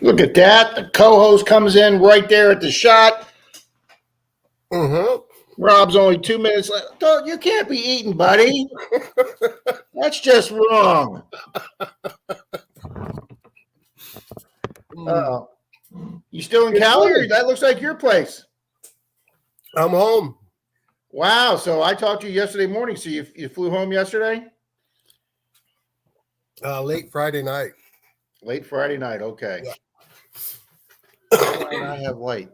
Look at that. The co-host comes in right there at the shot. Rob's only 2 minutes left. Don't, you can't be eating, buddy. That's just wrong. You still in Cali, or that looks like your place? I'm home. Wow. So I talked to you yesterday morning. So you flew home yesterday? Late Friday night. Late Friday night. Okay. Yeah. I have light.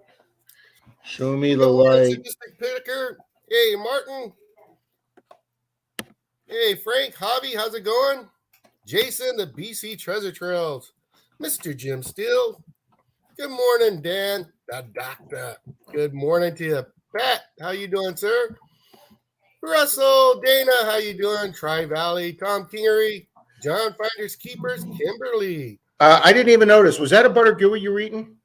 Show me the light. Picker. Hey, Martin. Hey, Frank. Javi, how's it going? Jason, the BC Treasure Trails. Mr. Jim Steele. Good morning, Dan. The doctor. Good morning to you. Pat, how you doing, sir? Russell, Dana, how you doing? Tri-Valley, Tom Kingery, John Finders Keepers, Kimberly. I didn't even notice. Was that a butter gooey you were eating?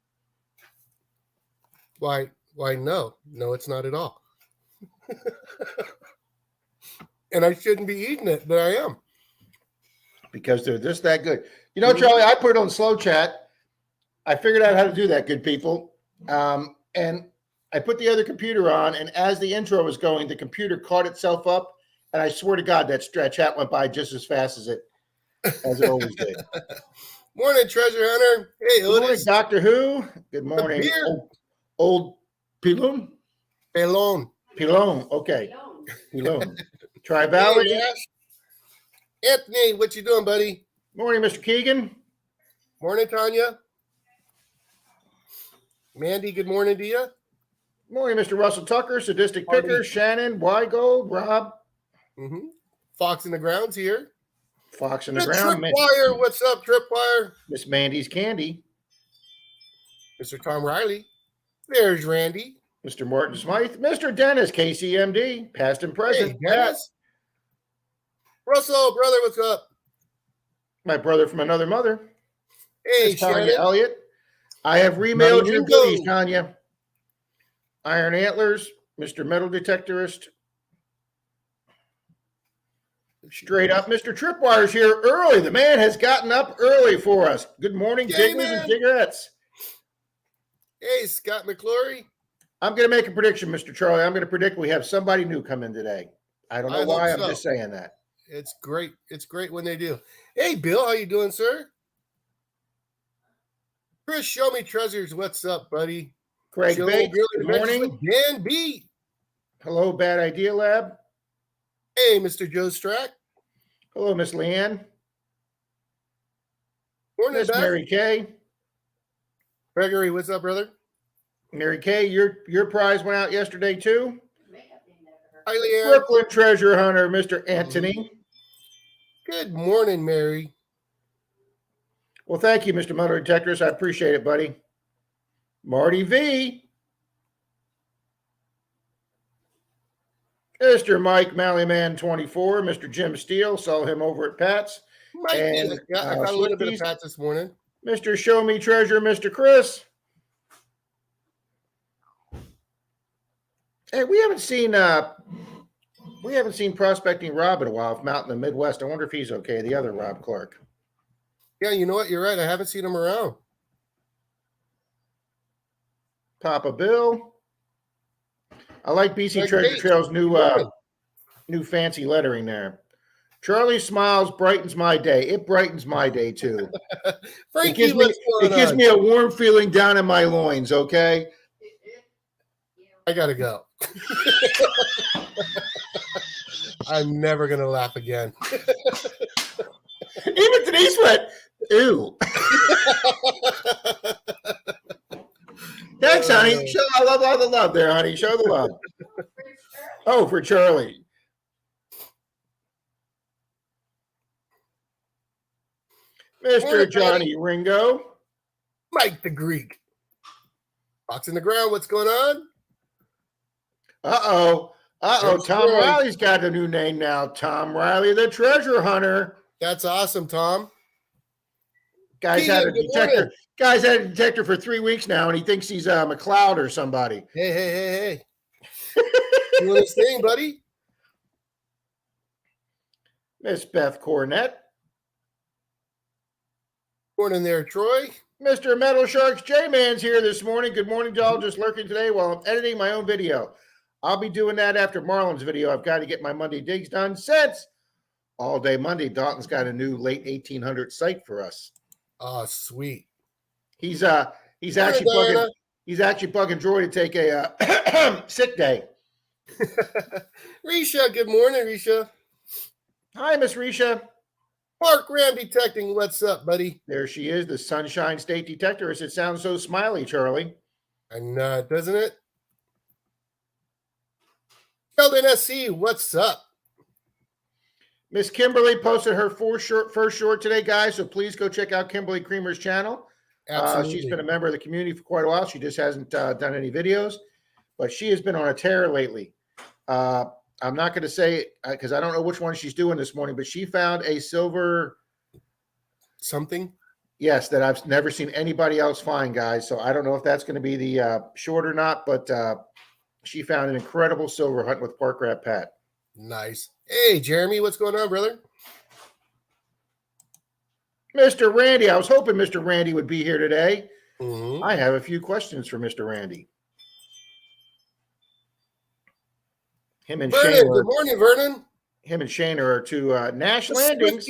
Why, no. No, it's not at all. And I shouldn't be eating it, but I am. Because they're just that good. You know, Charlie, I put it on slow chat. I figured out how to do that, good people. And I put the other computer on, and as the intro was going, the computer caught itself up, and I swear to God, that chat went by just as fast as it always did. Morning, Treasure Hunter. Hey, good morning, Doctor Who. Good morning, old Pilon. Pilon. Okay, Pilon. Tri-Valley. Hey, Anthony, what you doing, buddy? Morning, Mr. Keegan. Morning, Tanya. Mandy, good morning to you. Morning, Mr. Russell Tucker, Sadistic Picker, Shannon, Wygold, Rob. Fox in the Ground's here. Fox in the Ground. Tripwire, what's up, Tripwire? Miss Mandy's Candy. Mr. Tom Riley. There's Randy. Mr. Morton Smythe. Mr. Dennis, KCMD, past and present. Hey, Dennis. Russell, brother, what's up? My brother from another mother. Hey, Tanya Elliott. I have remailed your goodies, Tanya. Iron Antlers, Mr. Metal Detectorist. Straight up, Mr. Tripwire's here early. The man has gotten up early for us. Good morning, Diggers and Diggerettes. Hey, Scott McClory. I'm going to make a prediction, Mr. Charlie. I'm going to predict we have somebody new come in today. I don't know why. I'm just saying that. It's great. It's great when they do. Hey, Bill, how you doing, sir? Chris, show me treasures. What's up, buddy? Craig Bates, good morning. Dan B. Hello, Bad Idea Lab. Hey, Mr. Joe Strack. Hello, Miss Leanne. Morning, Miss Mary Kay. Gregory, what's up, brother? Mary Kay, your prize went out yesterday, too. Hi, Leanne. Brooklyn Treasure Hunter, Mr. Anthony. Good morning, Mary. Well, thank you, Mr. Metal Detectors. I appreciate it, buddy. Marty V. Mr. Mike Mallyman 24, Mr. Jim Steele, saw him over at Pat's. Mike, and I got a little bit of Pat's this morning. Mr. Show Me Treasure, Mr. Chris. Hey, we haven't seen Prospecting Rob in a while from out in the Midwest. I wonder if he's okay, the other Rob Clark. Yeah, you know what? You're right. I haven't seen him around. Papa Bill. I like BC Treasure Trail's new fancy lettering there. Charlie smiles, brightens my day. It brightens my day, too. Frankie, it gives me a warm feeling down in my loins, okay? I got to go. I'm never going to laugh again. Even Denise went, ew. Thanks, honey. I love all the love there, honey. Show the love. Oh, for Charlie. Mr. Johnny Ringo. Mike the Greek. Fox in the Ground, what's going on? Uh-oh. Tom Riley's got a new name now. Tom Riley, the treasure hunter. That's awesome, Tom. Guy's had a detector. Guy's had a detector for 3 weeks now, and he thinks he's McLeod or somebody. Hey. Doing this thing, buddy. Miss Beth Cornett. Morning there, Troy. Mr. Metal Sharks J-Man's here this morning. Good morning, y'all. Just lurking today while I'm editing my own video. I'll be doing that after Marlon's video. I've got to get my Monday digs done since all day Monday. Dalton's got a new late 1800 site for us. Oh, sweet. He's actually bugging Joy to take a sick day. Risha, good morning, Risha. Hi, Miss Risha. Park Ram Detecting, what's up, buddy? There she is, the Sunshine State Detectorist. It sounds so smiley, Charlie. I know, doesn't it? Sheldon SC, what's up? Miss Kimberly posted her first short today, guys, so please go check out Kimberly Creamer's channel. She's been a member of the community for quite a while. She just hasn't done any videos, but she has been on a tear lately. I'm not going to say because I don't know which one she's doing this morning, but she found a silver something. Yes, that I've never seen anybody else find, guys. So I don't know if that's going to be the short or not, but she found an incredible silver hunt with Park Rat Pat. Nice. Hey, Jeremy, what's going on, brother? Mr. Randy, I was hoping Mr. Randy would be here today. Mm-hmm. I have a few questions for Mr. Randy. Him and Vernon, Shane. good morning, Vernon. Him and Shane are to Nash Landings.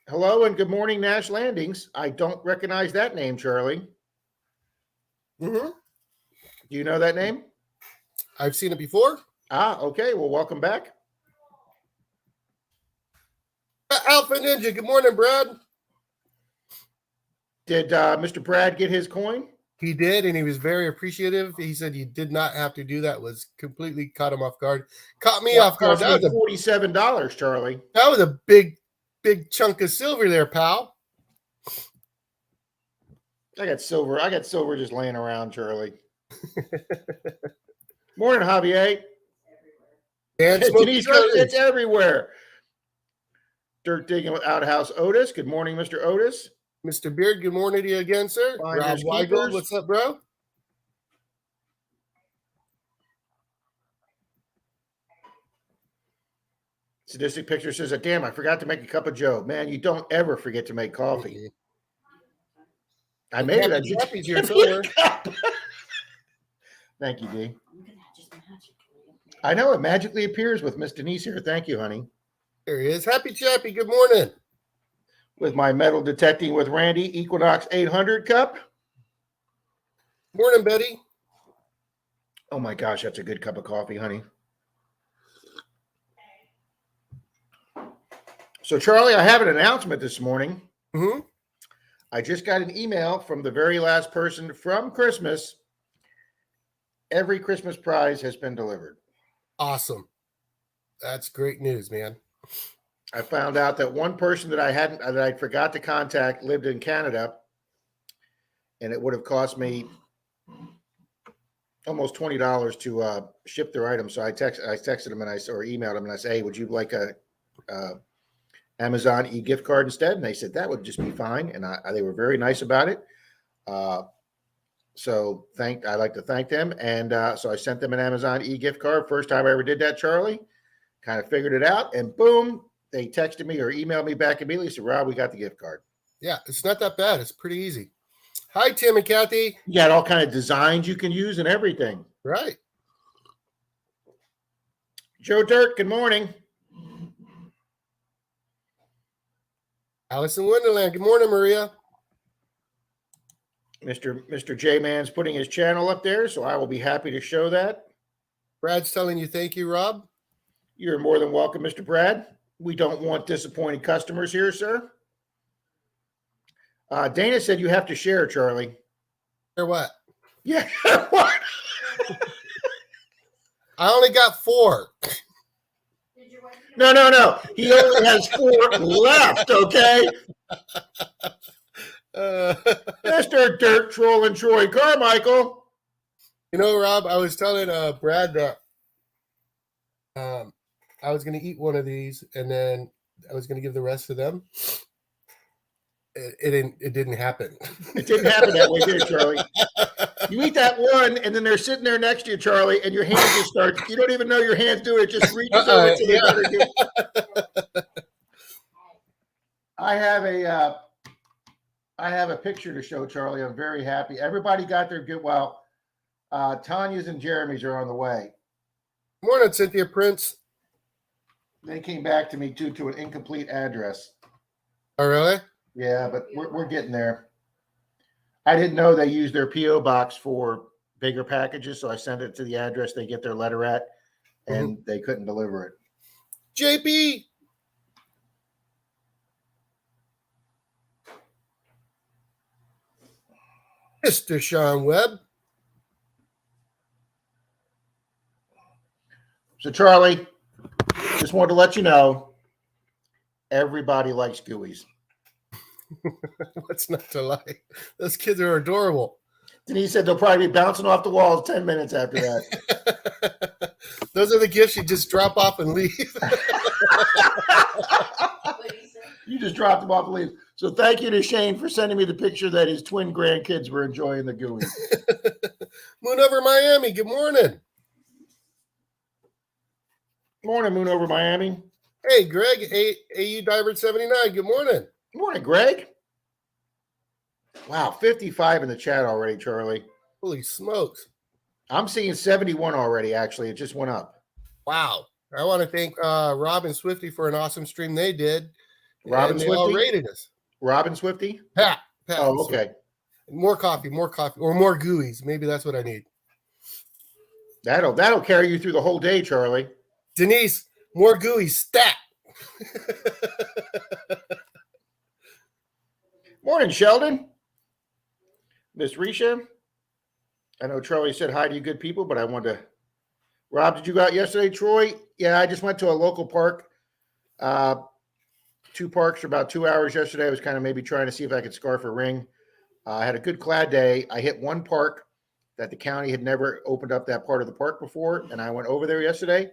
Hello and good morning, Nash Landings. I don't recognize that name, Charlie. Mm-hmm. Do you know that name? I've seen it before. Ah, okay. Well, welcome back. Alpha Ninja, good morning, Brad. Did Mr. Brad get his coin? He did, and he was very appreciative. He said you did not have to do that. Was completely caught him off guard. Caught me off guard. That was $47, Charlie. That was a big chunk of silver there, pal. I got silver just laying around, Charlie. Morning, Javier. And Denise goes, it's everywhere. Dirt digging with Outhouse Otis. Good morning, Mr. Otis. Mr. Beard, good morning to you again, sir. Rob Weigel, what's up, bro? Sadistic Picture says, damn, I forgot to make a cup of joe. Man, you don't ever forget to make coffee. Mm-hmm. I made it. Happy's here somewhere. Thank you, D. I know it magically appears with Miss Denise here. Thank you, honey. There he is. Happy Chappy, good morning. With my metal detecting with Randy Equinox 800 cup. Morning, Betty. Oh my gosh, that's a good cup of coffee, honey. So, Charlie, I have an announcement this morning. Mm-hmm. I just got an email from the very last person from Christmas. Every Christmas prize has been delivered. Awesome. That's great news, man. I found out that one person that I forgot to contact lived in Canada, and it would have cost me almost $20 to ship their item. So I texted them or emailed them and I said, hey, would you like a Amazon e-gift card instead? And they said that would just be fine. And they were very nice about it. So I'd like to thank them. And so I sent them an Amazon e-gift card. First time I ever did that, Charlie. Kind of figured it out, and boom, they texted me or emailed me back immediately. Said, Rob, we got the gift card. Yeah, it's not that bad. It's pretty easy. Hi, Tim and Kathy. You got all kind of designs you can use and everything. Right. Joe Dirt, good morning. Alice in Wonderland, good morning, Maria. Mr. J-Man's putting his channel up there, so I will be happy to show that. Brad's telling you thank you, Rob. You're more than welcome, Mr. Brad. We don't want disappointed customers here, sir. Dana said you have to share, Charlie. Share what? Yeah, what? I only got 4. No. He only has 4 left, okay? Mr. Dirt Troll and Troy Carmichael. You know, Rob, I was telling Brad that I was going to eat one of these, and then I was going to give the rest to them. It didn't happen. It didn't happen that way, did it, Charlie? You eat that one, and then they're sitting there next to you, Charlie, and your hand just starts. You don't even know your hand's doing it. Just reaches over to the other. I have a I have a picture to show, Charlie. I'm very happy. Everybody got their good. Well, Tanya's and Jeremy's are on the way. Morning, Cynthia Prince. They came back to me too to an incomplete address. Oh, really? Yeah, but we're getting there. I didn't know they used their P.O. box for bigger packages, so I sent it to the address they get their letter at, and they couldn't deliver it. JP. Mr. Sean Webb. So, Charlie, just wanted to let you know, everybody likes gooeyes. What's not to like? Those kids are adorable. Denise said they'll probably be bouncing off the walls 10 minutes after that. Those are the gifts you just drop off and leave. You just dropped them off and leave. So thank you to Shane for sending me the picture that his twin grandkids were enjoying the gooey. Moon over Miami. Good morning. Morning, Moon over Miami. Hey, Greg. AU Diver 79. Good morning. Morning, Greg. Wow, 55 in the chat already, Charlie. Holy smokes. I'm seeing 71 already, actually. It just went up. Wow. I want to thank Rob and Swifty for an awesome stream they did. Robin Swifty all rated us. Robin Swifty? Pat. Oh, okay. More coffee, or more gooeys. Maybe that's what I need. That'll carry you through the whole day, Charlie. Denise, more gooeys. Stat. Morning, Sheldon. Miss Risha. I know Charlie said hi to you good people, but I wanted to. Rob, did you go out yesterday, Troy? Yeah, I just went to a local park. 2 parks for about 2 hours yesterday. I was kind of maybe trying to see if I could scarf a ring. I had a good clad day. I hit one park that the county had never opened up that part of the park before, and I went over there yesterday.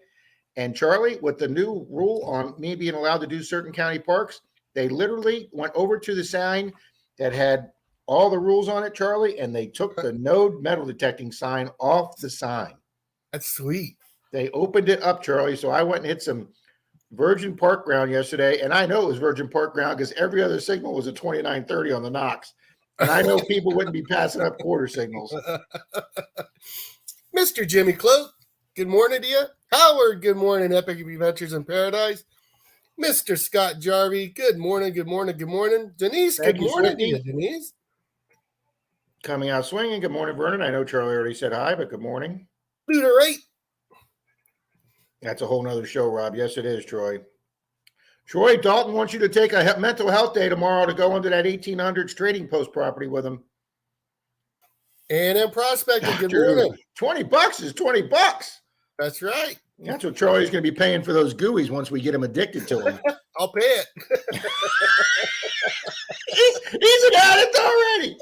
And Charlie, with the new rule on me being allowed to do certain county parks, they literally went over to the sign that had all the rules on it, Charlie, and they took the no metal detecting sign off the sign. That's sweet. They opened it up, Charlie. So I went and hit some Virgin Park ground yesterday, and I know it was Virgin Park ground because every other signal was a 2930 on the Knox. And I know people wouldn't be passing up quarter signals. Mr. Jimmy Cloak, good morning to you. Howard, good morning, Epic Adventures in Paradise. Mr. Scott Jarvie, good morning, good morning, good morning. Denise, Thank good you, morning to Swifty. you, Denise. Coming out swinging. Good morning, Vernon. I know Charlie already said hi, but good morning. Luderate. That's a whole nother show, Rob. Yes, it is, Troy. Troy, Dalton wants you to take a mental health day tomorrow to go into that 1800s trading post property with him. And in Prospecting, good morning. $20 is $20. That's right. That's what Charlie's going to be paying for those gooeys once we get him addicted to them. I'll pay it. he's an addict already.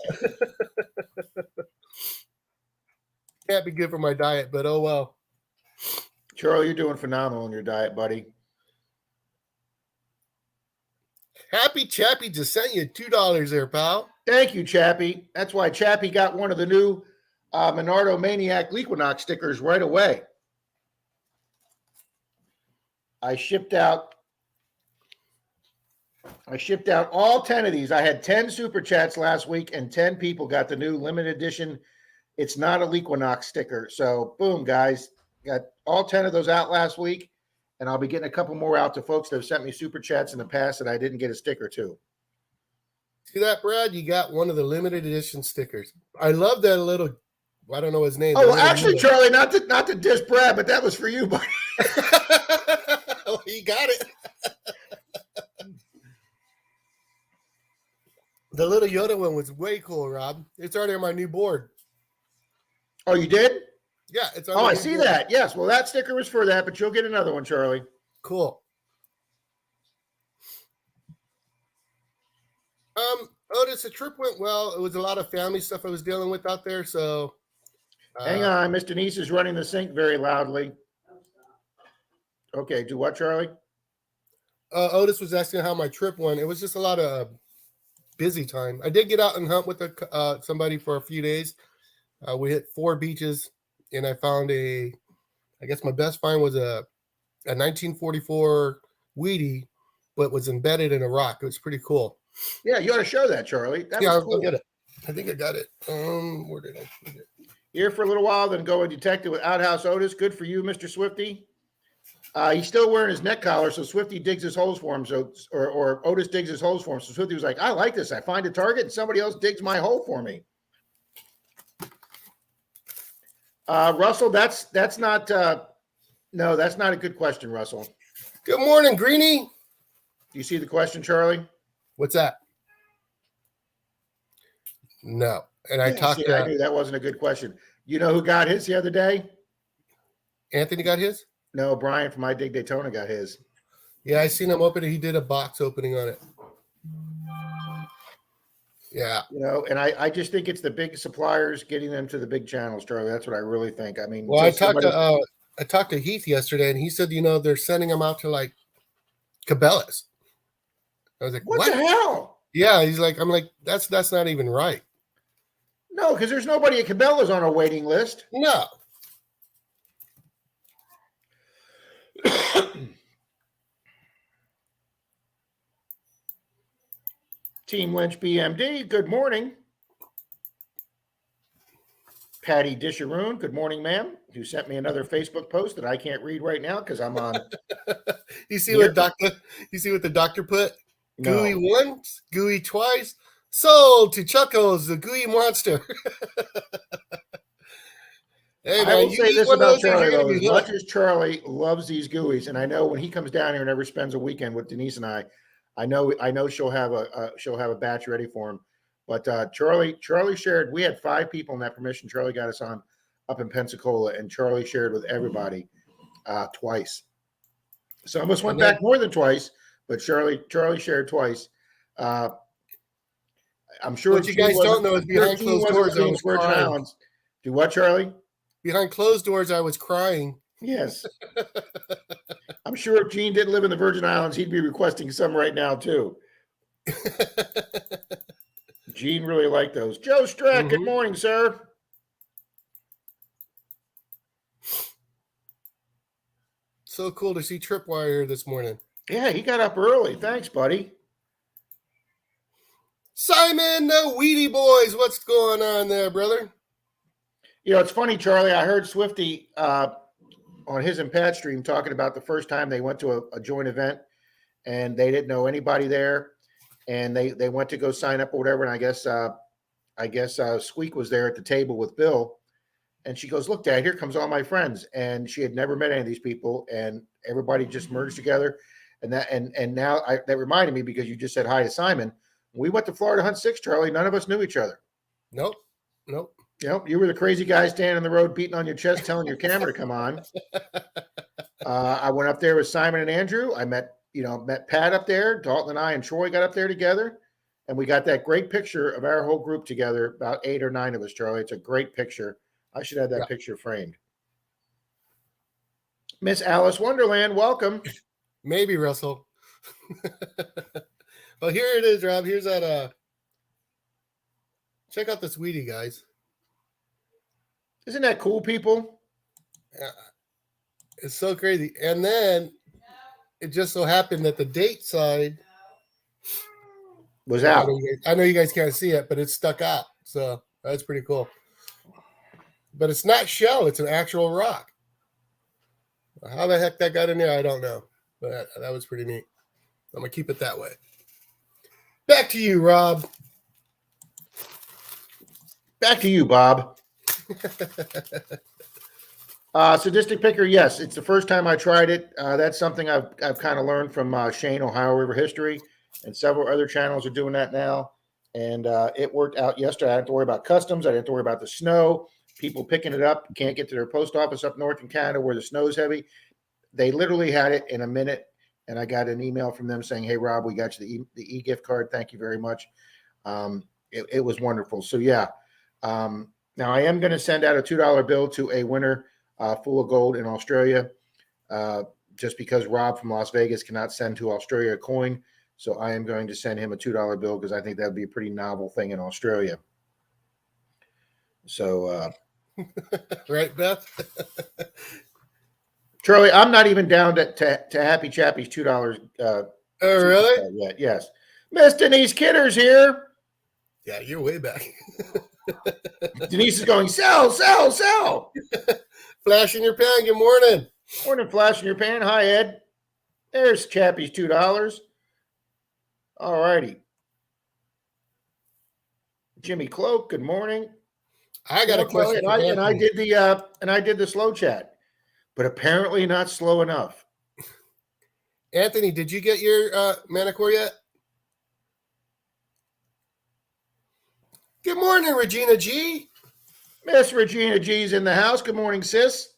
Can't be good for my diet, but oh well. Charlie, you're doing phenomenal in your diet, buddy. Happy Chappie just sent you $2 there, pal. Thank you, Chappie. That's why Chappie got one of the new MENARDO MANIAC Equinox stickers right away. I shipped out all 10 of these. I had 10 super chats last week, and 10 people got the new limited edition. It's not a Equinox sticker. So, boom, guys. Got all 10 of those out last week, and I'll be getting a couple more out to folks that have sent me super chats in the past that I didn't get a sticker to. See that, Brad? You got one of the limited edition stickers. I love that little, I don't know his name. Oh, actually, Charlie, not to diss Brad, but that was for you, buddy. Oh, you got it. The little Yoda one was way cool, Rob. It's already on my new board. Oh, you did? Yeah, it's on I see that. Yes. Well, that sticker was for that, but you'll get another one, Charlie. Cool. Otis, the trip went well. It was a lot of family stuff I was dealing with out there, so hang on. Miss Denise is running the sink very loudly. Okay, do what, Charlie? Otis was asking how my trip went. It was just a lot of busy time. I did get out and hunt with somebody for a few days. We hit 4 beaches, and I found I guess my best find was a 1944 Wheatie, but was embedded in a rock. It was pretty cool. Yeah, you ought to show that, Charlie. That Yeah, was I'll cool. get it. I think I got it. Where did I put it? Here for a little while, then go and detective with Outhouse Otis. Good for you, Mr. Swifty. He's still wearing his neck collar, so Swifty digs his holes for him. So, or Otis digs his holes for him. So Swifty was like, "I like this. I find a target, and somebody else digs my hole for me." Russell, that's not. No, that's not a good question, Russell. Good morning, Greenie. Do you see the question, Charlie? What's that? No. And I talked I knew that wasn't a good question. You know who got his the other day? Anthony got his? No, Brian from I Dig Daytona got his. Yeah, I seen him open it. He did a box opening on it. Yeah. You know, and I just think it's the big suppliers getting them to the big channels, Charlie. That's what I really think. I mean, well, I talked to Heath yesterday, and he said, they're sending them out to like Cabela's. I was like, what the hell? Yeah, I'm like, that's not even right. No, because there's nobody at Cabela's on a waiting list. No. Team Lynch BMD, good morning. Patty Disharoon, good morning, ma'am. You sent me another Facebook post that I can't read right now because I'm on. You see what the doctor put? No. Gooey once, gooey twice, sold to Chuckles, the gooey monster. Hey, man, I will say this about Charlie, though. As much as Charlie loves these gooeys, and I know when he comes down here and ever spends a weekend with Denise and I know she'll have a batch ready for him. But Charlie shared. We had 5 people in that permission. Charlie got us on up in Pensacola, and Charlie shared with everybody twice. Some of us went back more than twice, but Charlie shared twice. I'm sure what you guys don't know is behind closed doors, I was Virgin crying. Islands. Do what, Charlie? Behind closed doors, I was crying. Yes. I'm sure if Gene didn't live in the Virgin Islands, he'd be requesting some right now, too. Gene really liked those. Joe Strack, Good morning, sir. So cool to see Tripwire here this morning. Yeah, he got up early. Thanks, buddy. Simon, the Weedy Boys, what's going on there, brother? You know, it's funny, Charlie. I heard Swifty on his and Pat's stream talking about the first time they went to a joint event and they didn't know anybody there, and they went to go sign up or whatever. And I guess Squeak was there at the table with Bill, and she goes, "Look, Dad, here comes all my friends." And she had never met any of these people, and everybody just merged together. And now that reminded me, because you just said hi to Simon. We went to Florida Hunt 6, Charlie. None of us knew each other. Nope. You know, you were the crazy guy standing on the road, beating on your chest, telling your camera to come on. I went up there with Simon and Andrew. I met Pat up there. Dalton and I and Troy got up there together, and we got that great picture of our whole group together, about 8 or 9 of us, Charlie. It's a great picture. I should have that picture framed. Miss Alice Wonderland, welcome. Maybe, Russell. Well, here it is, Rob. Here's that. Check out this Weedy, guys. Isn't that cool, people? Yeah. It's so crazy. And then it just so happened that the date side was out. I know you guys can't see it, but it's stuck out. So that's pretty cool. But it's not shell. It's an actual rock. How the heck that got in there, I don't know. But that was pretty neat. I'm going to keep it that way. Back to you, Rob. Back to you, Bob. Sadistic Picker, yes. It's the first time I tried it. That's something I've kind of learned from Shane, Ohio River History, and several other channels are doing that now. And it worked out yesterday. I didn't have to worry about customs. I didn't have to worry about the snow. People picking it up can't get to their post office up north in Canada where the snow's heavy. They literally had it in a minute, and I got an email from them saying, "Hey, Rob, we got you the e-gift card. Thank you very much." It was wonderful. So, yeah. Now, I am going to send out a $2 bill to a winner full of gold in Australia, just because Rob from Las Vegas cannot send to Australia a coin. So I am going to send him a $2 bill because I think that would be a pretty novel thing in Australia. So, right, Beth? Charlie, I'm not even down to Happy Chappy's $2. Oh, really? Yet. Yes. Miss Denise Kidder's here. Yeah, you're way back. Denise is going, sell, sell, sell. Flash in your pan. Good morning. Morning, flash in your pan. Hi, Ed. There's Chappie's $2. All righty. Jimmy Cloak, good morning. I got a question for and I did the slow chat, but apparently not slow enough. Anthony, did you get your manicure yet? Good morning, Regina G. Miss Regina G's in the house. Good morning, sis.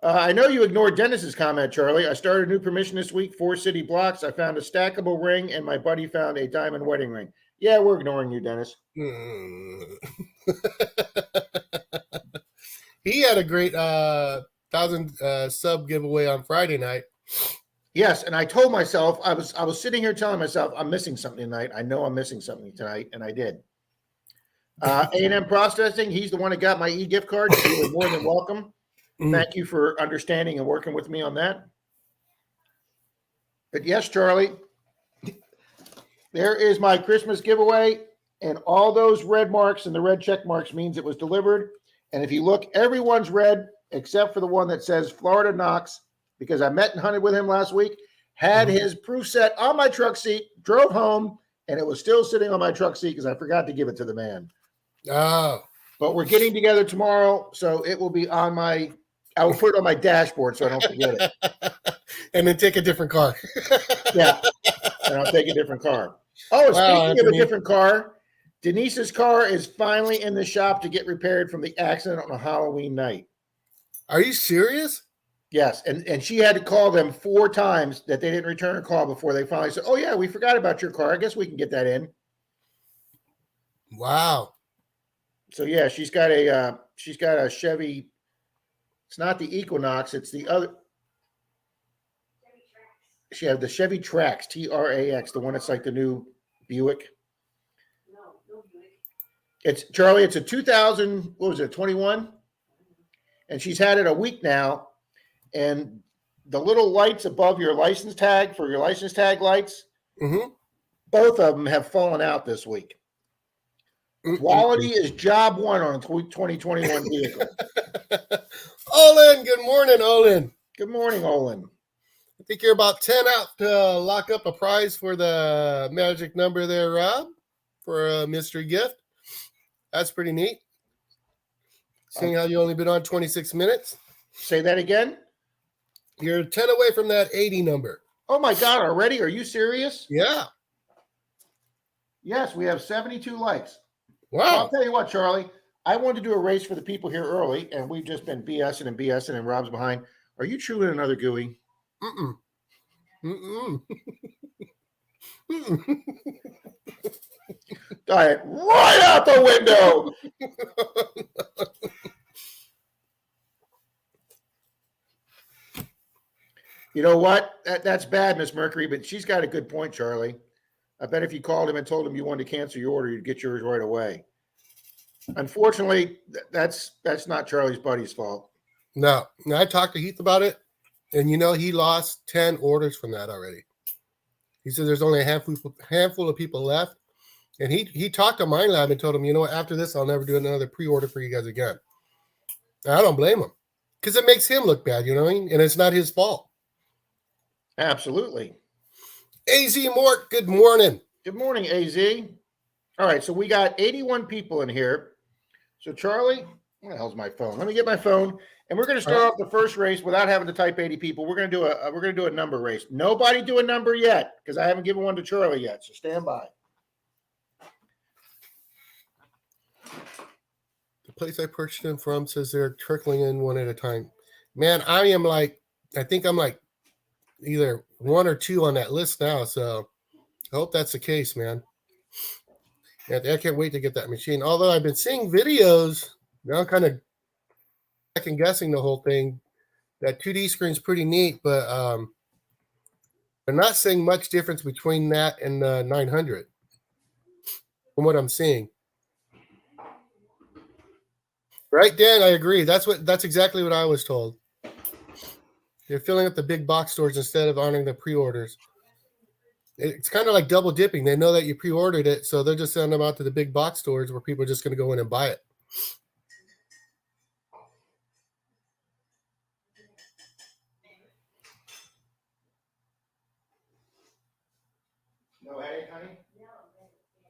I know you ignored Dennis's comment, Charlie. I started a new permission this week, 4 city blocks. I found a stackable ring, and my buddy found a diamond wedding ring. Yeah, we're ignoring you, Dennis. He had a great 1,000 sub giveaway on Friday night. Yes, and I told myself, I was sitting here telling myself, I'm missing something tonight. I know I'm missing something tonight, and I did. A&M Processing, he's the one that got my e-gift card. You were more than welcome. Thank you for understanding and working with me on that. But yes, Charlie, there is my Christmas giveaway, and all those red marks and the red check marks means it was delivered. And if you look, everyone's red except for the one that says Florida Knox, because I met and hunted with him last week, had his proof set on my truck seat, drove home, and it was still sitting on my truck seat because I forgot to give it to the man. Oh. But we're getting together tomorrow, so it will be on my, I will put it on my dashboard so I don't forget it. And then take a different car. Yeah, and I'll take a different car. Oh, wow, speaking of a different car, Denise's car is finally in the shop to get repaired from the accident on a Halloween night. Are you serious? Yes, and she had to call them 4 times that they didn't return a call before they finally said, oh, yeah, we forgot about your car. I guess we can get that in. Wow. So, yeah, she's got a Chevy. It's not the Equinox. It's the other. She had the Chevy Trax, Trax, the one that's like the new Buick. No Buick. It's, Charlie, it's a 2000, what was it, 21? And she's had it a week now. And the little lights above your license tag for your license tag lights, both of them have fallen out this week. Quality is job one on a 2021 vehicle. Olin, good morning, Olin. Good morning, Olin. I think you're about 10 out to lock up a prize for the magic number there, Rob, for a mystery gift. That's pretty neat. Seeing how you only been on 26 minutes. Say that again. You're 10 away from that 80 number. Oh, my God, already? Are you serious? Yeah. Yes, we have 72 likes. Wow. So I'll tell you what, Charlie. I wanted to do a race for the people here early, and we've just been BSing and Rob's behind. Are you chewing another gooey? Mm-mm. Mm-mm. Diet right out the window. You know what? That's bad, Miss Mercury, but she's got a good point, Charlie. I bet if you called him and told him you wanted to cancel your order, you'd get yours right away. Unfortunately, that's not Charlie's buddy's fault. No. I talked to Heath about it, and he lost 10 orders from that already. He said there's only a handful of people left, and he talked to Mind Lab and told him, after this, I'll never do another pre-order for you guys again. And I don't blame him, because it makes him look bad, you know what I mean? And it's not his fault. Absolutely. AZ Mort, good morning. Good morning, AZ. All right, so we got 81 people in here. So, Charlie, where the hell's my phone? Let me get my phone, and we're going to start off the first race without having to type 80 people. We're going to do a number race. Nobody do a number yet because I haven't given one to Charlie yet. So stand by. The place I purchased them from says they're trickling in one at a time. Man, I think I'm like either 1 or 2 on that list now. So I hope that's the case, man. And I can't wait to get that machine. Although I've been seeing videos, now I'm kind of second guessing the whole thing. That 2D screen is pretty neat, but I'm not seeing much difference between that and the 900 from what I'm seeing. Right, Dan? I agree. That's exactly what I was told. They're filling up the big box stores instead of honoring the pre-orders. It's kind of like double dipping. They know that you pre-ordered it, so they're just sending them out to the big box stores where people are just going to go in and buy it. No headache, honey?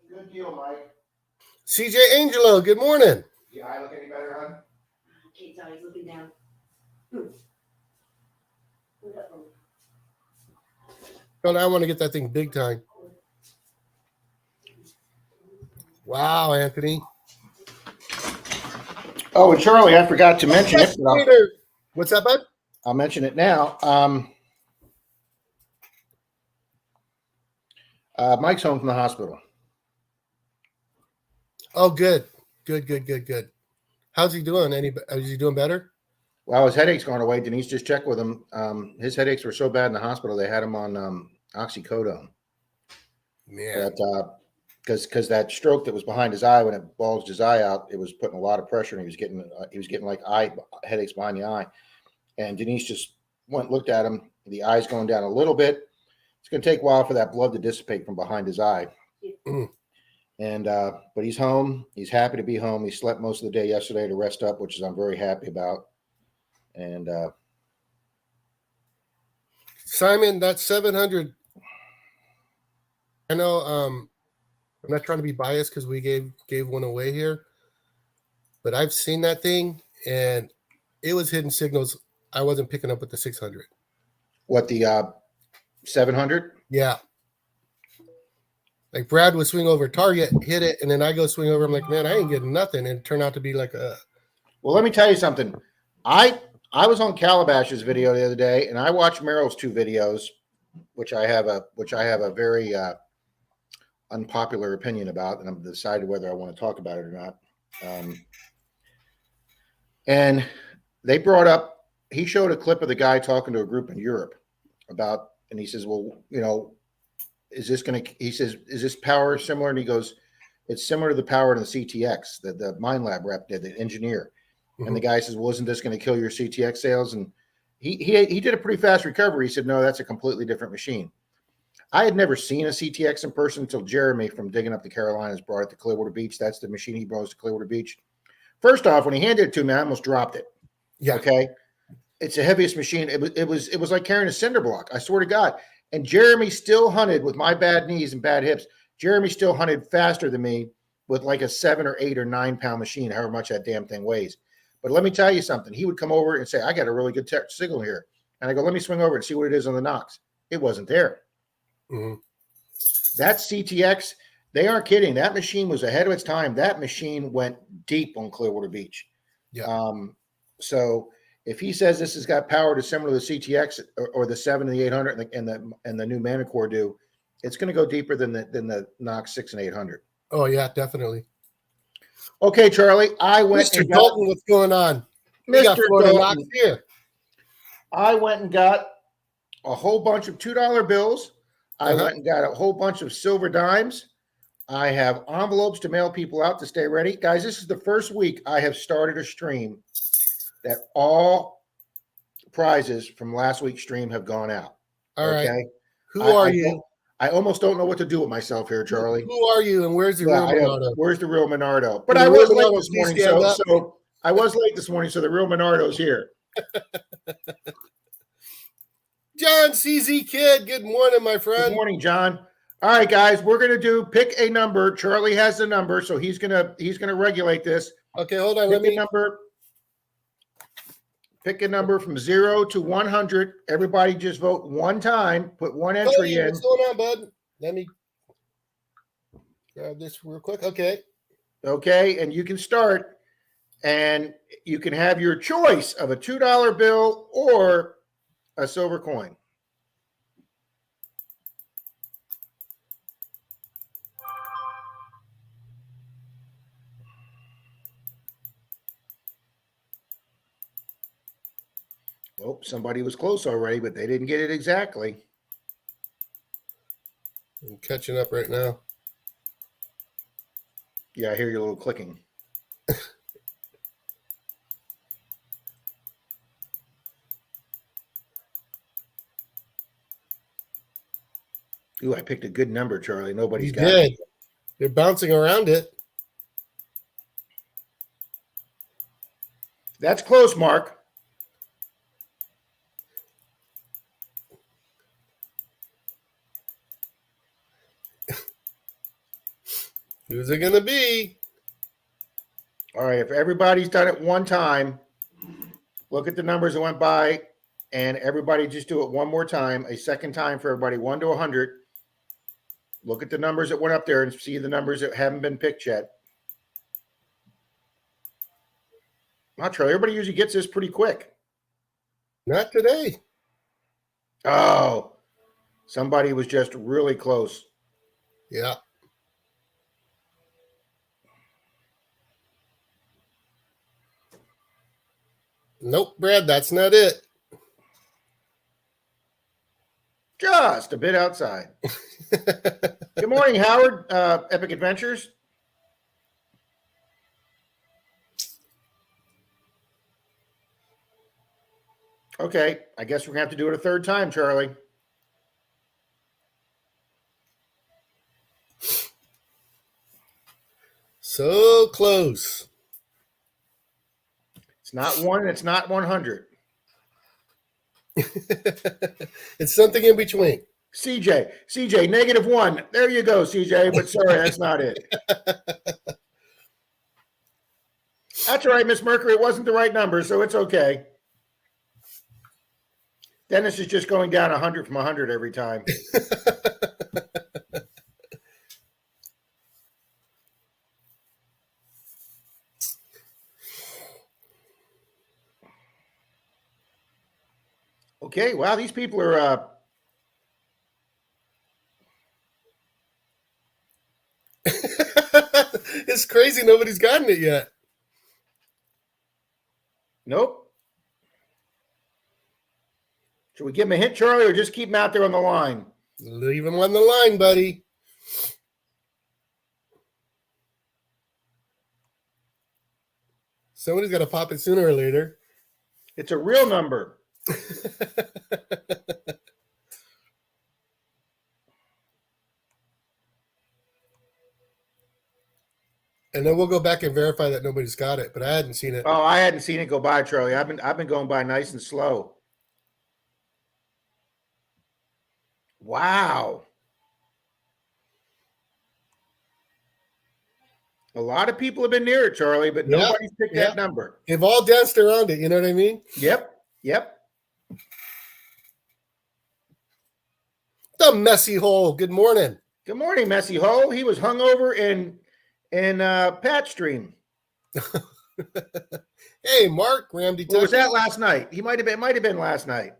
Good deal, Mike. CJ Angelo, good morning. The eye look any better, hon? Kate's always looking down. Oh, I want to get that thing big time. Wow, Anthony. Oh, and Charlie, I forgot to mention it. But What's that, bud? I'll mention it now. Mike's home from the hospital. Oh, good. Good. How's he doing? Is he doing better? Well, his headache's gone away. Denise just checked with him. His headaches were so bad in the hospital, they had him on oxycodone. Yeah. Because that stroke that was behind his eye, when it bulged his eye out, it was putting a lot of pressure, and he was getting like eye headaches behind the eye. And Denise just looked at him. The eye's going down a little bit. It's going to take a while for that blood to dissipate from behind his eye. And but he's home. He's happy to be home. He slept most of the day yesterday to rest up, which I'm very happy about. And Simon, that's 700. I know I'm not trying to be biased because we gave one away here, but I've seen that thing and it was hidden signals I wasn't picking up with the 600. What, the 700? Yeah. Like Brad would swing over target, hit it, and then I go swing over. I'm like, man, I ain't getting nothing. And it turned out to be like a. Well, let me tell you something. I was on Calabash's video the other day, and I watched Merrill's 2 videos, which I have a very unpopular opinion about, and I'm decided whether I want to talk about it or not. And they brought up. He showed a clip of the guy talking to a group in Europe about, and he says, well, you know, is this going to, he says, is this power similar? And he goes, it's similar to the power in the CTX that the Mind Lab rep did, the engineer. Mm-hmm. And the guy says, well, isn't this going to kill your CTX sales? And he did a pretty fast recovery. He said, no, that's a completely different machine. I had never seen a CTX in person until Jeremy from Digging Up the Carolinas brought it to Clearwater Beach. That's the machine he brought us to Clearwater Beach. First off, when he handed it to me, I almost dropped it. Yeah. Okay. It's the heaviest machine. It was like carrying a cinder block. I swear to God. And Jeremy still hunted with my bad knees and bad hips. Jeremy still hunted faster than me with like a 7 or 8 or 9 pound machine, however much that damn thing weighs. But let me tell you something. He would come over and say, I got a really good signal here. And I go, let me swing over and see what it is on the Knox. It wasn't there. Mm-hmm. That CTX, they aren't kidding. That machine was ahead of its time. That machine went deep on Clearwater Beach. Yeah. So if he says this has got power to similar to the CTX or the 7 and the 800 and the new Manicore do, it's going to go deeper than the Knox 6 and 800. Oh yeah, definitely. Okay, Charlie, I went. Mr. Dalton, what's going on? Mr. Dalton, Knox here. I went and got a whole bunch of $2 bills. I went and got a whole bunch of silver dimes. I have envelopes to mail people out to stay ready. Guys, this is the first week I have started a stream that all prizes from last week's stream have gone out. All right. Okay. Who are you? I almost don't know what to do with myself here, Charlie. Who are you and where's the real Menardo? Where's the real Menardo? But I was late this morning, so I was late this morning, so the real Menardo's here. John CZ Kid, good morning, my friend. Good morning, John. All right, guys, we're gonna do pick a number. Charlie has the number, so he's gonna regulate this. Okay, hold on. Pick a number from 0 to 100. Everybody just vote one time. Put one entry in. What's going on, bud? Let me grab this real quick. Okay. Okay, and you can start, and you can have your choice of a $2 bill or a silver coin. Oh, somebody was close already, but they didn't get it exactly. I'm catching up right now. Yeah, I hear your little clicking. Ooh, I picked a good number, Charlie. Nobody's You got it. did. You're bouncing around it. That's close, Mark. Who's it going to be? All right, if everybody's done it one time, look at the numbers that went by, and everybody just do it one more time, a second time for everybody, 1 to 100. Look at the numbers that went up there and see the numbers that haven't been picked yet. Not true. Everybody usually gets this pretty quick. Not today. Oh, somebody was just really close. Yeah. Nope, Brad, that's not it. Just a bit outside. Good morning, Howard. Epic Adventures. Okay, I guess we're going to have to do it a third time, Charlie. So close. It's not 1 and it's not 100. It's something in between. CJ, -1. There you go, CJ, but sorry, that's not it. That's all right, Miss Mercury. It wasn't the right number, so it's okay. Dennis is just going down 100 from 100 every time. Okay, wow, these people are It's crazy nobody's gotten it yet. nope. Should we give him a hint, Charlie, or just keep him out there on the line? Leave him on the line, buddy. Somebody's got to pop it sooner or later. It's a real number. And then we'll go back and verify that nobody's got it, but I hadn't seen it. Oh, I hadn't seen it go by, Charlie. I've been going by nice and slow. Wow. A lot of people have been near it, Charlie, but Yeah, nobody's picked that number. They've all danced around it, you know what I mean? Yep. The messy hole. Good morning. Good morning, Messy Hole. He was hungover in Patch Stream. Hey, Mark, Ram Detector. Or was that last night? It might have been last night.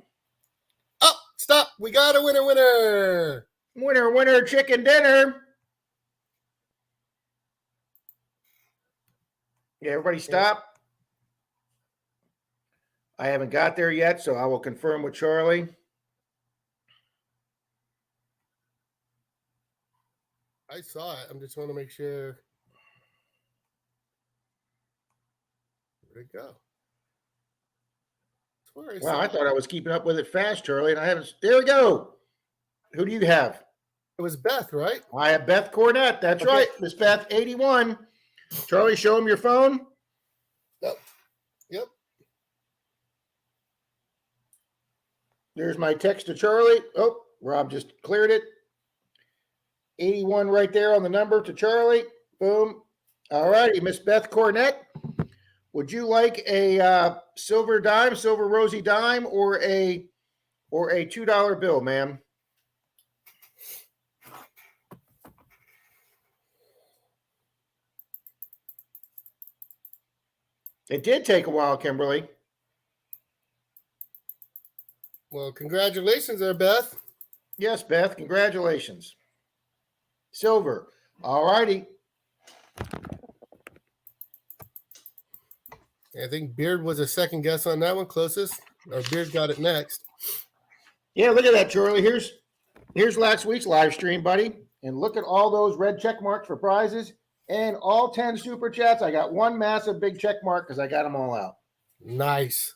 Oh, stop. We got a winner. Winner, chicken dinner. Yeah, everybody stop. I haven't got there yet, so I will confirm with Charlie. I saw it. I just want to make sure. Where'd it go? Wow, I thought I was keeping up with it fast, Charlie, and I haven't. There we go. Who do you have? It was Beth, right? I have Beth Cornett. That's Okay. right. Miss Beth, 81. Charlie, show him your phone. Yep. There's my text to Charlie. Oh, Rob just cleared it. 81 right there on the number to Charlie. Boom. All righty, Miss Beth Cornett. Would you like a silver rosy dime, or a $2 bill, ma'am? It did take a while, Kimberly. Well, congratulations there, Beth. Yes, Beth, congratulations. Silver. All righty. I think Beard was a second guess on that one, closest. Or Beard got it next. Yeah, look at that, Charlie. Here's last week's live stream, buddy. And look at all those red check marks for prizes. And all 10 super chats. I got one massive big check mark because I got them all out. Nice.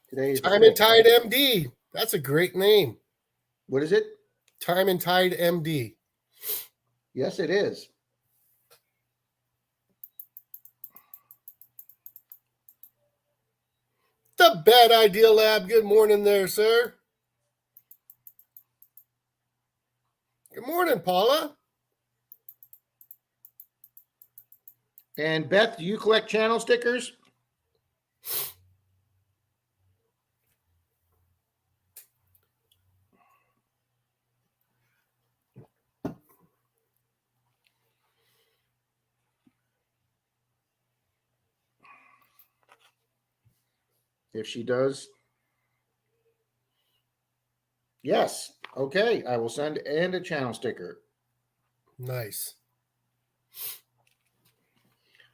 Today is the Time and 5th. Tide MD. That's a great name. What is it? Time and Tide MD. Yes, it is. The Bad Idea Lab. Good morning there, sir. Good morning, Paula. And Beth, do you collect channel stickers? If she does, yes. Okay, I will send and a channel sticker. Nice.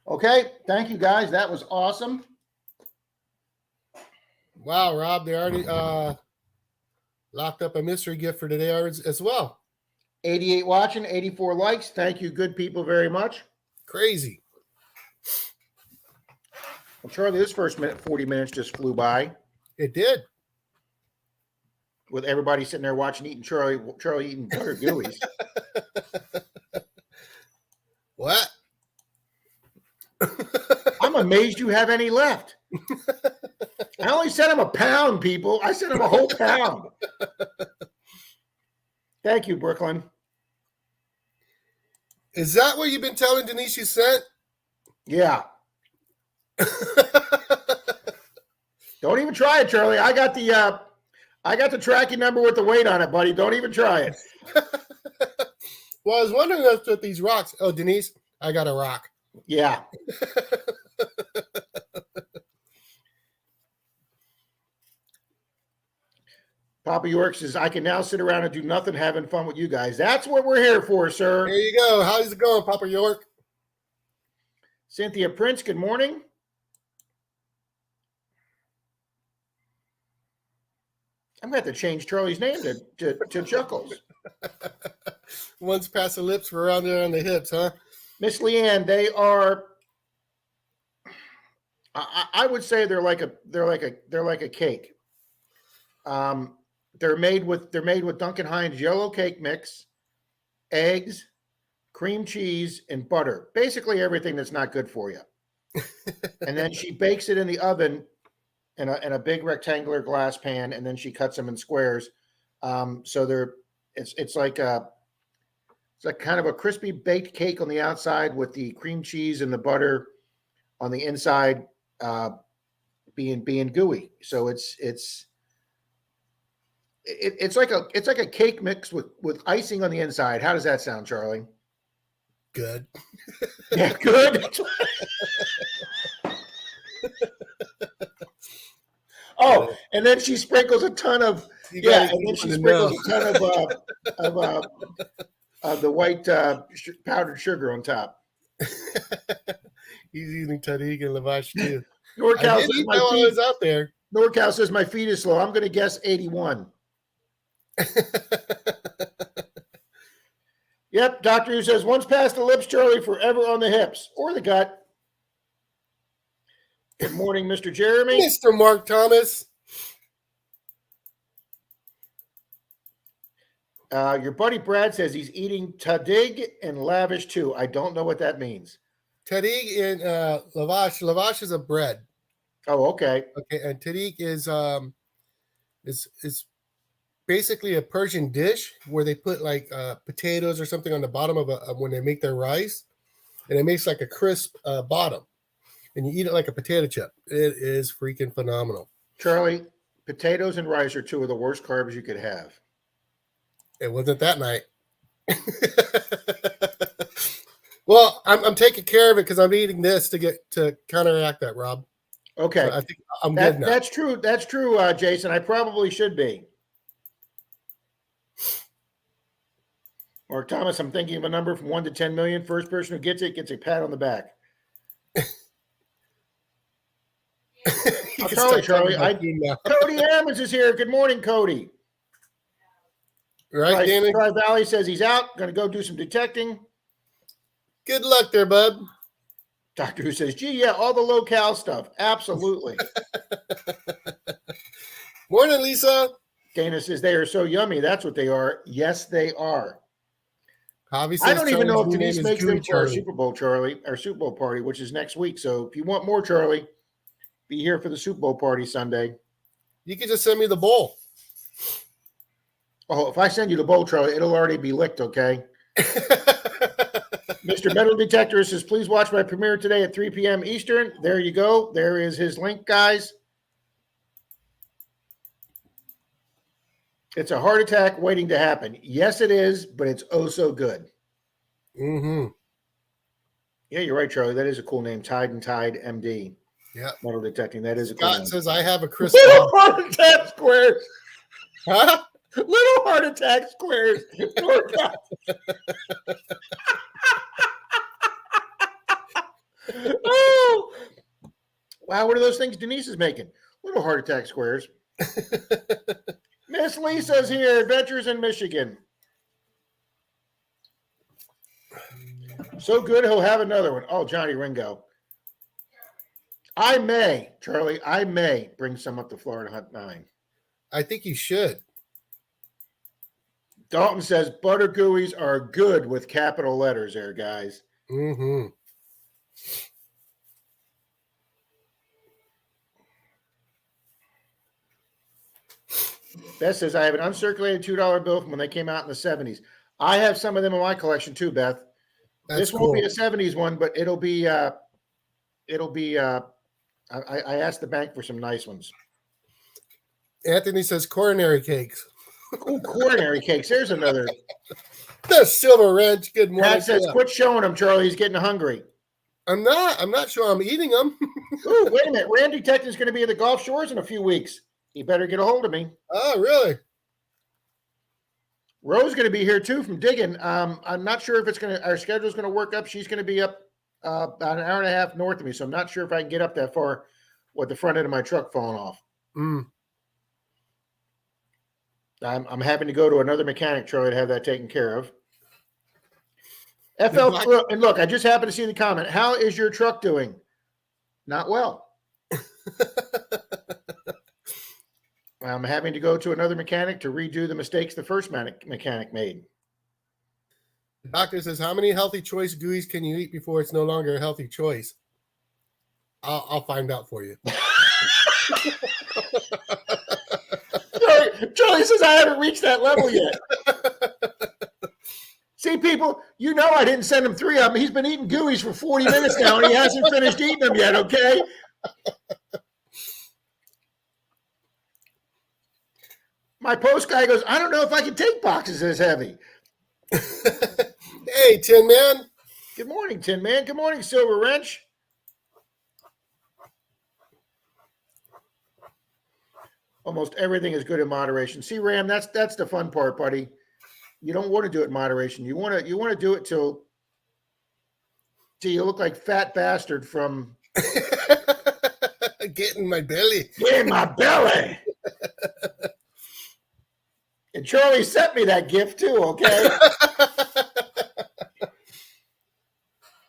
Okay, thank you guys. That was awesome. Wow, Rob, they already locked up a mystery gift for today as well. 88 watching, 84 likes. Thank you, good people, very much. Crazy. Well, Charlie, this first 40 minutes just flew by It did. with everybody sitting there watching eating Charlie eating butter gooeyes. What? I'm amazed you have any left. I only sent him a pound, people. I sent him a whole pound. Thank you, Brooklyn. Is that what you've been telling Denise you sent? Yeah. Don't even try it, Charlie. I got the tracking number with the weight on it, buddy. Don't even try it. Well, I was wondering if these rocks. Oh, Denise, I got a rock. Yeah. Papa York says, I can now sit around and do nothing, having fun with you guys. That's what we're here for, sir. There you go. How's it going, Papa York? Cynthia Prince, good morning. I'm going to have to change Charlie's name to Chuckles. Once past the lips, we're around there on the hips, huh? Miss Leanne, they are. I would say they're like a cake. They're made with Duncan Hines yellow cake mix, eggs, cream cheese, and butter. Basically everything that's not good for you. And then she bakes it in the oven in a big rectangular glass pan, and then she cuts them in squares. So it's like kind of a crispy baked cake on the outside with the cream cheese and the butter on the inside being gooey. So it's like a cake mix with icing on the inside. How does that sound, Charlie? Good. Yeah, good. Oh, and then she sprinkles a ton of and then she sprinkles a ton of the white powdered sugar on top. He's using Tariq and Lavash too. NorCal I says didn't know I was out there. NorCal says my feet is slow. I'm going to guess 81. Yep, Doctor Who says once past the lips, Charlie, forever on the hips or the gut. Good morning, Mr. Jeremy. Mr. Mark Thomas. Your buddy Brad says he's eating tadig and lavish too. I don't know what that means. Tariq and Lavash. Lavash is a bread. Oh, okay. Okay, and Tariq is basically a Persian dish where they put like potatoes or something on the bottom of when they make their rice, and it makes like a crisp bottom, and you eat it like a potato chip. It is freaking phenomenal. Charlie, potatoes and rice are two of the worst carbs you could have. It wasn't that night. Well, I'm taking care of it because I'm eating this to counteract that, Rob. Okay, So I think I'm good now. That's true. That's true, Jason. I probably should be. Mark Thomas, I'm thinking of a number from 1 to 10 million. First person who gets it gets a pat on the back. Charlie. Cody Ammons is here. Good morning, Cody. Right, Danny? Tri Valley says he's out. Going to go do some detecting. Good luck there, bud. Doctor Who says, gee, yeah, all the low-cal stuff. Absolutely. Morning, Lisa. Dana says they are so yummy. That's what they are. Yes, they are. Javi says I don't even know if Charlie's new Denise name is makes Gooey them for our Charlie. Super Bowl, Charlie, our Super Bowl party, which is next week. So if you want more, Charlie, be here for the Super Bowl party Sunday. You can just send me the bowl. Oh, if I send you the bowl, Charlie, it'll already be licked, okay? Mr. Metal Detector says, please watch my premiere today at 3 p.m. Eastern. There you go. There is his link, guys. It's a heart attack waiting to happen. Yes, it is, but it's oh so good. Mm-hmm. Yeah, you're right, Charlie. That is a cool name. Tide and Tide MD. Yeah. Metal detecting. That is a cool Scott name. says I have a Chris. Little heart attack squares. Huh? Little heart attack squares. Poor guy. Oh, wow. What are those things Denise is making? Little heart attack squares. Miss Lisa's here. Adventures in Michigan. So good, he'll have another one. Oh, Johnny Ringo. I may, Charlie, I may bring some up to Florida Hunt 9. I think you should. Dalton says butter gooeys are good with capital letters there, guys. Mm-hmm. Beth says, I have an uncirculated $2 bill from when they came out in the 70s. I have some of them in my collection too, Beth. That's this won't cool. be a 70s one, but it'll be I asked the bank for some nice ones. Anthony says coronary cakes. Oh, coronary cakes. There's another. The Silver Ranch. Good morning. Pat says, quit showing him, Charlie. He's getting hungry. I'm not sure I'm eating them. Ooh, wait a minute. Randy Detective's going to be at the Gulf Shores in a few weeks. He better get a hold of me. Oh, really? Rose's going to be here too from digging. I'm not sure if it's going to, our schedule's going to work up. She's going to be up about an hour and a half north of me. So I'm not sure if I can get up that far with the front end of my truck falling off. Mm. I'm having to go to another mechanic, Charlie, to have that taken care of. FL, and look, I just happened to see the comment. How is your truck doing? Not well. I'm having to go to another mechanic to redo the mistakes the first mechanic made. The doctor says, how many healthy choice gooeys can you eat before it's no longer a healthy choice? I'll find out for you. Charlie says, I haven't reached that level yet. See, people, you know I didn't send him 3 of them. He's been eating gooeys for 40 minutes now, and he hasn't finished eating them yet, okay? My post guy goes, I don't know if I can take boxes this heavy. Hey, Tin Man. Good morning, Tin Man. Good morning, Silver Wrench. Almost everything is good in moderation. See, Ram, that's the fun part, buddy. You don't want to do it in moderation. You want to do it till you look like fat bastard from Get in my belly. Get in my belly. And Charlie sent me that gift too, okay?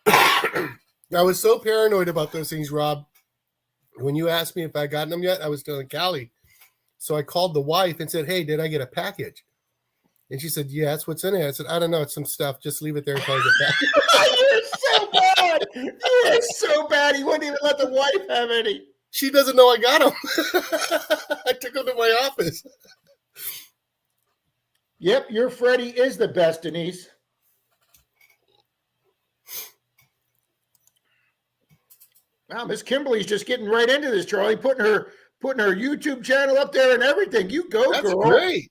I was so paranoid about those things, Rob. When you asked me if I gotten them yet, I was telling Callie. So I called the wife and said, hey, did I get a package? And she said, yeah, that's what's in it. I said, I don't know. It's some stuff. Just leave it there until I get back. You're so bad. You're so bad. He wouldn't even let the wife have any. She doesn't know I got them. I took them to my office. Yep, your Freddie is the best, Denise. Wow, Miss Kimberly's just getting right into this, Charlie, putting her YouTube channel up there and everything. You go, That's girl. great.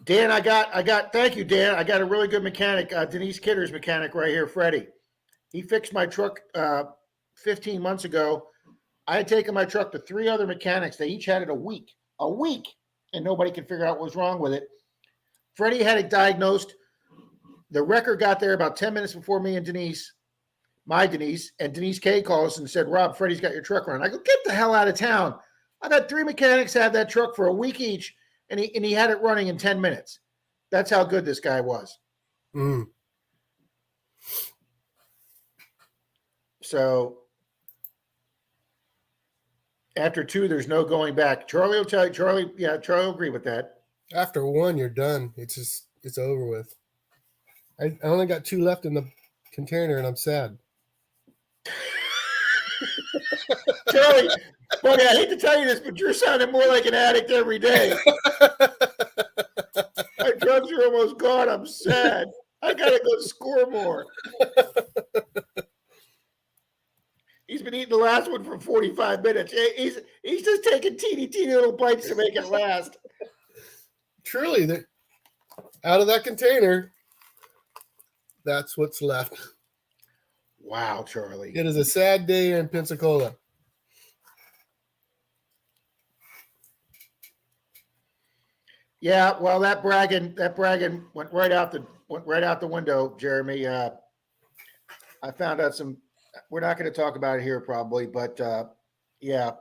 Dan, I got, thank you, Dan. I got a really good mechanic, Denise Kidder's mechanic right here, Freddie. He fixed my truck 15 months ago. I had taken my truck to 3 other mechanics. They each had it a week, and nobody could figure out what was wrong with it. Freddie had it diagnosed. The wrecker got there about 10 minutes before me and Denise, and Denise K called us and said, Rob, Freddie's got your truck running. I go, get the hell out of town. I've had 3 mechanics have that truck for a week each, and he had it running in 10 minutes. That's how good this guy was. Mm. So after 2, there's no going back. Charlie will tell you, Charlie will agree with that. After 1, you're done. It's over with. I only got 2 left in the container, and I'm sad. Charlie, buddy, I hate to tell you this, but you're sounding more like an addict every day. My drugs are almost gone. I'm sad. I gotta go score more. He's been eating the last one for 45 minutes. He's just taking teeny little bites to make it last. Truly, out of that container, that's what's left. Wow, Charlie. It is a sad day in Pensacola. Yeah, well, that bragging went right out the window, Jeremy. I found out some. We're not going to talk about it here, probably, but yeah.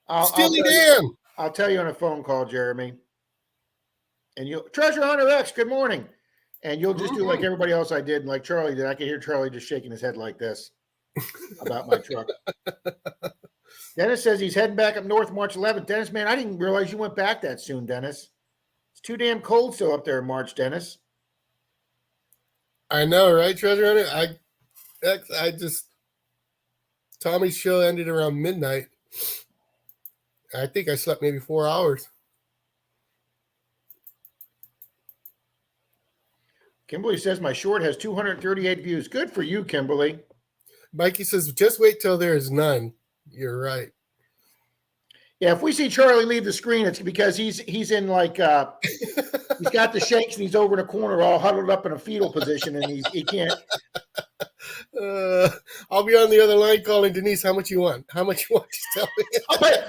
I'll tell you on a phone call, Jeremy. And you'll Treasure Hunter X. Good morning. And you'll just do like everybody else I did, and like Charlie did. I can hear Charlie just shaking his head like this about my truck. Dennis says he's heading back up north March 11th. Dennis, man, I didn't realize you went back that soon, Dennis. It's too damn cold still up there in March, Dennis. I know, right, Treasure Hunter? Tommy's show ended around midnight. I think I slept maybe 4 hours. Kimberly says my short has 238 views. Good for you, Kimberly. Mikey says, just wait till there is none. You're right. Yeah, if we see Charlie leave the screen, it's because he's in like he's got the shakes and he's over in a corner all huddled up in a fetal position and he can't. I'll be on the other line calling Denise. How much you want? How much you want? Just tell me.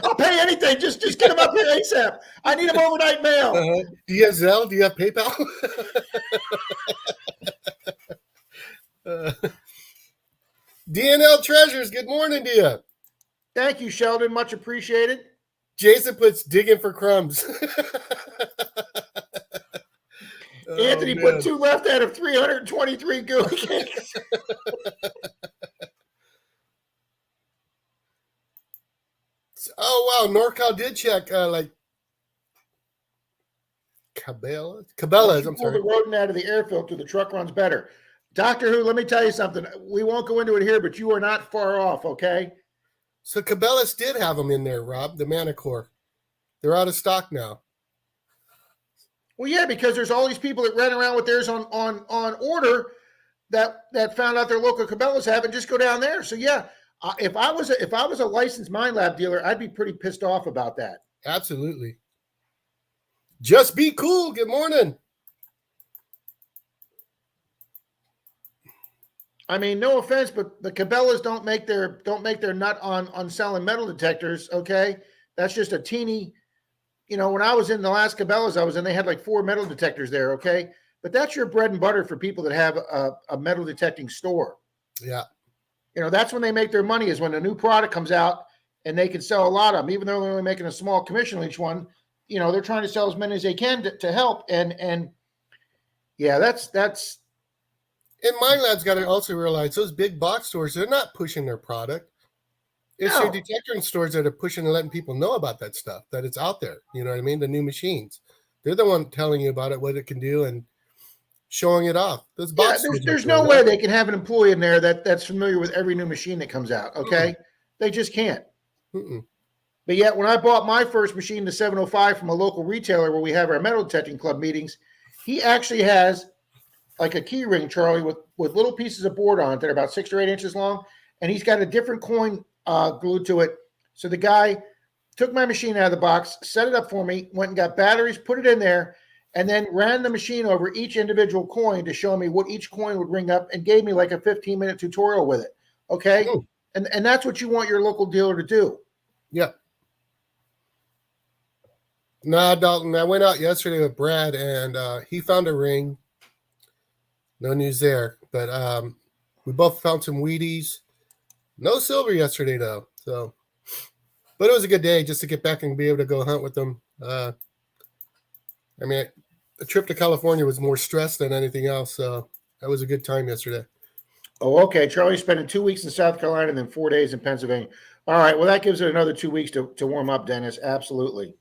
I'll pay anything. Just get him up here ASAP. I need him overnight mail. Do you have Zelle? Do you have PayPal? DNL Treasures, good morning to you. Thank you, Sheldon. Much appreciated. Jason puts digging for crumbs. Anthony put 2 left out of 323 gooey cakes. Oh, wow. NorCal did check, like, Cabela's. I'm sorry. Pull the rodent out of the air filter. The truck runs better. Doctor Who, let me tell you something. We won't go into it here, but you are not far off, okay? So Cabela's did have them in there, Rob, the Manicore. They're out of stock now. Well, yeah, because there's all these people that ran around with theirs on order that found out their local Cabela's have and just go down there. So yeah, if I was a licensed Mind Lab dealer, I'd be pretty pissed off about that. Absolutely. Just be cool. Good morning. I mean, no offense, but the Cabela's don't make their nut on selling metal detectors. Okay, that's just a teeny. You know, when I was in the last Cabela's I was in, they had like 4 metal detectors there. Okay, but that's your bread and butter for people that have a metal detecting store. Yeah. You know, that's when they make their money, is when a new product comes out and they can sell a lot of them, even though they're only making a small commission on each one. You know, they're trying to sell as many as they can to help. And yeah, that's. And Mind Lab's got to also realize those big box stores, they're not pushing their product. It's your detector stores that are pushing and letting people know about that stuff, that it's out there. You know what I mean? The new machines. They're the one telling you about it, what it can do, and showing it off. Those box there's no way they can have an employee in there that's familiar with every new machine that comes out. Okay, They just can't. But yet, when I bought my first machine, the 705, from a local retailer where we have our metal detecting club meetings, he actually has like a key ring, Charlie, with little pieces of board on it that are about 6 or 8 inches long, and he's got a different coin glued to it. So the guy took my machine out of the box, set it up for me, went and got batteries, put it in there, and then ran the machine over each individual coin to show me what each coin would ring up, and gave me like a 15-minute tutorial with it. Okay. And that's what you want your local dealer to do. Yeah. Nah, Dalton, I went out yesterday with Brad, and he found a ring. No news there. But we both found some Wheaties. No silver yesterday, though. So, but it was a good day just to get back and be able to go hunt with them. I mean, the trip to California was more stress than anything else. So that was a good time yesterday. Oh, okay. Charlie's spending 2 weeks in South Carolina and then 4 days in Pennsylvania. All right. Well, that gives it another 2 weeks to warm up, Dennis. Absolutely.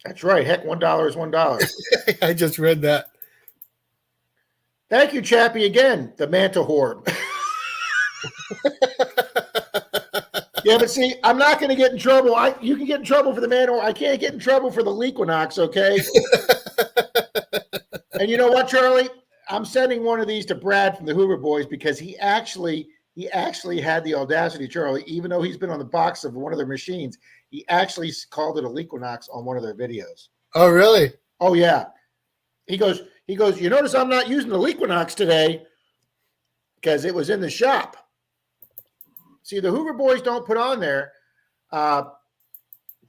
That's right. Heck, $1 is $1. I just read that. Thank you, Chappie, again. The Manta whore. Yeah, but see, I'm not going to get in trouble. You can get in trouble for the Manta whore. I can't get in trouble for the Lequinox, okay? And you know what, Charlie? I'm sending one of these to Brad from the Hoover Boys because he actually had the audacity, Charlie, even though he's been on the box of one of their machines, he actually called it a Lequinox on one of their videos. Oh, really? Oh, yeah. He goes, you notice I'm not using the Lequinox today because it was in the shop. See, the Hoover Boys don't put on there. They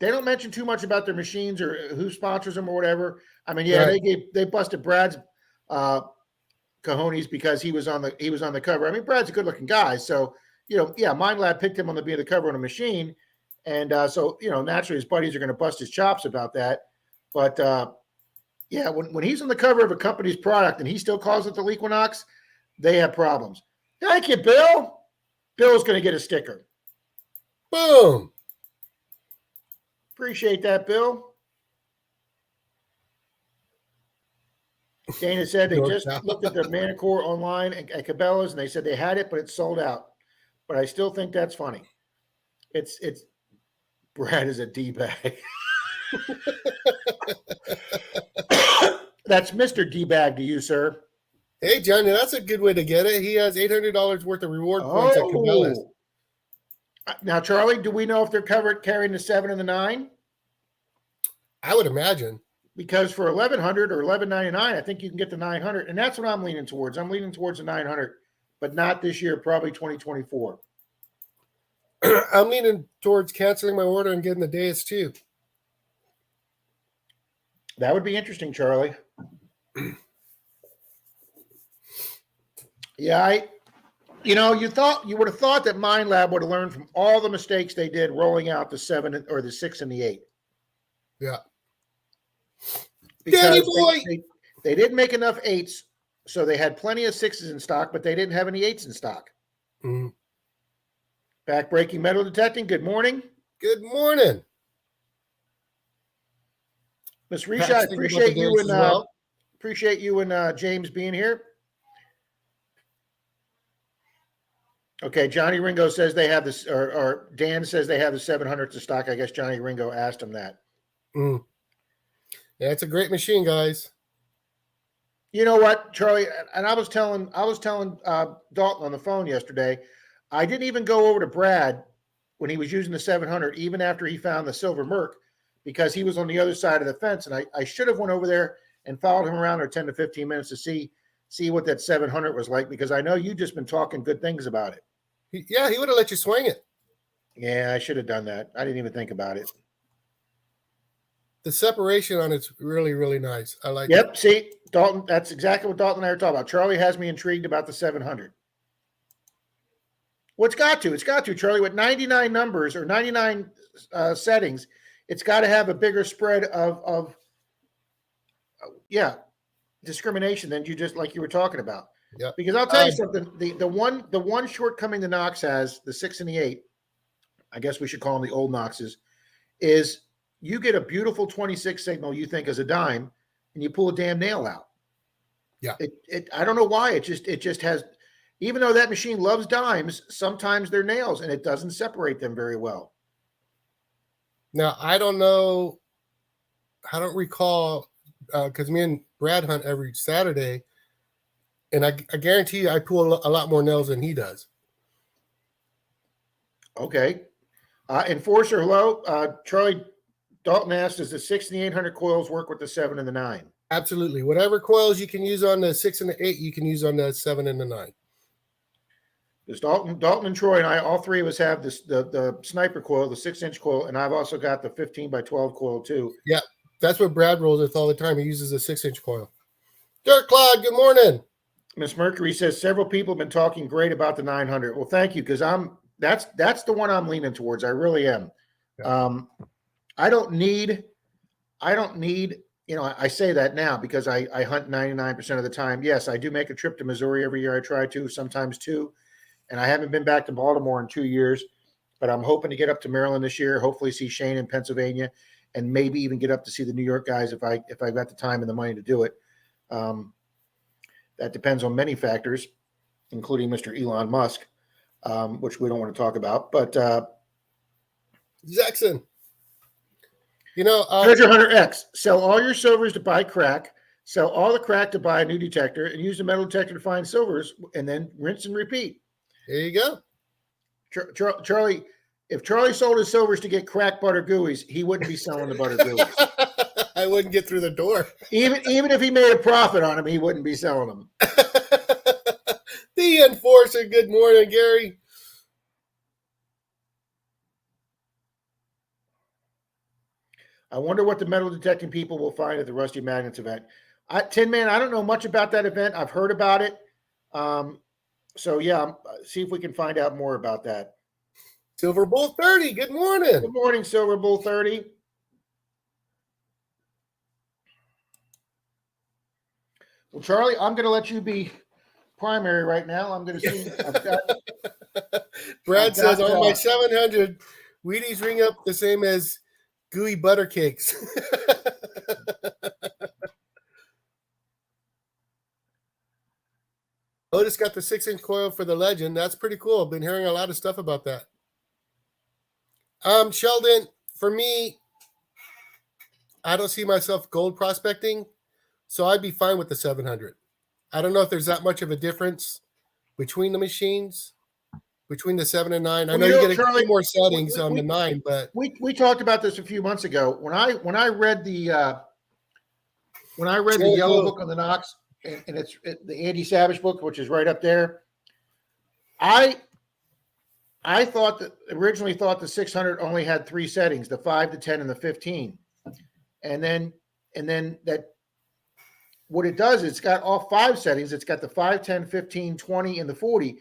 don't mention too much about their machines or who sponsors them or whatever. I mean, yeah, Right. they busted Brad's cojones because he was on the cover. I mean, Brad's a good looking guy, so yeah, Mind Lab picked him on to be the cover on a machine, and so naturally his buddies are going to bust his chops about that. But yeah, when he's on the cover of a company's product and he still calls it the Lequinox, they have problems. Thank you, Bill. Bill's going to get a sticker. Boom. Appreciate that, Bill. Dana said they just looked at the Manicore online at Cabela's and they said they had it, but it's sold out. But I still think that's funny. It's Brad is a D-bag. That's Mr. D-bag to you, sir. Hey, Johnny, that's a good way to get it. He has $800 worth of reward points at Cabela's. Now, Charlie, do we know if they're carrying the 7 and the 9? I would imagine. Because for $1,100 or $1,199, I think you can get the 900, and that's what I'm leaning towards. I'm leaning towards the 900, but not this year, probably 2024. I'm leaning towards canceling my order and getting the Deus too. That would be interesting, Charlie. Yeah, you would have thought that Mind Lab would have learned from all the mistakes they did rolling out the 7 or the 6 and the 8. Yeah. Because Danny boy. They didn't make enough 8s, so they had plenty of 6s in stock, but they didn't have any 8s in stock. Mm-hmm. Backbreaking metal detecting. Good morning. Good morning. Miss Risha, I appreciate you and James being here. Okay, Johnny Ringo says they have this, or Dan says they have the 700s in stock. I guess Johnny Ringo asked him that. Mm. Yeah, it's a great machine, guys. You know what, Charlie? And I was telling Dalton on the phone yesterday. I didn't even go over to Brad when he was using the 700, even after he found the silver Merc, because he was on the other side of the fence, and I should have went over there and followed him around for 10 to 15 minutes to see what that 700 was like, because I know you've just been talking good things about it. Yeah, he would have let you swing it. Yeah, I should have done that. I didn't even think about it. The separation on it's really, really nice. I like it. Yep, see, Dalton, that's exactly what Dalton and I are talking about. Charlie has me intrigued about the 700. Well, it's got to, Charlie, with 99 numbers or 99 settings, it's got to have a bigger spread of discrimination than you just like you were talking about. Yeah. Because I'll tell you something, the one shortcoming the Knox has, the 6 and the 8, I guess we should call them the old Knoxes, is you get a beautiful 26 signal you think is a dime, and you pull a damn nail out. Yeah. I don't know why. It just has, even though that machine loves dimes, sometimes they're nails, and it doesn't separate them very well. Now, I don't know. I don't recall, because me and Brad hunt every Saturday, and I guarantee you I pull a lot more nails than he does. Okay. Enforcer, hello. Charlie Dalton asked, does the 6 and the 800 coils work with the 7 and the 9? Absolutely. Whatever coils you can use on the 6 and the 8, you can use on the 7 and the 9. Because Dalton and Troy and I, all three of us have this the sniper coil, the 6-inch coil, and I've also got the 15 by 12 coil too. Yeah, that's what Brad rolls with all the time. He uses a 6-inch coil. Dirt Cloud, good morning. Miss Mercury says several people have been talking great about the 900. Well, thank you, because that's the one I'm leaning towards. I really am. Yeah. I don't need I don't need, I say that now because I hunt 99% of the time. Yes, I do make a trip to Missouri every year. I try to, sometimes two. And I haven't been back to Baltimore in 2 years, but I'm hoping to get up to Maryland this year, hopefully see Shane in Pennsylvania, and maybe even get up to see the New York guys if I got the time and the money to do it. That depends on many factors, including Mr. Elon Musk, which we don't want to talk about. But Jackson, Treasure Hunter X, sell all your silvers to buy crack, sell all the crack to buy a new detector, and use the metal detector to find silvers, and then rinse and repeat. there you go. Charlie, if Charlie sold his silvers to get crack butter gooeys, he wouldn't be selling the butter gooeys. I wouldn't get through the door. Even if he made a profit on them, he wouldn't be selling them. The Enforcer, good morning, Gary. I wonder what the metal detecting people will find at the Rusty Magnets event. Tin Man, I don't know much about that event. I've heard about it. So yeah, see if we can find out more about that. Silver Bull 30, good morning. Good morning, Silver Bull 30. Well, Charlie, I'm going to let you be primary right now. I'm going to see. Brad says on my 700, Wheaties ring up the same as gooey butter cakes. Otis got the 6-inch coil for the Legend. That's pretty cool. I've been hearing a lot of stuff about that. Sheldon, for me, I don't see myself gold prospecting, so I'd be fine with the 700. I don't know if there's that much of a difference between the machines, between the 7 and 9. I know you get a few more settings on the 9, but we talked about this a few months ago. When I read the yellow book on the Knox, and it's the Andy Savage book, which is right up there. I originally thought the 600 only had 3 settings: the 5, the 10, and the 15. And then that what it does, it's got all 5 settings. It's got the 5, 10, 15, 20, and the 40.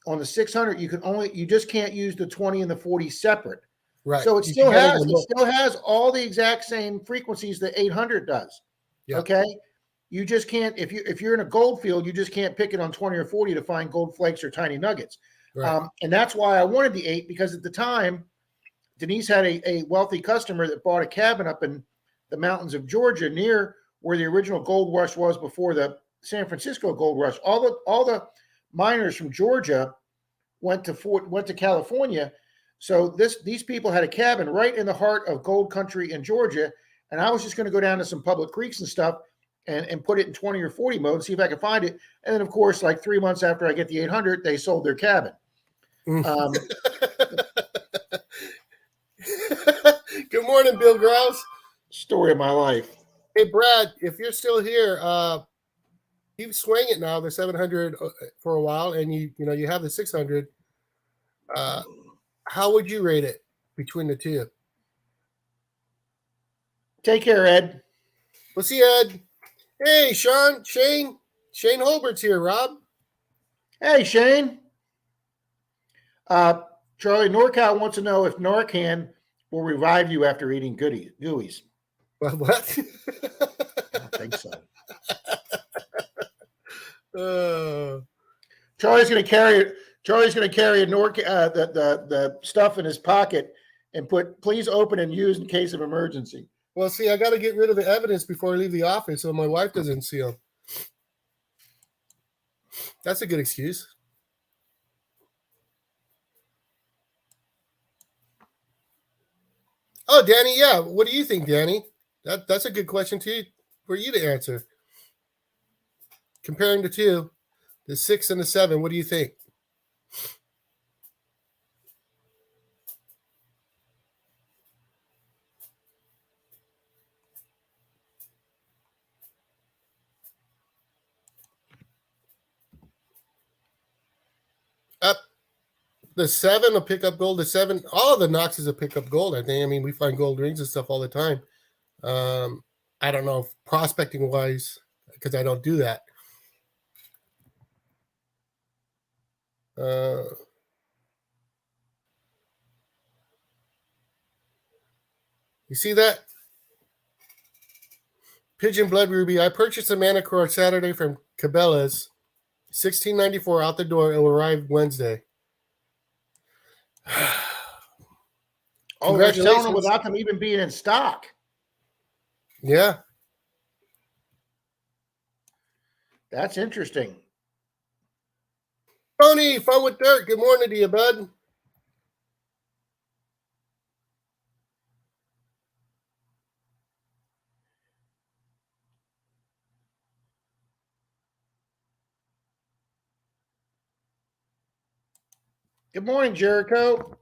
On the 600, you just can't use the 20 and the 40 separate. right. So it still has all the exact same frequencies that 800 does. Yep. Okay. You just can't, if you're in a gold field, you just can't pick it on 20 or 40 to find gold flakes or tiny nuggets. Right. And that's why I wanted the 8, because at the time, Denise had a wealthy customer that bought a cabin up in the mountains of Georgia near where the original gold rush was before the San Francisco gold rush. All the miners from Georgia went to California. So these people had a cabin right in the heart of gold country in Georgia. And I was just going to go down to some public creeks and stuff and put it in 20 or 40 mode and see if I could find it. And then, of course, like 3 months after I get the 800, they sold their cabin. Good morning, Bill Grouse. Story of my life. Hey, Brad, if you're still here, you swing it now, the 700 for a while, and you have the 600. How would you rate it between the two? Take care, Ed. We'll see you, Ed. Hey, Shane Holbert's here, Rob. Hey, Shane. Charlie, NorCal wants to know if Narcan will revive you after eating gooeys. What? I don't think so. Charlie's going to carry the stuff in his pocket and put "please open and use in case of emergency." Well, see, I got to get rid of the evidence before I leave the office so my wife doesn't see them. That's a good excuse. Oh, Danny, yeah. What do you think, Danny? That's a good question for you to answer. Comparing the two, the 6 and the 7, what do you think? Up. The 7 will pick up gold. The 7, all of the Knoxes will pick up gold, I think. I mean, we find gold rings and stuff all the time. I don't know if prospecting wise, because I don't do that. You see that? Pigeon Blood Ruby. I purchased a mana cord Saturday from Cabela's. $16.94 out the door. It will arrive Wednesday. Oh, they're selling them Congratulations. without them even being in stock. Yeah. That's interesting. Tony, Fun with Dirt. Good morning to you, bud. Good morning, Jericho.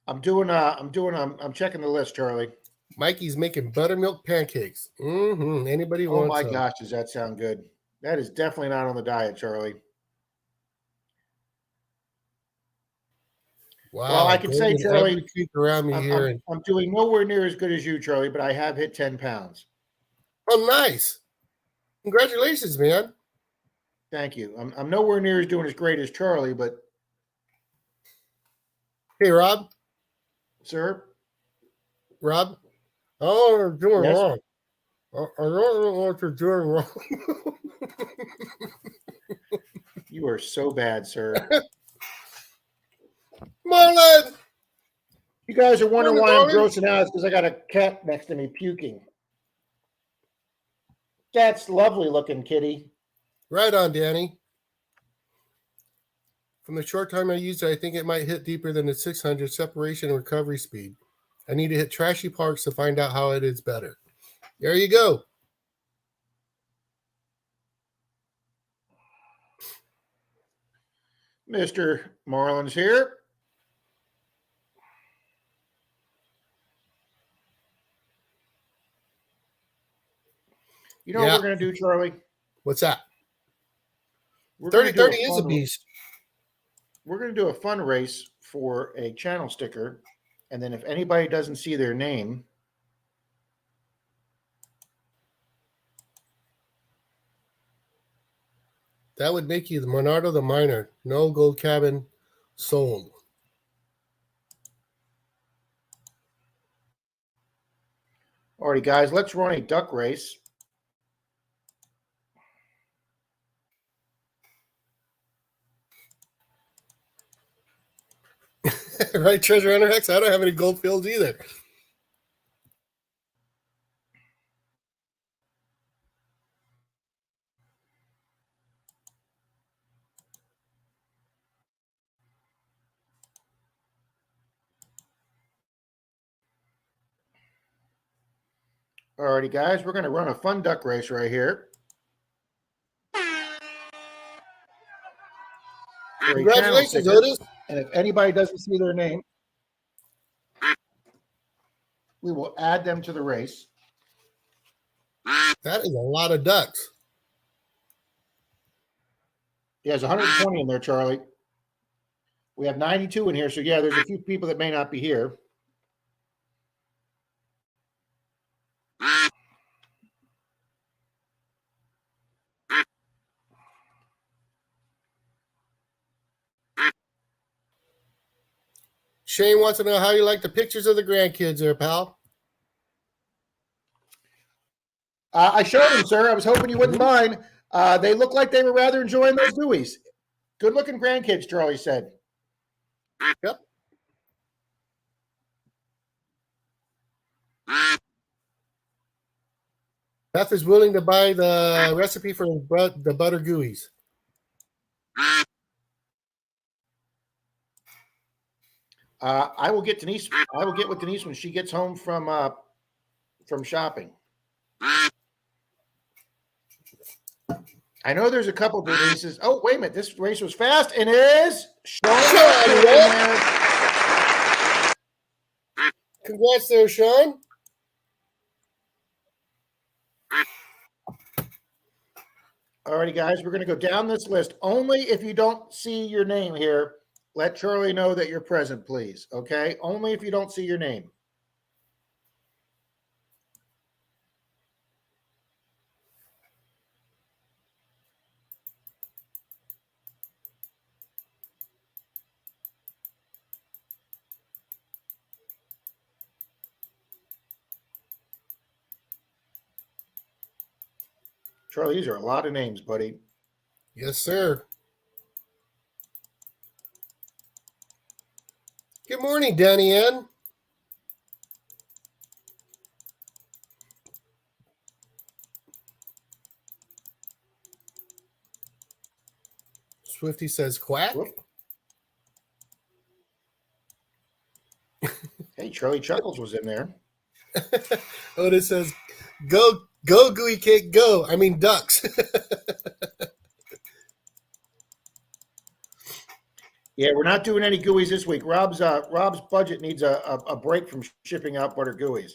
I'm checking the list, Charlie. Mikey's making buttermilk pancakes. Anybody Oh wants my some? gosh, does that sound good? That is definitely not on the diet, Charlie. Wow. Well, I can say, Charlie, every creek around me here. I'm doing nowhere near as good as you, Charlie, but I have hit 10 pounds. Oh, nice. Congratulations, man. Thank you. I'm nowhere near as doing as great as Charlie, but Hey, Rob. sir. Rob. Oh, you're doing Yes? wrong. I don't know what you're doing wrong. You are so bad, sir. Marlon! You guys are wondering Morning, why I'm darling. grossing out. It's because I got a cat next to me puking. That's lovely looking, kitty. Right on, Danny. From the short time I used it, I think it might hit deeper than the 600 separation and recovery speed. I need to hit Trashy Parks to find out how it is better. There you go. Mr. Marlin's here. You know what we're going to do, Charlie? What's that? We're going to do 3030 is a beast. We're going to do a fun race for a channel sticker. And then if anybody doesn't see their name, That would make you the Menardo the Miner. No gold cabin sold. alrighty, guys, let's run a duck race. Right, Treasure Hunter X? I don't have any gold fields either. Alrighty, guys, we're going to run a fun duck race right here. For a channel Congratulations, sticker. Otis. And if anybody doesn't see their name, we will add them to the race. That is a lot of ducks. Yeah, there's 120 in there, Charlie. We have 92 in here, so yeah, there's a few people that may not be here. Shane wants to know how you like the pictures of the grandkids there, pal. I showed them, sir. I was hoping you wouldn't mind. They look like they were rather enjoying those Dewey's. Good-looking grandkids, Charlie said. Yep. Beth is willing to buy the recipe for the butter gooeyes. I will get Denise. I will get with Denise when she gets home from shopping. I know there's a couple Denises. Oh, wait a minute. This race was fast and is Sean. Congrats there, Sean. Alrighty, guys, we're going to go down this list. Only if you don't see your name here, let Charlie know that you're present, please. Okay? Only if you don't see your name. Charlie, these are a lot of names, buddy. Yes, sir. Good morning, Danny N. Swifty says quack. Whoop. Hey, Charlie Chuckles was in there. Otis says, go, gooey cake, go. I mean, ducks. Yeah, we're not doing any gooeys this week. Rob's budget needs a break from shipping out butter gooeys.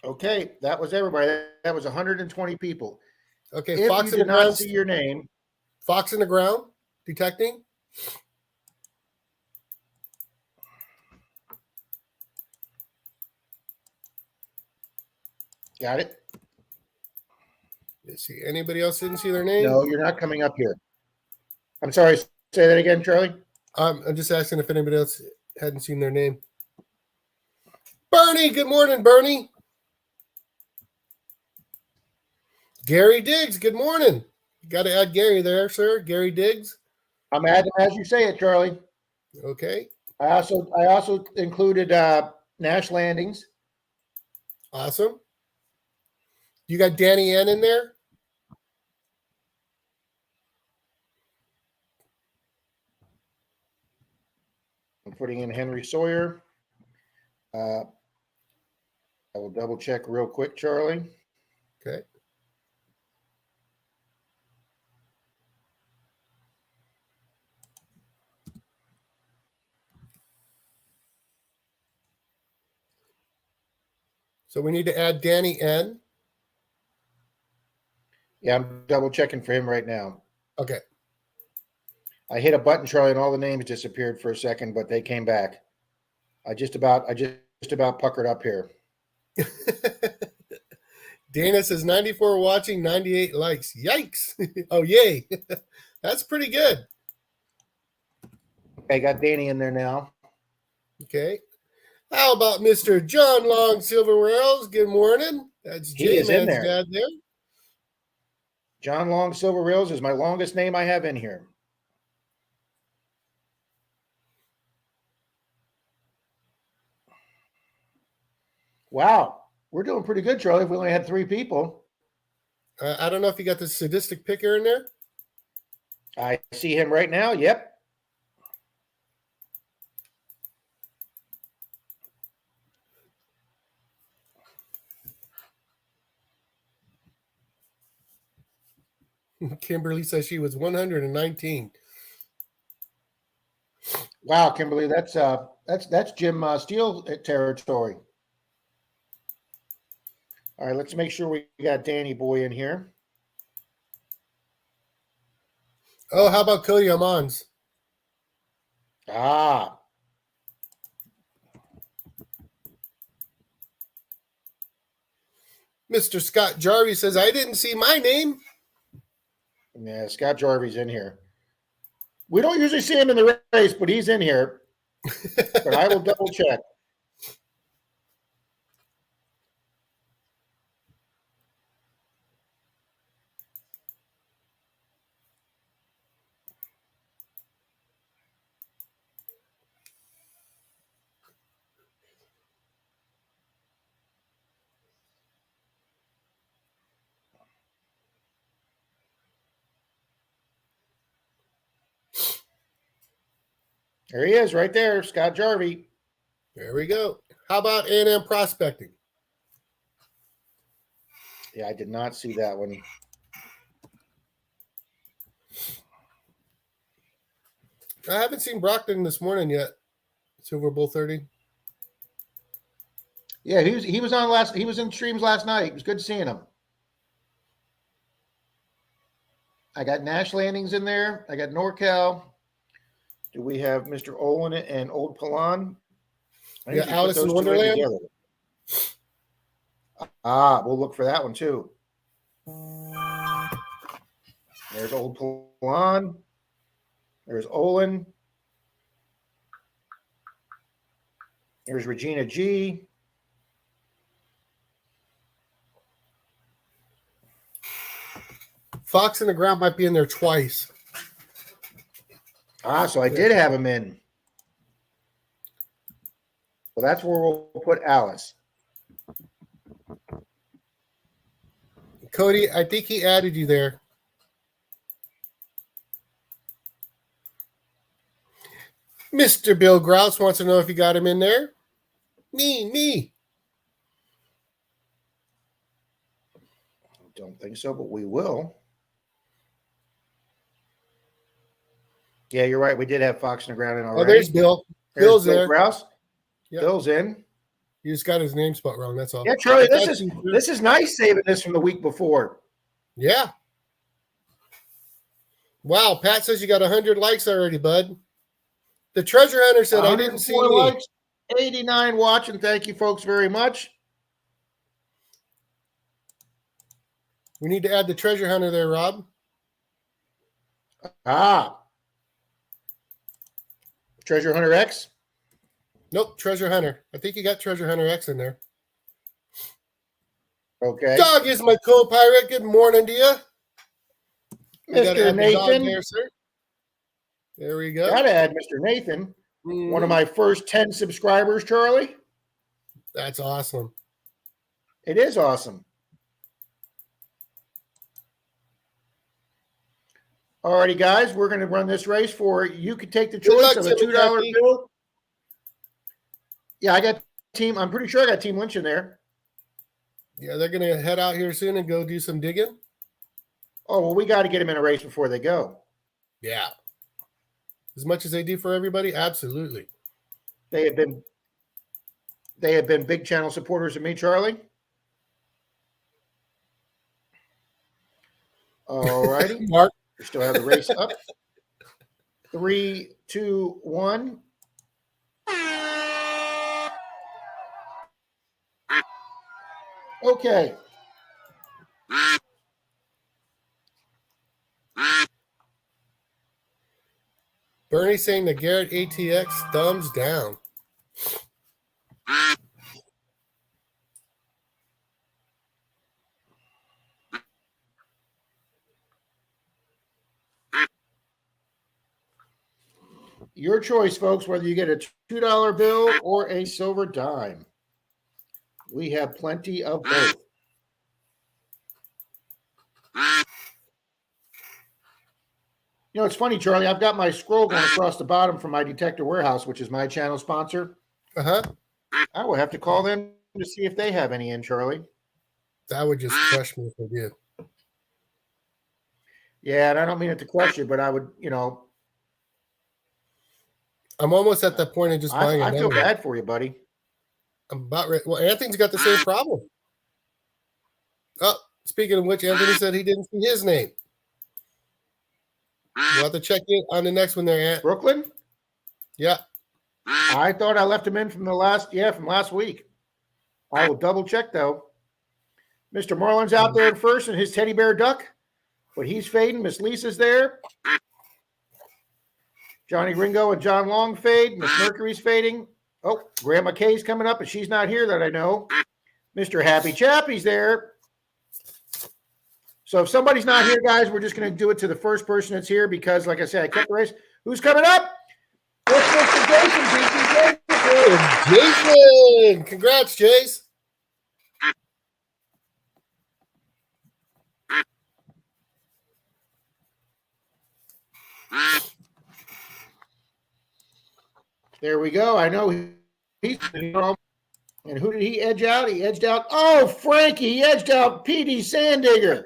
Okay, that was everybody. That was 120 people. Okay, If Fox you in did the not ground. see your name, Fox in the ground, detecting. got it? Let's see. Anybody else didn't see their name? No, you're not coming up here. I'm sorry. Say that again, Charlie. I'm just asking if anybody else hadn't seen their name. Bernie, good morning, Bernie. Gary Diggs, good morning. You got to add Gary there, sir. Gary Diggs. I'm adding as you say it, Charlie. Okay, I also included Nash Landings. awesome. You got Danny N in there? I'm putting in Henry Sawyer. I will double check real quick, Charlie. Okay. So we need to add Danny N. Yeah, I'm double checking for him right now. Okay. I hit a button, Charlie, and all the names disappeared for a second, but they came back. I just about puckered up here. Dana says 94 watching, 98 likes. Yikes. Oh, yay. That's pretty good. I got Danny in there now. Okay. How about Mr. John Long Silver Rails? Good morning. That's He is in J-Man's there. dad there. John Long Silver Rails is my longest name I have in here. Wow. We're doing pretty good, Charlie, if we only had 3 people. I don't know if you got the sadistic picker in there. I see him right now. Yep. Kimberly says she was 119. Wow, Kimberly, that's Jim Steele territory. All right, let's make sure we got Danny Boy in here. Oh, how about Cody Amons? Ah, Mr. Scott Jarvie says, I didn't see my name. yeah, Scott Jarvie's in here. We don't usually see him in the race, but he's in here. But I will double check. There he is, right there, Scott Jarvie. There we go. How about A&M Prospecting? Yeah, I did not see that one. I haven't seen Brockton this morning yet. Silver Bull 30. Yeah, he was in streams last night. It was good seeing him. I got Nash Landings in there. I got NorCal. Do we have Mr. Olin and Old Palan? Yeah, Alice in Wonderland. Ah, we'll look for that one too. There's Old Polon. There's Olin. There's Regina G. Fox in the Ground might be in there twice. Ah, so I did have him in. Well, that's where we'll put Alice. Cody, I think he added you there. Mr. Bill Grouse wants to know if you got him in there. Me. Don't think so, but we will. Yeah, you're right. We did have Fox in the Ground in already. Oh, there's Bill. Bill's Bill there. Grouse. Yep. Bill's in. You just got his name spelled wrong. That's all. Yeah, Charlie, this is nice saving this from the week before. Yeah. Wow, Pat says you got 100 likes already, bud. The treasure hunter said I didn't see 104 me. likes, 89 watching. Thank you, folks, very much. We need to add the treasure hunter there, Rob. Ah. Treasure Hunter X? Nope, treasure hunter. I think you got treasure hunter X in there. Okay. Dog is my co-pirate. Good morning to you. Mr. Nathan. There, sir. There we go. Gotta add Mr. Nathan. One of my first 10 subscribers, Charlie. That's awesome. It is awesome. Alrighty, guys, we're going to run this race for you. Could take the choice of a $2 bill. Yeah, I got team. I'm pretty sure I got Team Lynch in there. Yeah, they're going to head out here soon and go do some digging. Oh, well, we got to get them in a race before they go. Yeah. As much as they do for everybody, absolutely. They have been big channel supporters of me, Charlie. All righty. Mark. We still have the race up. 3, 2, 1. Okay. Bernie saying the Garrett ATX thumbs down. Your choice, folks, whether you get a $2 bill or a silver dime. We have plenty of both. You know, it's funny, Charlie. I've got my scroll going across the bottom from my Detector Warehouse, which is my channel sponsor. Uh-huh. I will have to call them to see if they have any in, Charlie. That would just crush me if they did. Yeah, and I don't mean it to crush you, but I would, you know. I'm almost at that point of just buying I feel bad for you, buddy. I'm about ready. Well, Anthony's got the same problem. Oh, speaking of which, Anthony said he didn't see his name. We'll have to check in on the next one there, Ant. Brooklyn? Yeah. I thought I left him in from from last week. I will double check, though. Mr. Marlin's out there at first in his teddy bear duck, but he's fading. Miss Lisa's there. Johnny Ringo and John Long fade. Miss Mercury's fading. Oh, Grandma Kay's coming up, but she's not here that I know. Mr. Happy Chappy's there. So if somebody's not here, guys, we're just going to do it to the first person that's here because, like I said, I kept the race. Who's coming up? It's Mr. Jason! Congrats, Jace. There we go. I know he's and who did he edge out? He edged out. Oh, Frankie. He edged out P.D. Sandigger.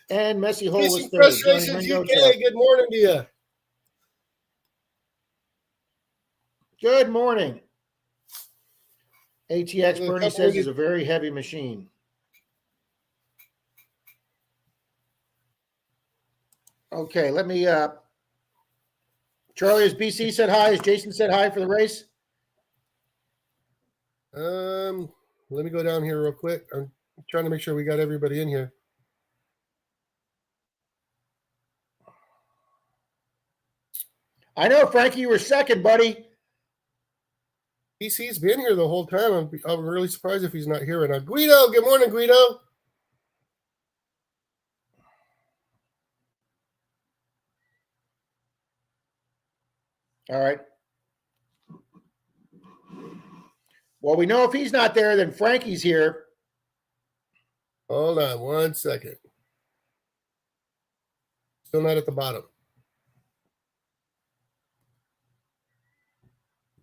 And Messy Hole was third. Frustrations UK. Good morning to you. Good morning. ATX Bernie says is a very heavy machine. Okay, let me Charlie, has BC said hi? Has Jason said hi for the race? Let me go down here real quick. I'm trying to make sure we got everybody in here. I know, Frankie, you were second, buddy. BC's been here the whole time. I'm really surprised if he's not here right now. Guido, good morning, Guido. All right. Well, we know if he's not there, then Frankie's here. Hold on 1 second. Still not at the bottom.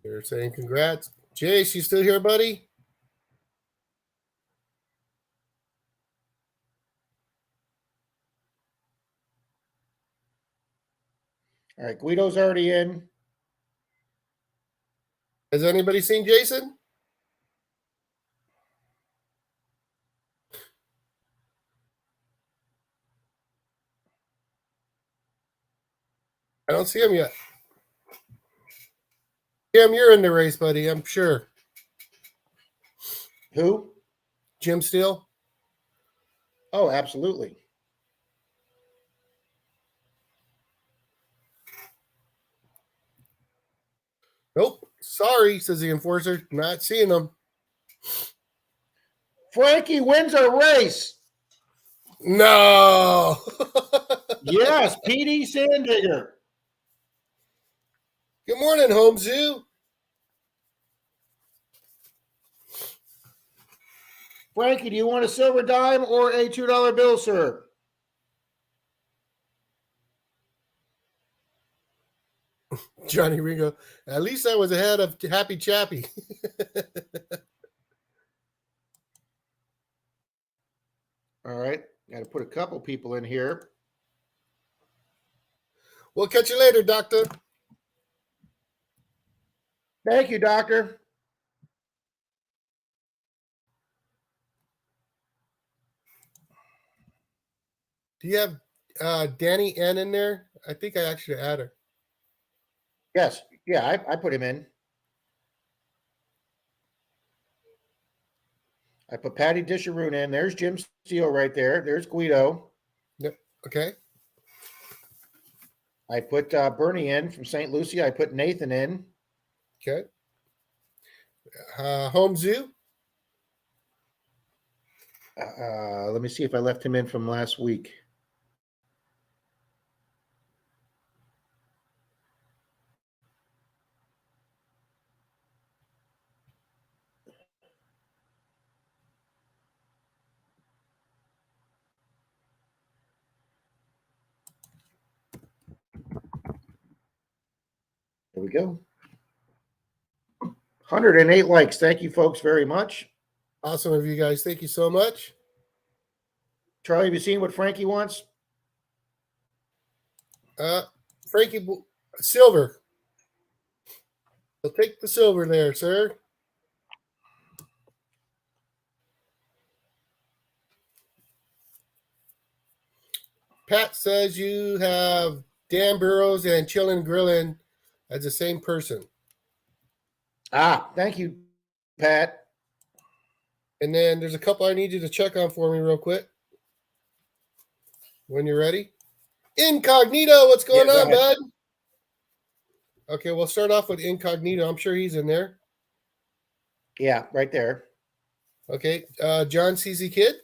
They're saying congrats. Jace, you still here, buddy? All right, Guido's already in. Has anybody seen Jason? I don't see him yet. Jim, you're in the race, buddy, I'm sure. Who? Jim Steele? Oh, absolutely. Nope. Sorry, says the enforcer. Not seeing him. Frankie wins a race. No. Yes, PD Sandigger. Good morning, Home Zoo. Frankie, do you want a silver dime or a $2 bill, sir? Johnny Ringo. At least I was ahead of Happy Chappy. All right. Got to put a couple people in here. We'll catch you later, Doctor. Thank you, Doctor. Do you have Danny N in there? I think I actually add her. Yes. Yeah, I put him in. I put Patty Disharoon in. There's Jim Steele right there. There's Guido. Yep. Okay. I put Bernie in from St. Lucie. I put Nathan in. Okay. Home Zoo. Let me see if I left him in from last week. There we go. 108 likes. Thank you, folks, very much. Awesome of you guys. Thank you so much. Charlie, have you seen what Frankie wants? Frankie, silver. I'll take the silver there, sir. Pat says you have Dan Burrows and Chillin' Grillin' as the same person. Thank you, Pat. And then there's a couple I need you to check on for me real quick. When you're ready. Incognito, what's going on, bud? Okay, we'll start off with Incognito. I'm sure he's in there. Yeah, right there. Okay, John CZ Kid.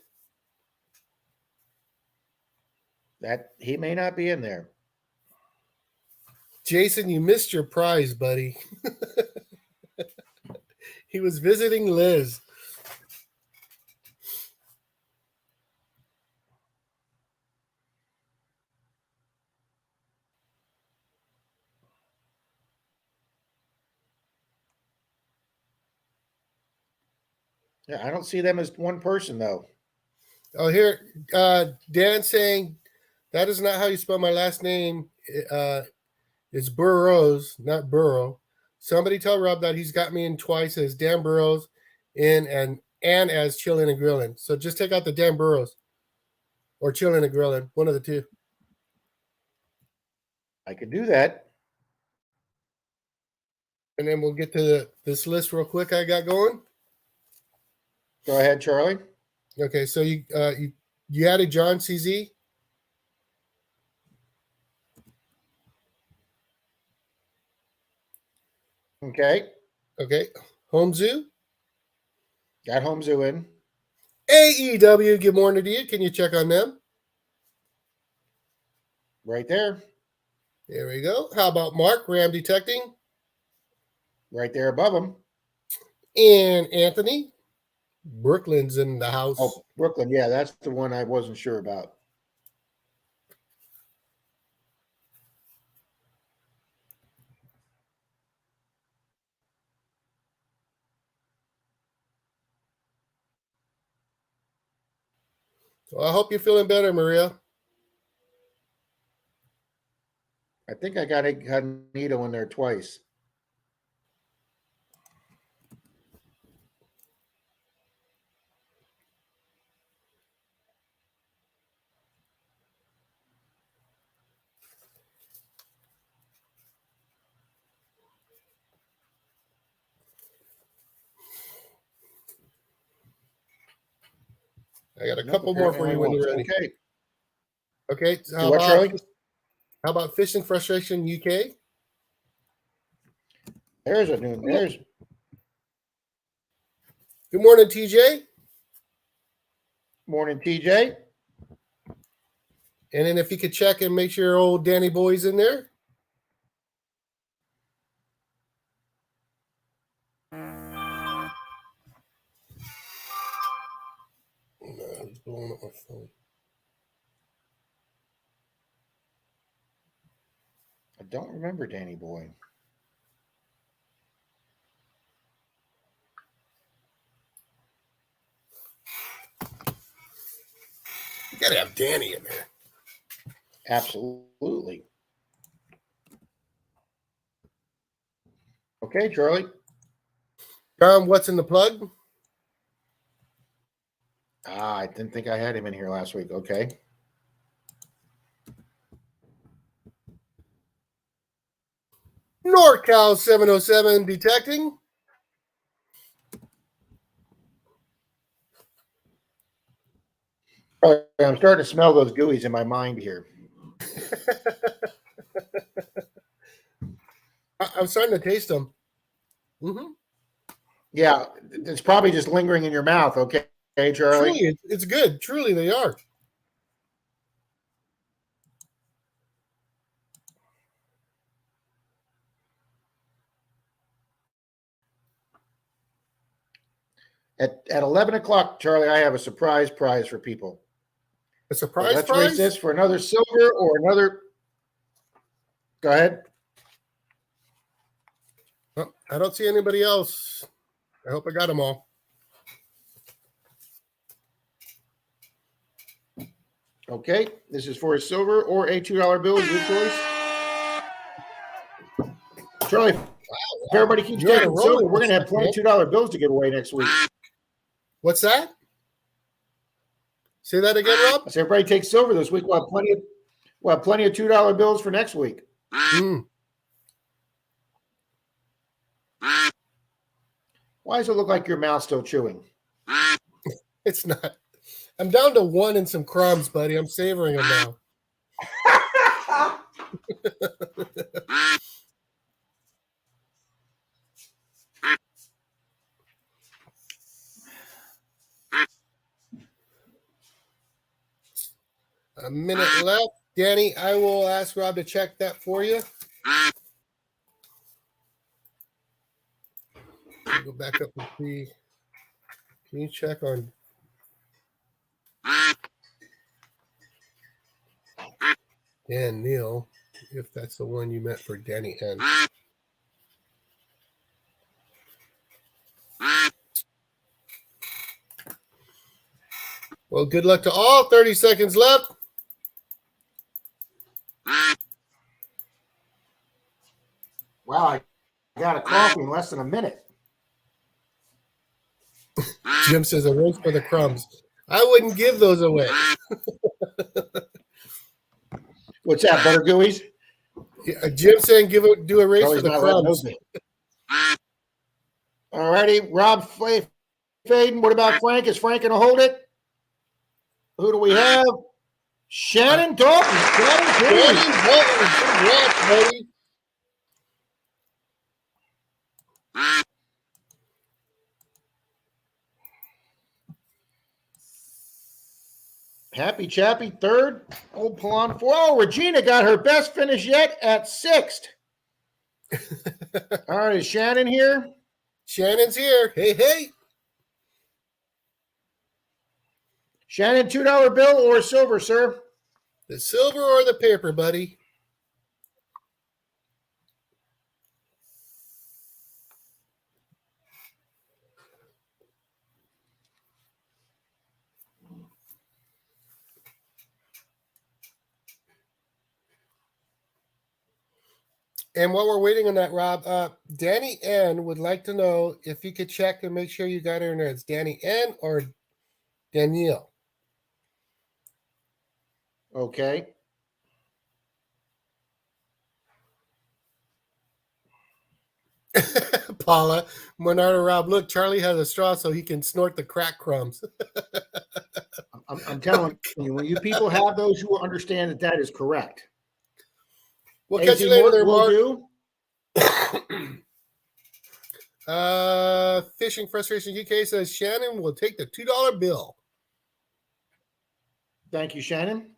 That he may not be in there. Jason, you missed your prize, buddy. He was visiting Liz. Yeah, I don't see them as one person, though. Oh, here, Dan saying that is not how you spell my last name. It's Burrows, not Burrow. Somebody tell Rob that he's got me in twice as Dan Burrows in and as Chillin' and Grillin'. So just take out the Dan Burrows or Chillin' and Grillin', one of the two. I could do that. And then we'll get to this list real quick I got going. Go ahead, Charlie. Okay, so you added John CZ. Okay. Okay. Home Zoo. Got Home Zoo in. AEW, good morning to you. Can you check on them? Right there. There we go. How about Mark, Ram Detecting? Right there above them. And Anthony, Brooklyn's in the house. Oh, Brooklyn. Yeah, that's the one I wasn't sure about. Well, I hope you're feeling better, Maria. I think I got Anita in there twice. I got a Nope, couple more for apparently you when you're once. ready. Okay. Okay. Do what, Charlie? How about Fishing Frustration UK? There's a new. There's. Good morning, TJ. Morning, TJ. And then if you could check and make sure old Danny Boy's in there. No, it's blowing up my phone. I don't remember Danny Boy. You gotta have Danny in there. Absolutely. Okay, Charlie. Tom, what's in the plug? I didn't think I had him in here last week. Okay. NorCal 707 Detecting. Oh, I'm starting to smell those gooeys in my mind here. I'm starting to taste them. Mm-hmm. Yeah, it's probably just lingering in your mouth. Okay, Charlie. Truly, it's good. Truly, they are. At 11 o'clock, Charlie, I have a surprise prize for people. A So surprise let's prize? race this for another silver or another. Go ahead. Oh, I don't see anybody else. I hope I got them all. Okay, this is for a silver or a $2 bill, your choice. Charlie, if everybody keeps You're on a taking roll silver, this we're going to have week, plenty of $2 bills to give away next week. What's that? Say that again, Rob? So everybody takes silver this week. We'll have plenty of $2 bills for next week. Mm. Why does it look like your mouth's still chewing? It's not. I'm down to one and some crumbs, buddy. I'm savoring them now. A minute left. Danny, I will ask Rob to check that for you. I'll go back up and see. Can you check on Dan Neal, if that's the one you meant for Danny N? Well, good luck to all. 30 seconds left. Wow, I got a coffee in less than a minute. Jim says a race for the crumbs. I wouldn't give those away. What's that, Butter Gooey's? Yeah, Jim saying do a race Charlie's for the not letting crumbs. those in. All righty, Rob Faden. What about Frank? Is Frank going to hold it? Who do we have? Shannon Dalton. Shannon Dalton, good watch, buddy. Happy Chappy, third. Old Palon, four. Oh, Regina got her best finish yet at sixth. All right, is Shannon here? Shannon's here. Hey, hey. Shannon, $2 bill or silver, sir? The silver or the paper, buddy? And while we're waiting on that, Rob, Danny N would like to know if you could check and make sure you got her in there. It's Danny N or Danielle. Okay. Paula, MENARDO Rob, look, Charlie has a straw so he can snort the crack crumbs. I'm telling you, when you people have those, you will understand that that is correct. We'll catch you later there, Mark. Fishing Frustration UK says Shannon will take the $2 bill. Thank you, Shannon.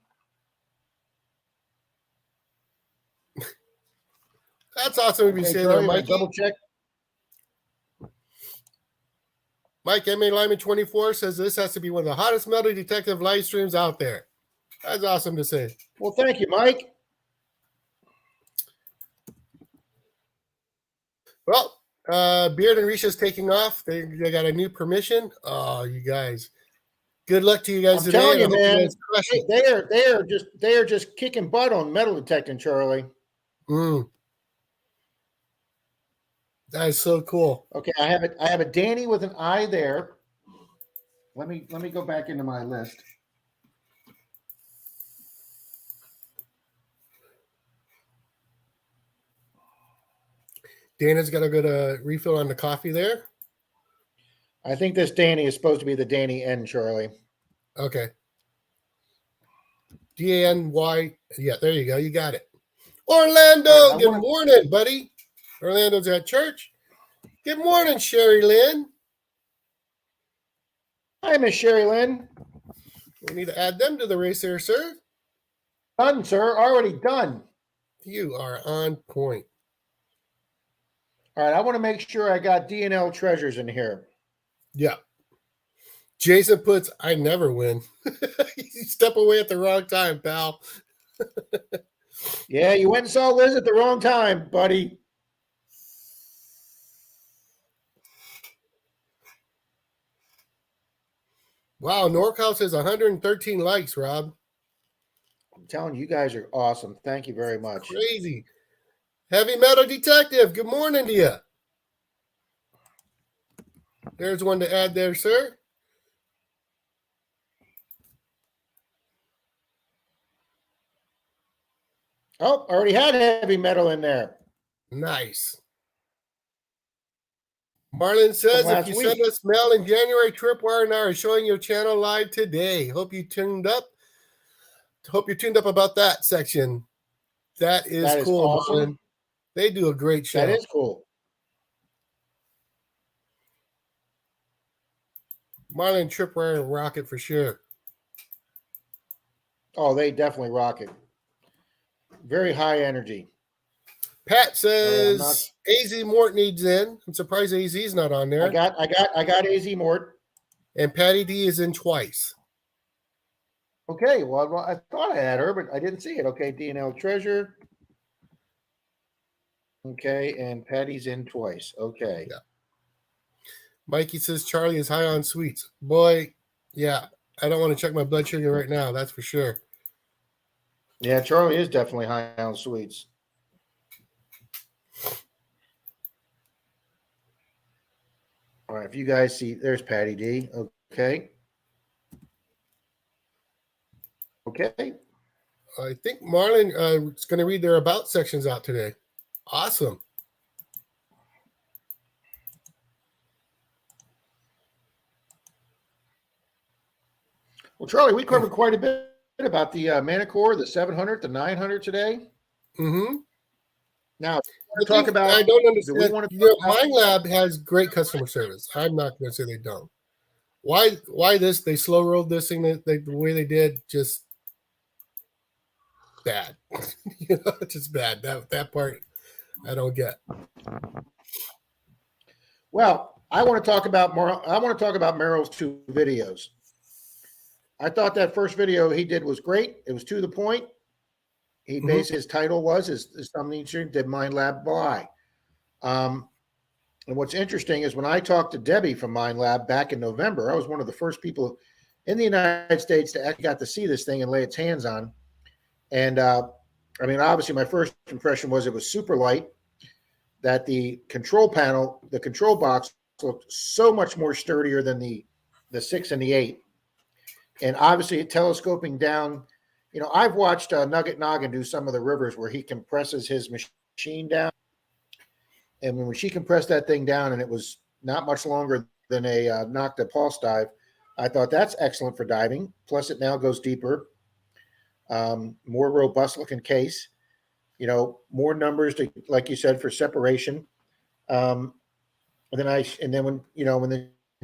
That's awesome if you say Charlie, that, Mike. Double check. Mike M.A. Lyman 24 says this has to be one of the hottest metal detective live streams out there. That's awesome to say. Well, thank you, Mike. Well, Beard and Risha's taking off. They got a new permission. Oh, you guys. Good luck to you guys I'm today. telling you, I hope man, guys crush it. they are just kicking butt on metal detecting, Charlie. That is so cool. Okay, I have a Danny with an I there. Let me go back into my list. Dana's got a good refill on the coffee there. I think this Danny is supposed to be the Danny N, Charlie. Okay. D-A-N-Y. Yeah, there you go. You got it. Orlando, good morning, buddy. Orlando's at church. Good morning, Sherry Lynn. Hi, Miss Sherry Lynn. We need to add them to the race there, sir. Done, sir. Already done. You are on point. All right, I want to make sure I got D&L treasures in here. Yeah. Jason puts, I never win. You step away at the wrong time, pal. Yeah, you went and saw Liz at the wrong time, buddy. Wow, Norchouse has 113 likes, Rob. I'm telling you, you guys are awesome. Thank you very much. Crazy. Heavy Metal Detective, good morning to you. There's one to add there, sir. Oh, already had heavy metal in there. Nice. Marlon says if you send us mail in January, Tripwire and I are showing your channel live today. Hope you tuned up. Hope you're tuned up about that section. That is cool, awesome. Marlon. They do a great show. That is cool. Marlon and Tripwire and Rocket for sure. Oh, they definitely rock it. Very high energy. Pat says AZ Mort needs in. I'm surprised AZ's not on there. I got AZ Mort. And Patty D is in twice. Okay, well, I thought I had her, but I didn't see it. Okay, D&L Treasure. Okay, and Patty's in twice. Okay. Yeah. Mikey says Charlie is high on sweets. Boy, yeah, I don't want to check my blood sugar right now. That's for sure. Yeah, Charlie is definitely high on sweets. All right, if you guys see, there's Patty D. Okay. Okay. I think Marlon is going to read their about sections out today. Awesome. Well, Charlie, we covered quite a bit about the Manicore, the 700, the 900 today. Mm-hmm. Now, want to talk about? I don't Do we understand. want to You know, talk about? Mind Lab has great customer service. I'm not going to say they don't. Why this? They slow rolled this thing the way they did. Just bad. You know, just bad. That part I don't get. Well, I want to talk about more. I want to talk about Merrill's 2 videos. I thought that first video he did was great. It was to the point. He basically his title was is something did Mind Lab buy. And what's interesting is when I talked to Debbie from Mind Lab back in November, I was one of the first people in the United States to actually got to see this thing and lay its hands on. And I mean, obviously, my first impression was it was super light. That the control panel, the control box, looked so much more sturdier than the 6 and the 8. And obviously, telescoping down. You know, I've watched Nugget Noggin do some of the rivers where he compresses his machine down. And when she compressed that thing down and it was not much longer than a Nocta pulse dive, I thought that's excellent for diving. Plus, it now goes deeper, more robust looking case. You know, more numbers to, like you said, for separation. And then when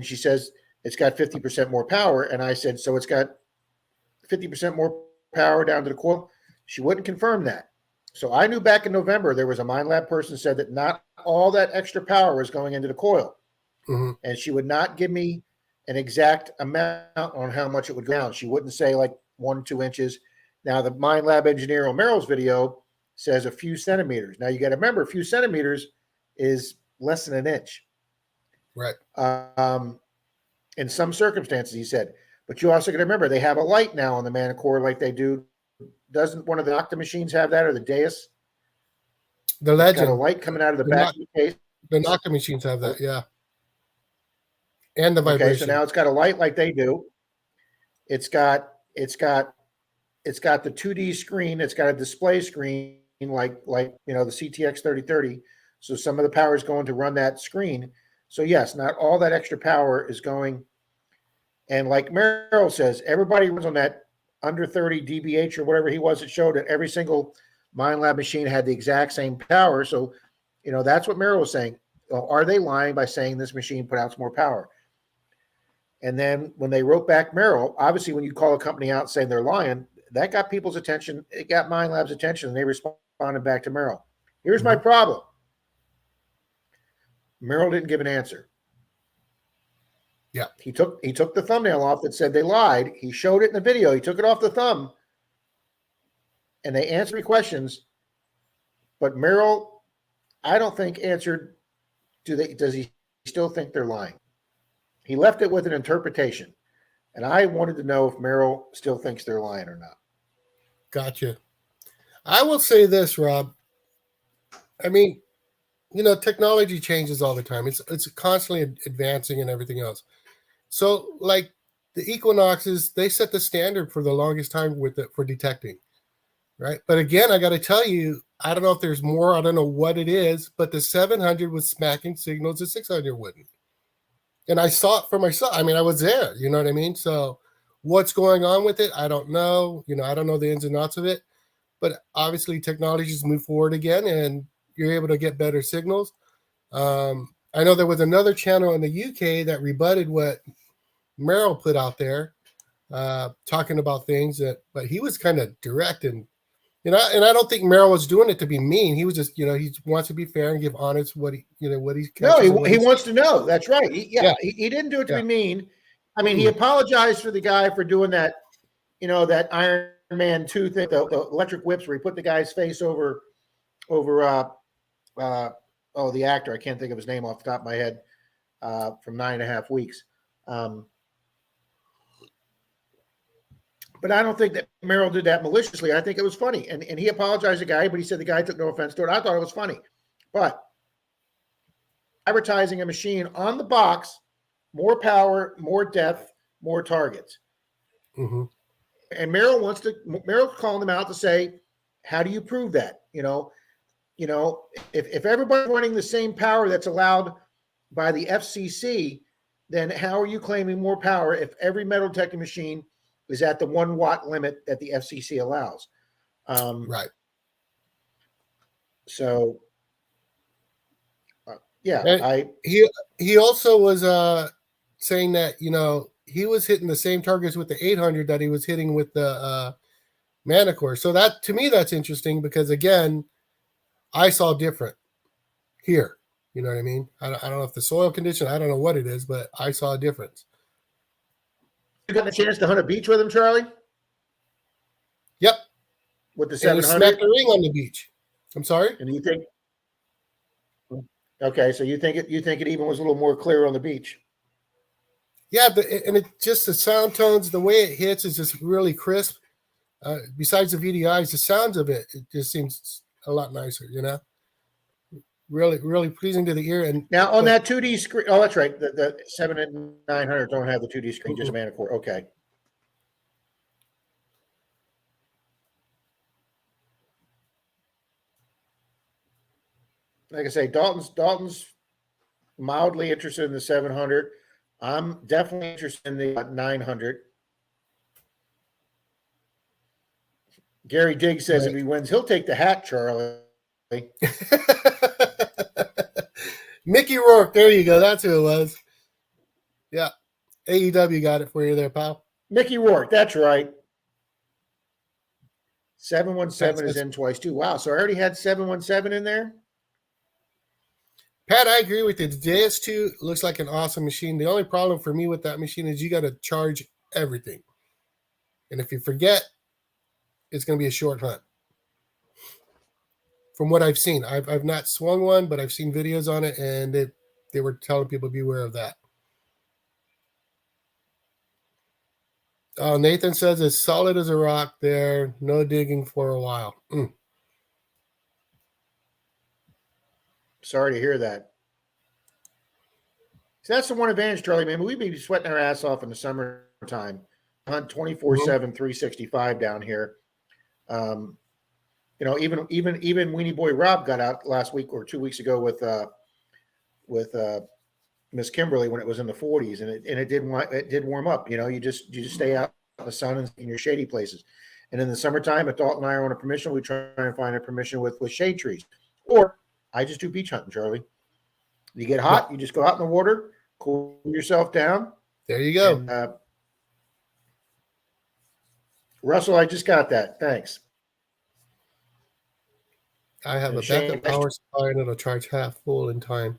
she says it's got 50% more power, and I said, so it's got 50% more power down to the coil. She wouldn't confirm that. So I knew back in November there was a Mind Lab person said that not all that extra power was going into the coil, and she would not give me an exact amount on how much it would go down. She wouldn't say like 1 or 2 inches. Now the Mind Lab engineer on Merrill's video says a few centimeters. Now you got to remember, a few centimeters is less than an inch. Right. In some circumstances, he said. But you also got to remember, they have a light now on the Manicore like they do. Doesn't one of the Nocta machines have that, or the Deus? The It's Legend. got a light coming out of the back of the case. The Nocta machines have that, yeah. And the vibration. Okay, so now it's got a light like they do. It's got the 2D screen. It's got a display screen like you know the CTX 3030. So some of the power is going to run that screen. So yes, not all that extra power is going. And like Merrill says, everybody runs on that under 30 dBH or whatever he was. It showed that every single Mind Lab machine had the exact same power. So, you know, that's what Merrill was saying. Well, are they lying by saying this machine put out more power? And then when they wrote back Merrill, obviously when you call a company out saying they're lying, that got people's attention. It got Mind Lab's attention, and they responded back to Merrill. Here's my problem. Merrill didn't give an answer. Yeah. He took the thumbnail off that said they lied. He showed it in the video. He took it off the thumb, and they answered questions. But Merrill, I don't think answered. Does he still think they're lying? He left it with an interpretation, and I wanted to know if Merrill still thinks they're lying or not. Gotcha. I will say this, Rob. I mean, you know, technology changes all the time. It's constantly advancing and everything else. So, like the Equinoxes, they set the standard for the longest time for detecting, right? But again, I got to tell you, I don't know if there's more. I don't know what it is, but the 700 was smacking signals the 600 wouldn't. And I saw it for myself. I mean, I was there. You know what I mean? So, what's going on with it? I don't know. You know, I don't know the ins and outs of it. But obviously, technology's moved forward again, and you're able to get better signals. I know there was another channel in the UK that rebutted what Merrill put out there, talking about things but he was kind of direct and I don't think Merrill was doing it to be mean. He was just, you know, he wants to be fair and give honest what he No, he wants to know. That's right. He didn't do it to be mean. I mean, he apologized for the guy for doing that, you know, that Iron Man 2 thing, the electric whips where he put the guy's face over the actor. I can't think of his name off the top of my head, from 9.5 weeks. But I don't think that Merrill did that maliciously. I think it was funny. And he apologized to the guy, but he said the guy took no offense to it. I thought it was funny. But advertising a machine on the box, more power, more depth, more targets. And Merrill's calling them out to say, how do you prove that? You know, if everybody's running the same power that's allowed by the FCC, then how are you claiming more power if every metal detecting machine is at the 1 watt limit that the FCC allows? Right. So Yeah, And he also was saying that, you know, he was hitting the same targets with the 800 that he was hitting with the Manicore. So that, to me, that's interesting because, again, I saw different here. You know what I mean? I don't know if the soil condition, I don't know what it is, but I saw a difference. You got a chance to hunt a beach with him, Charlie? Yep. With the And he 700? smacked the ring on the beach. I'm sorry? And you think, okay, so you think it even was a little more clear on the beach? Yeah, and it just, the sound tones, the way it hits is just really crisp. Besides the VDIs, the sounds of it just seems a lot nicer, you know? Really, really pleasing to the ear. And now on that 2D screen, oh, that's right. The 7 and 900 don't have the 2D screen, just a Manicore. Okay. Like I say, Dalton's mildly interested in the 700. I'm definitely interested in the 900. Gary Diggs says if he wins, he'll take the hat, Charlie. Mickey Rourke, there you go. That's who it was. Yeah. AEW got it for you there, pal. Mickey Rourke, that's right. 717 is in twice too. Wow, so I already had 717 in there? Pat, I agree with you. The JS2 looks like an awesome machine. The only problem for me with that machine is you got to charge everything. And if you forget, it's going to be a short hunt. From what I've seen, I've not swung one, but I've seen videos on it, and they were telling people beware of that. Oh, Nathan says it's solid as a rock there. No digging for a while. Sorry to hear that. So that's the one advantage, Charlie, man. We'd be sweating our ass off in the summertime. Hunt 24/7, 365 down here. You know, even Weenie Boy Rob got out last week or 2 weeks ago with Miss Kimberly when it was in the 40s, and it did warm up. You know, you just stay out in the sun and in your shady places. And in the summertime, if Dalton and I are on a permission, we try and find a permission with shade trees. Or I just do beach hunting, Charlie. You get hot, you just go out in the water, cool yourself down. There you go. And, Russell, I just got that. Thanks. I have a backup power supply and it'll charge half full in time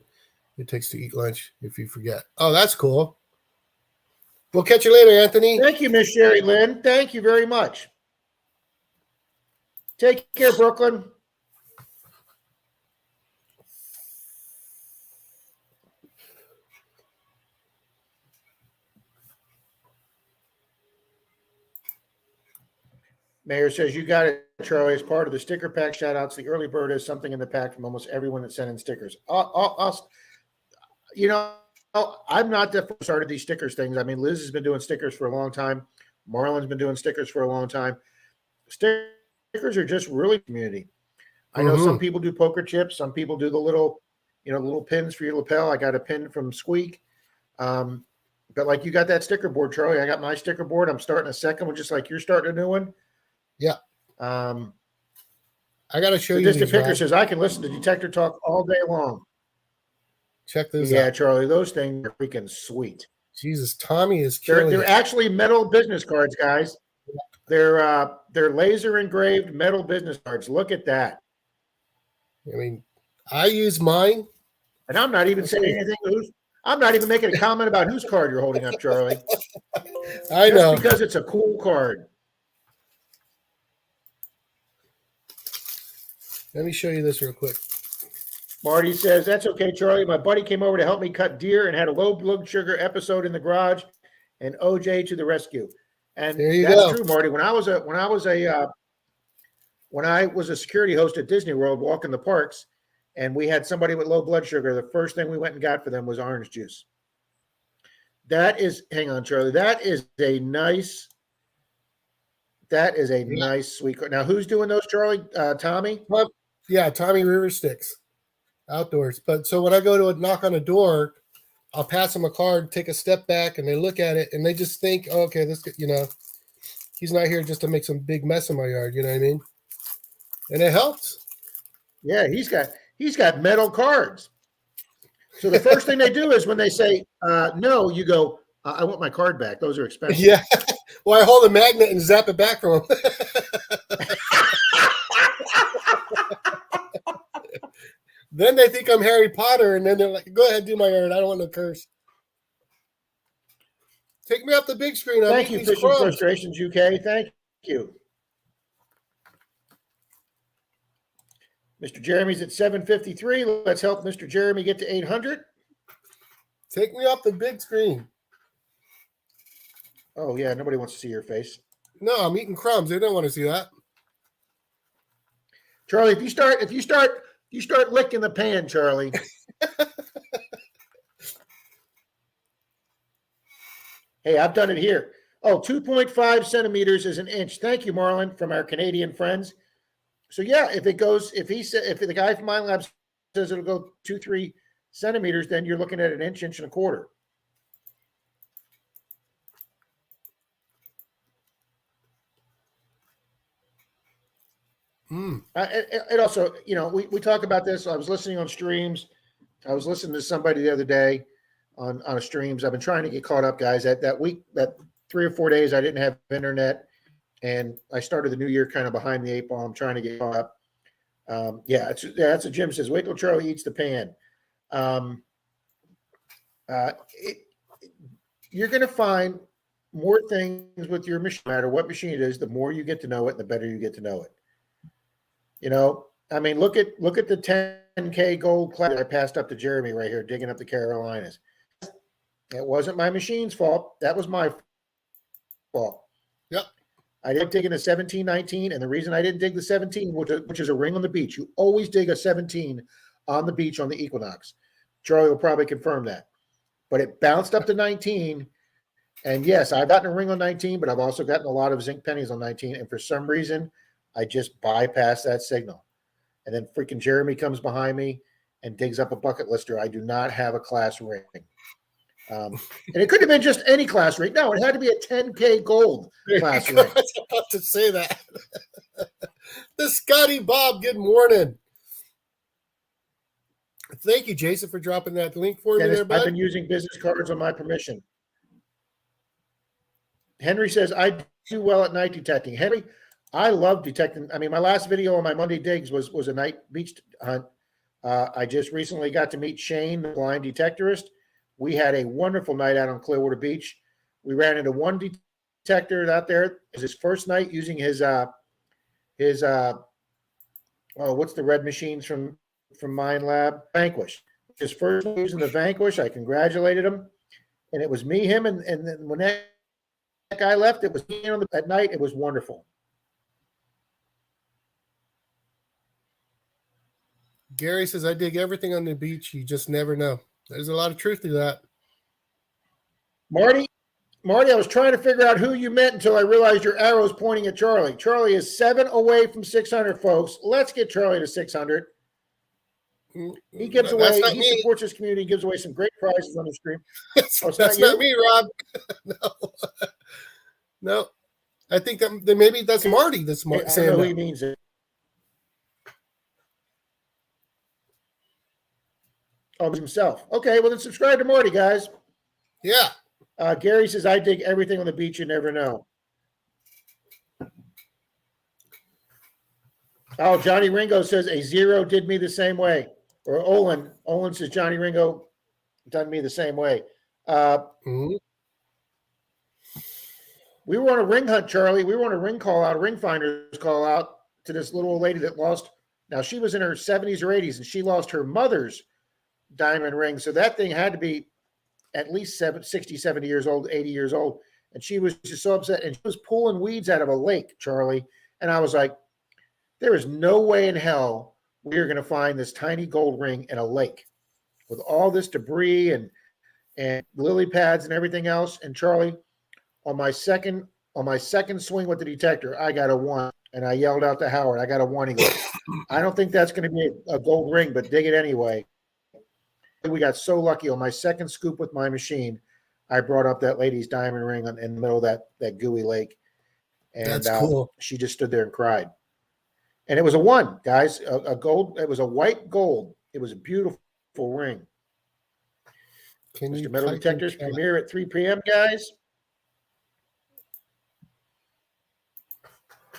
it takes to eat lunch if you forget. Oh, that's cool. We'll catch you later, Anthony. Thank you, Miss Sherry Lynn. Thank you very much. Take care, Brooklyn. Mayor says, you got it, Charlie. As part of the sticker pack shout outs, the early bird has something in the pack from almost everyone that sent in stickers. You know, I'm not the first started these stickers things. I mean, Liz has been doing stickers for a long time. Marlon's been doing stickers for a long time. Stickers are just really community. I know some people do poker chips. Some people do the little, little pins for your lapel. I got a pin from Squeak. But like you got that sticker board, Charlie. I got my sticker board. I'm starting a second one, just like you're starting a new one. Yeah. I got to show you. Distant Picker says, I can listen to Detector Talk all day long. Check those out. Yeah, Charlie, those things are freaking sweet. Jesus, Tommy is killing They're actually metal business cards, guys. They're laser engraved metal business cards. Look at that. I mean, I use mine. And I'm not even saying anything. I'm not even making a comment about whose card you're holding up, Charlie. I know. Just because it's a cool card. Let me show you this real quick. Marty says, that's okay, Charlie. My buddy came over to help me cut deer and had a low blood sugar episode in the garage, and OJ to the rescue. And that's true, Marty. When I was a security host at Disney World, walking the parks, and we had somebody with low blood sugar, the first thing we went and got for them was orange juice. Hang on, Charlie. That is a nice sweet card. Now, who's doing those, Charlie? Tommy? Yeah, Tommy River Sticks. Outdoors. But so when I go to knock on a door, I'll pass them a card, take a step back, and they look at it, and they just think, oh, okay, this, he's not here just to make some big mess in my yard. You know what I mean? And it helps. Yeah, he's got metal cards. So the first thing they do is when they say no, you go, I want my card back. Those are expensive. Yeah. Well, I hold a magnet and zap it back from them. Then they think I'm Harry Potter, and then they're like, "Go ahead, do my errand. I don't want no curse. Take me off the big screen. I'm Thank eating you, these Fishing crumbs." Frustrations UK. Thank you. Mr. Jeremy's at 753. Let's help Mr. Jeremy get to 800. Take me off the big screen. Oh, yeah. Nobody wants to see your face. No, I'm eating crumbs. They don't want to see that. Charlie, if you start licking the pan, Charlie. Hey, I've done it here. Oh, 2.5 centimeters is an inch. Thank you, Marlon, from our Canadian friends. So yeah, if the guy from Mind Lab says it'll go 2-3 centimeters, then you're looking at an inch, inch and a quarter. It also, you know, we talk about this. I was listening on streams. I was listening to somebody the other day on a streams. I've been trying to get caught up, guys. That week, that 3 or 4 days, I didn't have internet, and I started the new year kind of behind the eight ball. I'm trying to get caught up. That's what Jim says. Wait till Charlie eats the pan. You're going to find more things with your machine, no matter what machine it is. The more you get to know it, the better you get to know it. You know, I mean, look at the 10K gold class I passed up to Jeremy right here, digging up the Carolinas. It wasn't my machine's fault. That was my fault. Yep. I didn't dig in a 17-19, and the reason I didn't dig the 17, which is a ring on the beach, you always dig a 17 on the beach on the Equinox. Charlie will probably confirm that. But it bounced up to 19, and yes, I've gotten a ring on 19, but I've also gotten a lot of zinc pennies on 19, and for some reason, I just bypass that signal. And then freaking Jeremy comes behind me and digs up a bucket lister. I do not have a class ring. And it could have been just any class ring. No, it had to be a 10K gold class ring. I was about to say that. The Scotty Bob, good morning. Thank you, Jason, for dropping that link for me there, bud. I've been using business cards on my permission. Henry says, I do well at night detecting. Henry, I love detecting. I mean, my last video on my Monday digs was a night beach hunt. I just recently got to meet Shane, the blind detectorist. We had a wonderful night out on Clearwater Beach. We ran into one detector out there. It was his first night using his what's the red machines from Mind Lab? Vanquish. His first night using the Vanquish. I congratulated him. And it was me, him, and then when that guy left, it was me at night. It was wonderful. Gary says, I dig everything on the beach. You just never know. There's a lot of truth to that. Marty, I was trying to figure out who you meant until I realized your arrow's pointing at Charlie. Charlie is 7 away from 600, folks. Let's get Charlie to 600. He gives away, he supports his community, gives away some great prizes on the stream. That's not me, Rob. No. I think that maybe that's Marty that's saying that. I don't know who he means. Oh, himself. Okay, well then subscribe to Marty, guys. Yeah. Gary says, I dig everything on the beach, you never know. Oh, Johnny Ringo says, a 0 did me the same way. Or Olin says, Johnny Ringo done me the same way. We were on a ring hunt, Charlie. We were on a ring call out, a ring finder's call out to this little old lady that lost. Now, she was in her 70s or 80s, and she lost her mother's diamond ring. So that thing had to be at least 60, 70 years old, 80 years old. And she was just so upset. And she was pulling weeds out of a lake, Charlie. And I was like, there is no way in hell we're going to find this tiny gold ring in a lake with all this debris and lily pads and everything else. And Charlie, on my second swing with the detector, I got a 1. And I yelled out to Howard, I got a 1. He goes, I don't think that's going to be a gold ring, but dig it anyway. We got so lucky on my second scoop with my machine. I brought up that lady's diamond ring in the middle of that gooey lake. And that's cool. She just stood there and cried. And it was a 1, guys, a gold. It was a white gold. It was a beautiful ring. Can you Mr. Metal type in Detectors chat? premiere at 3 p.m., guys.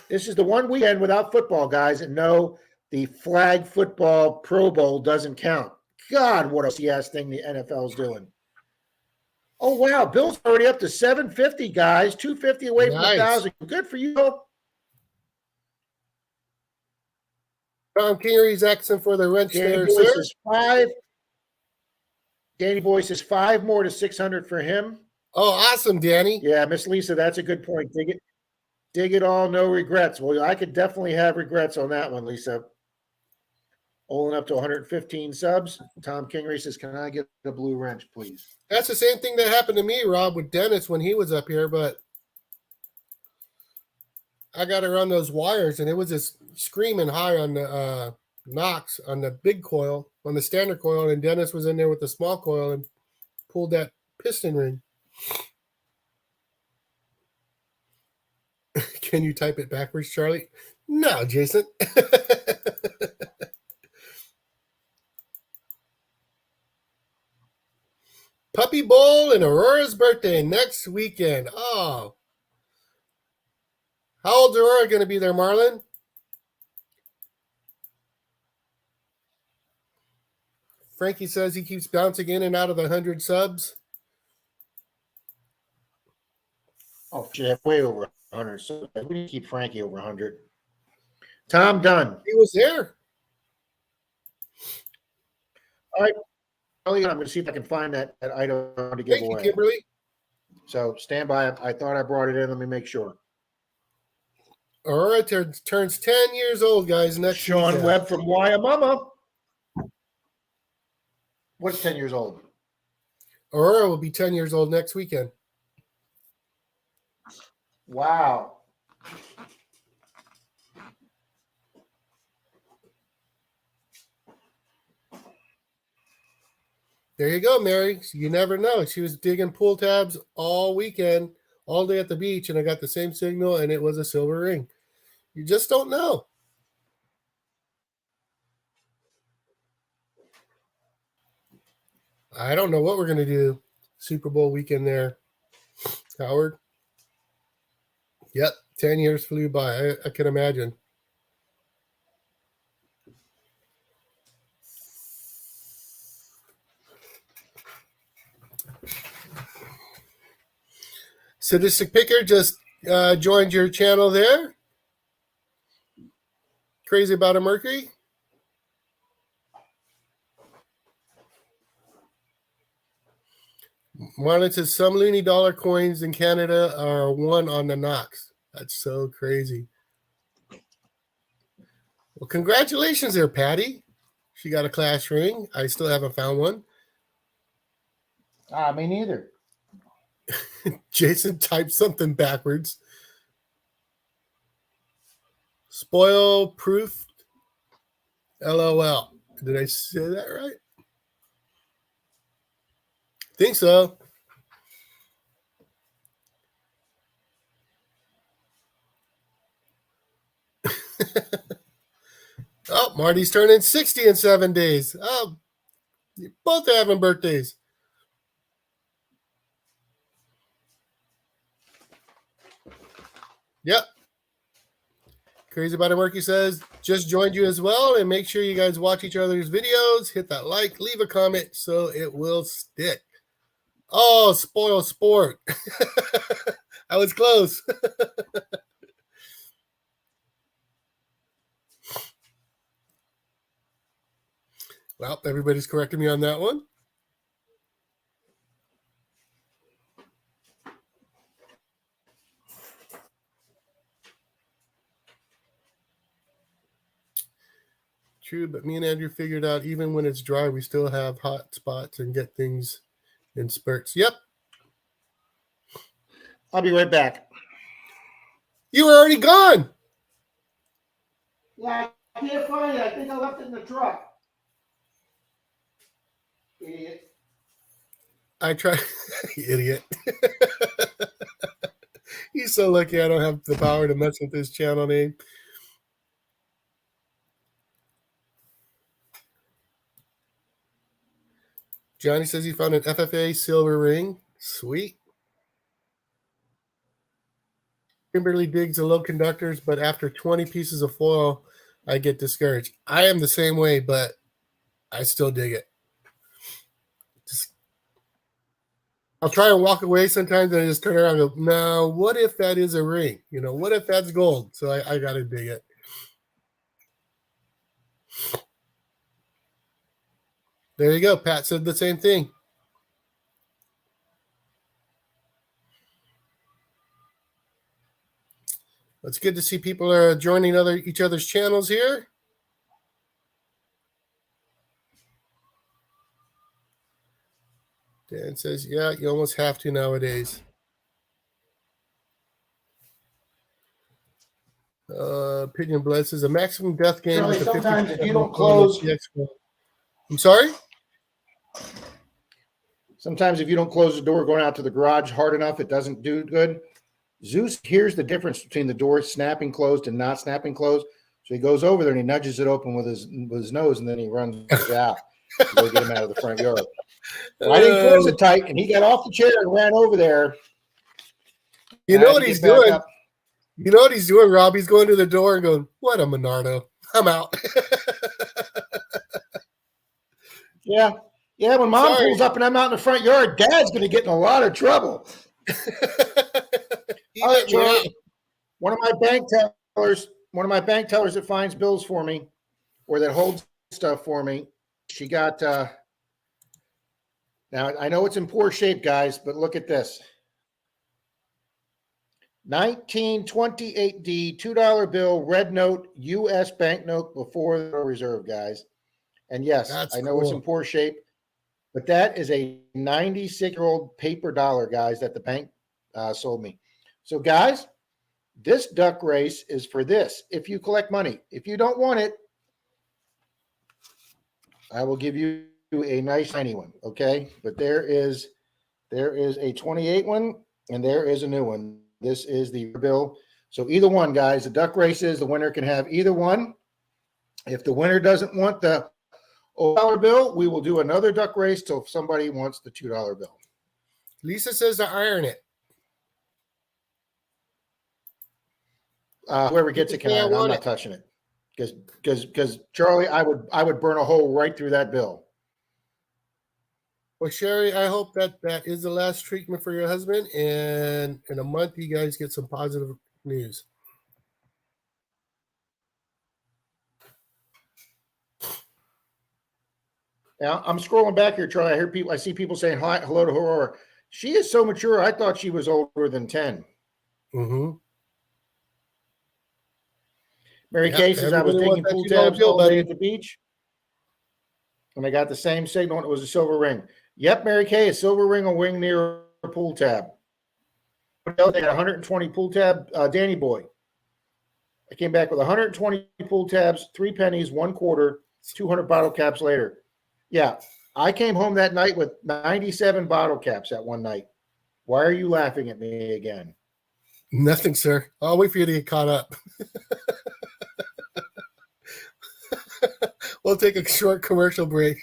This is the one weekend without football, guys, and no, the flag football Pro Bowl doesn't count. God, what a CS thing the NFL is doing. Oh, wow. Bill's already up to 750, guys. 250 away from Nice. 1,000. Good for you, Bill. Tom Kingery's asking for the wrench Danny there, Boyce sir. is 5. Danny Boyce is 5 more to 600 for him. Oh, awesome, Danny. Yeah, Miss Lisa, that's a good point. Dig it all, no regrets. Well, I could definitely have regrets on that one, Lisa. Olin up to 115 subs. Tom Kingery says, can I get a blue wrench, please? That's the same thing that happened to me, Rob, with Dennis when he was up here, but I got to run those wires, and it was just screaming high on the knocks on the big coil, on the standard coil, and Dennis was in there with the small coil and pulled that piston ring. Can you type it backwards, Charlie? No, Jason. Puppy Bowl and Aurora's birthday next weekend. Oh. How old's Aurora going to be there, Marlon? Frankie says he keeps bouncing in and out of the 100 subs. Oh, shit, way over 100. So we need to keep Frankie over 100. Tom Dunn. He was there. All right. I'm going to see if I can find that item to give Thank you, away. Kimberly. So stand by. I thought I brought it in. Let me make sure. Aurora turns 10 years old, guys, next Sean weekend. Webb from Wyomama. What's 10 years old? Aurora will be 10 years old next weekend. Wow. There you go, Mary. You never know. She was digging pool tabs all weekend, all day at the beach, and I got the same signal, and it was a silver ring. You just don't know. I don't know what we're going to do Super Bowl weekend there, Howard. Yep, 10 years flew by. I can imagine. Sadistic Picker just joined your channel there. Crazy about a Mercury. Marlon says some loony dollar coins in Canada are one on the Knox. That's so crazy. Well, congratulations there, Patty. She got a class ring. I still haven't found one. Me neither. Jason typed something backwards. Spoil proof. LOL. Did I say that right? Think so. Oh, Marty's turning 60 in 7 days. Oh, you both are having birthdays. Yep. Crazy About It Murky says, just joined you as well. And make sure you guys watch each other's videos. Hit that like, leave a comment so it will stick. Oh, spoil sport. I was close. Well, everybody's correcting me on that one. True, but me and Andrew figured out even when it's dry, we still have hot spots and get things in spurts. Yep. I'll be right back. You were already gone. Yeah, I can't find it. I think I left it in the truck. Idiot. I tried. Idiot. He's so lucky I don't have the power to mess with his channel name. Johnny says he found an FFA silver ring. Sweet. Kimberly digs the low conductors, but after 20 pieces of foil, I get discouraged. I am the same way, but I still dig it. I'll try and walk away sometimes, and I just turn around and go, no, what if that is a ring? You know, what if that's gold? So I got to dig it. There you go. Pat said the same thing. It's good to see people are joining each other's channels here. Dan says, yeah, you almost have to nowadays. Opinion Blood says a maximum death game Charlie, with a 50% sometimes if you don't on the close, PX. I'm sorry? sometimes if you don't close the door going out to the garage hard enough, it doesn't do good. Zeus hears the difference between the door snapping closed and not snapping closed. So he goes over there and he nudges it open with his nose, and then he runs out to go get him out of the front yard. So I didn't close it tight, and he got off the chair and ran over there. You know what he's doing? You know what he's doing, Rob? He's going to the door and going, what a Menardo. I'm out. Yeah. Yeah, when mom pulls up and I'm out in the front yard, dad's going to get in a lot of trouble. All right, Charlie. One of my bank tellers that finds bills for me or that holds stuff for me, she got now I know it's in poor shape, guys, but look at this. 1928D $2 bill, red note, U.S. banknote before the reserve, guys. And yes, I know it's in poor shape, but that is a 96-year-old paper dollar, guys, that the bank sold me. So, guys, this duck race is for this. If you collect money, if you don't want it, I will give you a nice shiny one, okay? But there is a 28 one, and there is a new one. This is the bill. So either one, guys, the duck race is the winner can have either one. If the winner doesn't want the $0 bill, we will do another duck race till somebody wants the $2 bill. Lisa says to iron it. Whoever gets it can iron. I'm not touching it because Charlie, I would burn a hole right through that bill. Well, Sherry, I hope that is the last treatment for your husband, and in a month you guys get some positive news. Now I'm scrolling back here, Charlie. I see people saying hi, hello to Aurora. She is so mature. I thought she was older than 10. Mm-hmm. Mary Kay says I was digging pool tabs all day at the beach, and I got the same signal. And it was a silver ring. Yep, Mary Kay, a silver ring, a wing near a pool tab. They had 120 pool tab. Danny Boy. I came back with 120 pool tabs, 3 pennies, 1 quarter, 200 bottle caps later. Yeah, I came home that night with 97 bottle caps that one night. Why are you laughing at me again? Nothing, sir. I'll wait for you to get caught up. We'll take a short commercial break.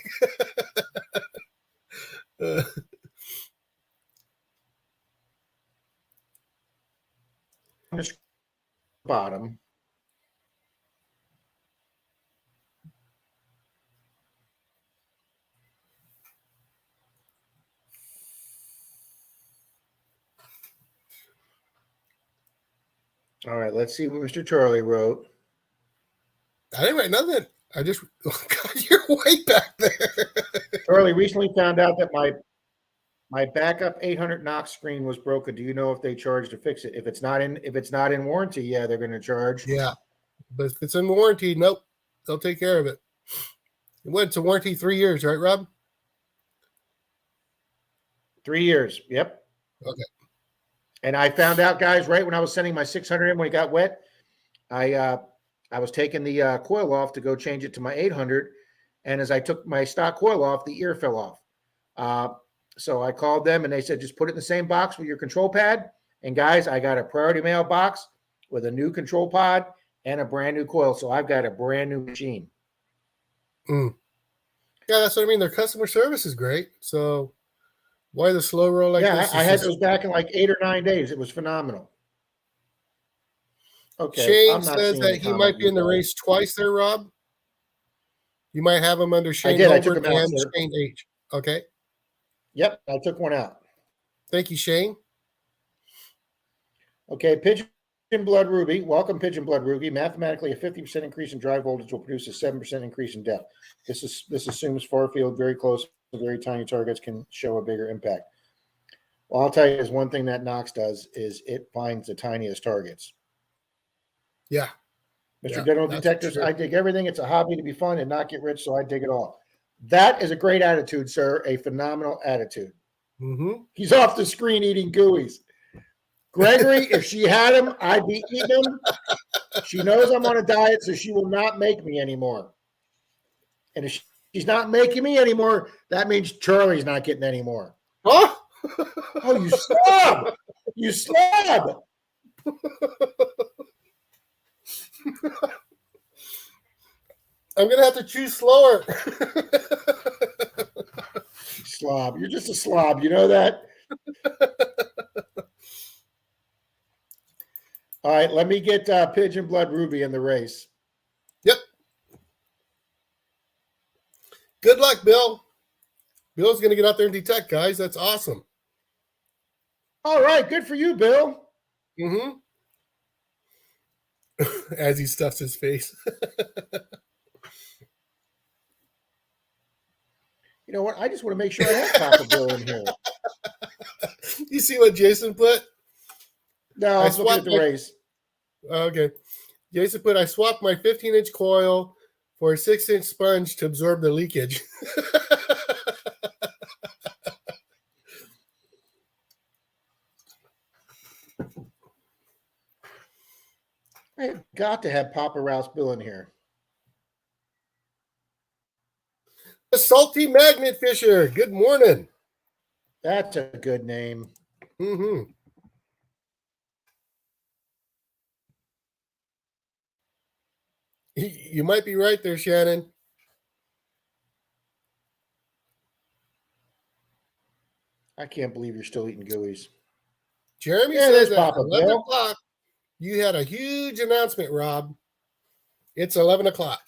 Bottom. All right, let's see what Mr. Charlie wrote. I didn't write nothing. I just, oh God, you're way back there. Charlie recently found out that my backup 800 Knox screen was broken. Do you know if they charge to fix it? If it's not in warranty, yeah, they're going to charge. Yeah, but if it's in warranty, nope, they'll take care of it. It went to warranty 3 years, right, Rob? 3 years. Yep. Okay. And I found out, guys, right when I was sending my 600 in when it got wet, I was taking the coil off to go change it to my 800, and as I took my stock coil off, the ear fell off. So I called them, and they said, just put it in the same box with your control pad. And guys, I got a priority mail box with a new control pod and a brand new coil. So I've got a brand new machine. Yeah, that's what I mean. Their customer service is great. So why the slow roll like Yeah, this? I had those back in like 8 or 9 days. It was phenomenal. Okay, Shane I'm not says seeing that the he comment might be in the you race twice there, Rob. You might have him under Shane did. I took Holbert him out, and sir. Shane H. Okay. Yep, I took one out. Thank you, Shane. Okay, Pigeon Blood Ruby. Welcome, Pigeon Blood Ruby. Mathematically, a 50% increase in drive voltage will produce a 7% increase in depth. This assumes far field, very close, very tiny targets can show a bigger impact. Well, I'll tell you, is one thing that Knox does is it finds the tiniest targets. Yeah. Mr. Yeah, Dental that's Detectors, true. I dig everything. It's a hobby to be fun and not get rich, so I dig it all. That is a great attitude, sir. A phenomenal attitude. Mm-hmm. He's off the screen eating gooeyes. Gregory, if she had him, I'd be eating them. She knows I'm on a diet, so she will not make me anymore. And if she's not making me anymore, that means Charlie's not getting any more. Oh! Oh, you slob! You slob! I'm going to have to choose slower. Slob. You're just a slob. You know that? All right, let me get Pigeon Blood Ruby in the race. Yep. Good luck, Bill. Bill's going to get out there and detect, guys. That's awesome. All right, good for you, Bill. Mm-hmm. As he stuffs his face. You know what? I just want to make sure I have Papa Bill in here. You see what Jason put? No, I was looking at the race. Okay. Jason put, I swapped my 15-inch coil for a 6-inch sponge to absorb the leakage. I've got to have Papa Rouse Bill in here. The Salty Magnet Fisher. Good morning. That's a good name. Mm-hmm. You might be right there, Shannon. I can't believe you're still eating gooeyes. Jeremy Yeah, says there's at Papa 11 Bill. o'clock, you had a huge announcement, Rob. It's 11 o'clock.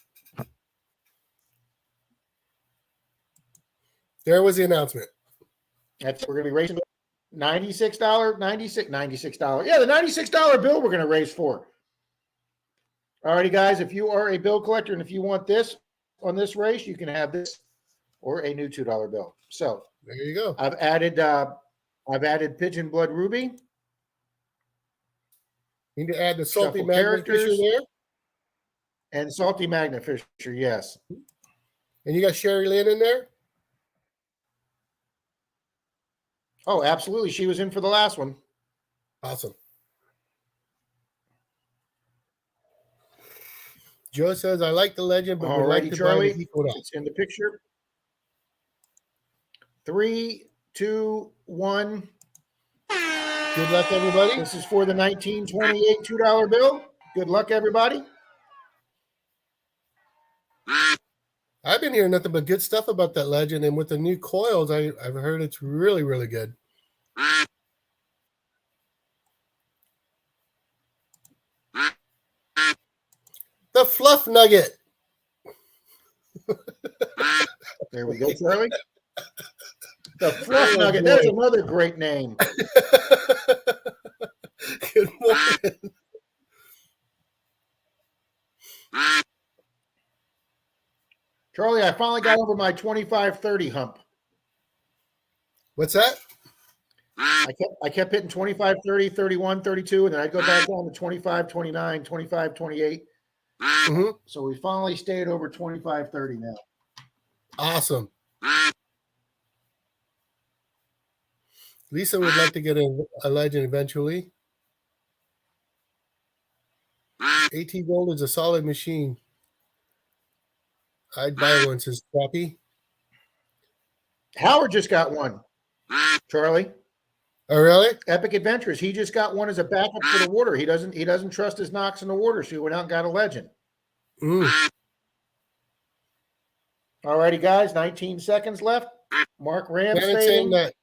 There was the announcement. We're going to be raising $96, $96. Yeah, the $96 bill we're going to raise for. All righty, guys, if you are a bill collector and if you want this on this race, you can have this or a new $2 bill. So there you go. I've added Pigeon Blood Ruby. Need to add the Salty Shuffle Magnet Fisher characters. there. And Salty Magnet Fisher, yes. And you got Sherry Lynn in there? Oh, absolutely. She was in for the last one. Awesome. Joe says, I like the legend, but would like to Charlie, buy the Equinox. it's in the picture. 3, 2, 1. Good luck, everybody. This is for the 1928 $2 bill. Good luck, everybody. I've been hearing nothing but good stuff about that legend, and with the new coils, I've heard it's really, really good. The Fluff Nugget. There we go, Charlie. The Fluff Nugget. There's another great name. Good morning. Charlie, I finally got over my 25-30 hump. What's that? I kept hitting 25, 30, 31, 32, and then I'd go back down to 25, 29, 25, 28. Mm-hmm. So we finally stayed over 25, 30 now. Awesome. Lisa would like to get a legend eventually. AT Gold is a solid machine. I'd buy one, says Crappy. Howard just got one, Charlie. Oh, really? Epic Adventures. He just got one as a backup for the water. He doesn't trust his Knox in the water, so he went out and got a legend. Mm. All righty, guys. 19 seconds left. Mark Ram Brandon saying stating. that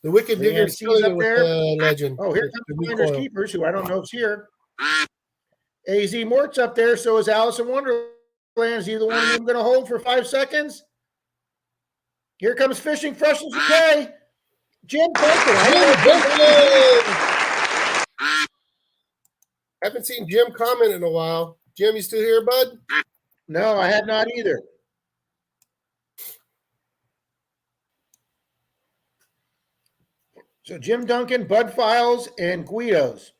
the Wicked Digger is VMC's killing up it with there. the legend. Oh, here the comes new Finders coil. Keepers, who I don't know is here. AZ Mort's up there. So is Alice in Wonderland. Is either one of them going to hold for 5 seconds? Here comes Fishing Fresh as UK. Jim Duncan. Haven't seen Jim comment in a while. Jim, you still here, bud? No, I have not either. So Jim Duncan, Bud Files, and Guido's.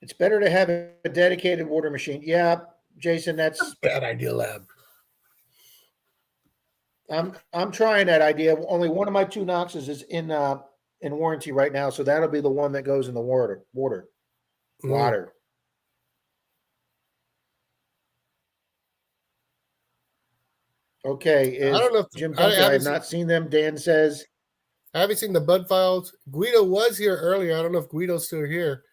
It's better to have a dedicated water machine. Yeah, Jason, that's Bad idea, lab. I'm trying that idea. Only one of my 2 Knoxes is in warranty right now, so that'll be the one that goes in the water. Okay, I don't know if Jim Duncan. I have not seen them. Dan says I haven't seen the Bud Files. Guido was here earlier. I don't know if Guido's still here.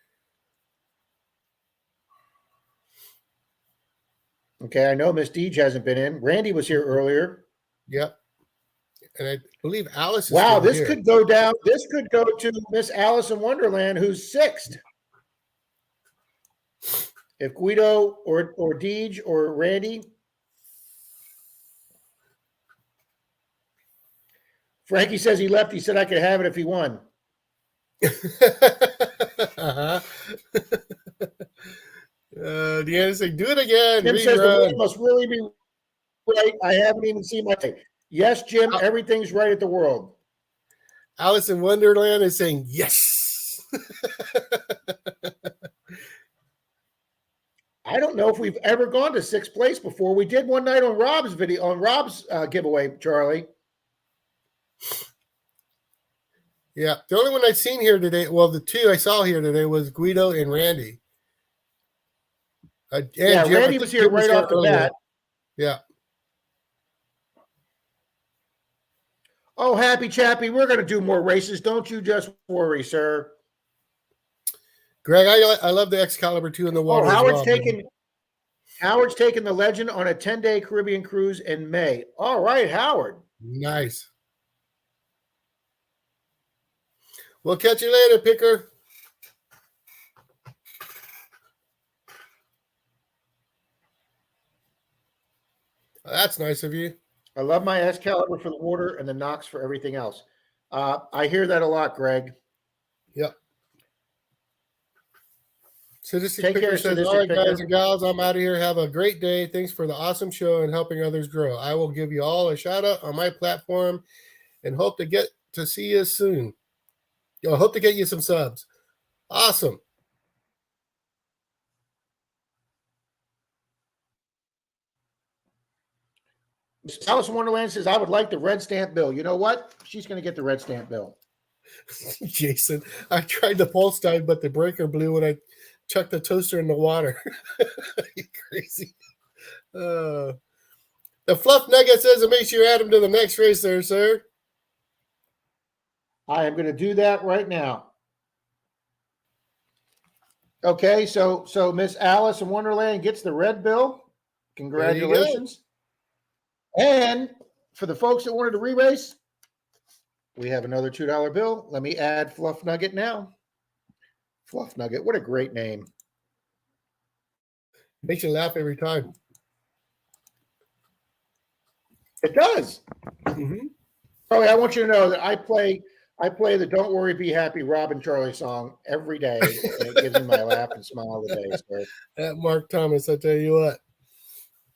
okay. I know Miss Deej hasn't been in. Randy was here earlier. Yep. And I believe Alice is Wow, still this here. could go down. This could go to Miss Alice in Wonderland, who's 6th. If Guido or Deej or Randy. Frankie says he left. He said I could have it if he won. uh-huh. Deanna saying, do it again. Jim says the win must really be right. I haven't even seen my take. Yes, Jim, everything's right at the world. Alice in Wonderland is saying yes. I don't know if we've ever gone to 6th place before. We did one night on Rob's giveaway, Charlie. Yeah, the only one I've seen here today, well, the 2 I saw here today was Guido and Randy. And Jim, Randy was here right off the bat. Yeah. Oh, Happy Chappy, we're going to do more races. Don't you just worry, sir. Greg, I love the Excalibur 2 in the water. Oh, Howard's taking the Legend on a 10-day Caribbean cruise in May. All right, Howard. Nice. We'll catch you later, Picker. That's nice of you. I love my Excalibur for the water and the Knox for everything else. I hear that a lot, Greg. Yep. Sadistic Take Picker care, says, Sadistic all right, Picker. guys and gals, I'm out of here. Have a great day. Thanks for the awesome show and helping others grow. I will give you all a shout out on my platform and hope to get to see you soon. I hope to get you some subs. Awesome. Alice in Wonderland says, I would like the red stamp bill. You know what? She's going to get the red stamp bill. Jason, I tried the pulse dive, but the breaker blew when I chucked the toaster in the water. You crazy. The Fluff Nugget says it makes you add him to the next race there, sir. I am going to do that right now. Okay, so Miss Alice in Wonderland gets the red bill. Congratulations. And for the folks that wanted to re-race, we have another $2 bill. Let me add Fluff Nugget now. Fluff Nugget, what a great name. Makes you laugh every time. It does. Mm-hmm. Charlie, I want you to know that I play the Don't Worry, Be Happy Rob and Charlie song every day, and it gives me my laugh and smile of the day. So. That Mark Thomas, I tell you what.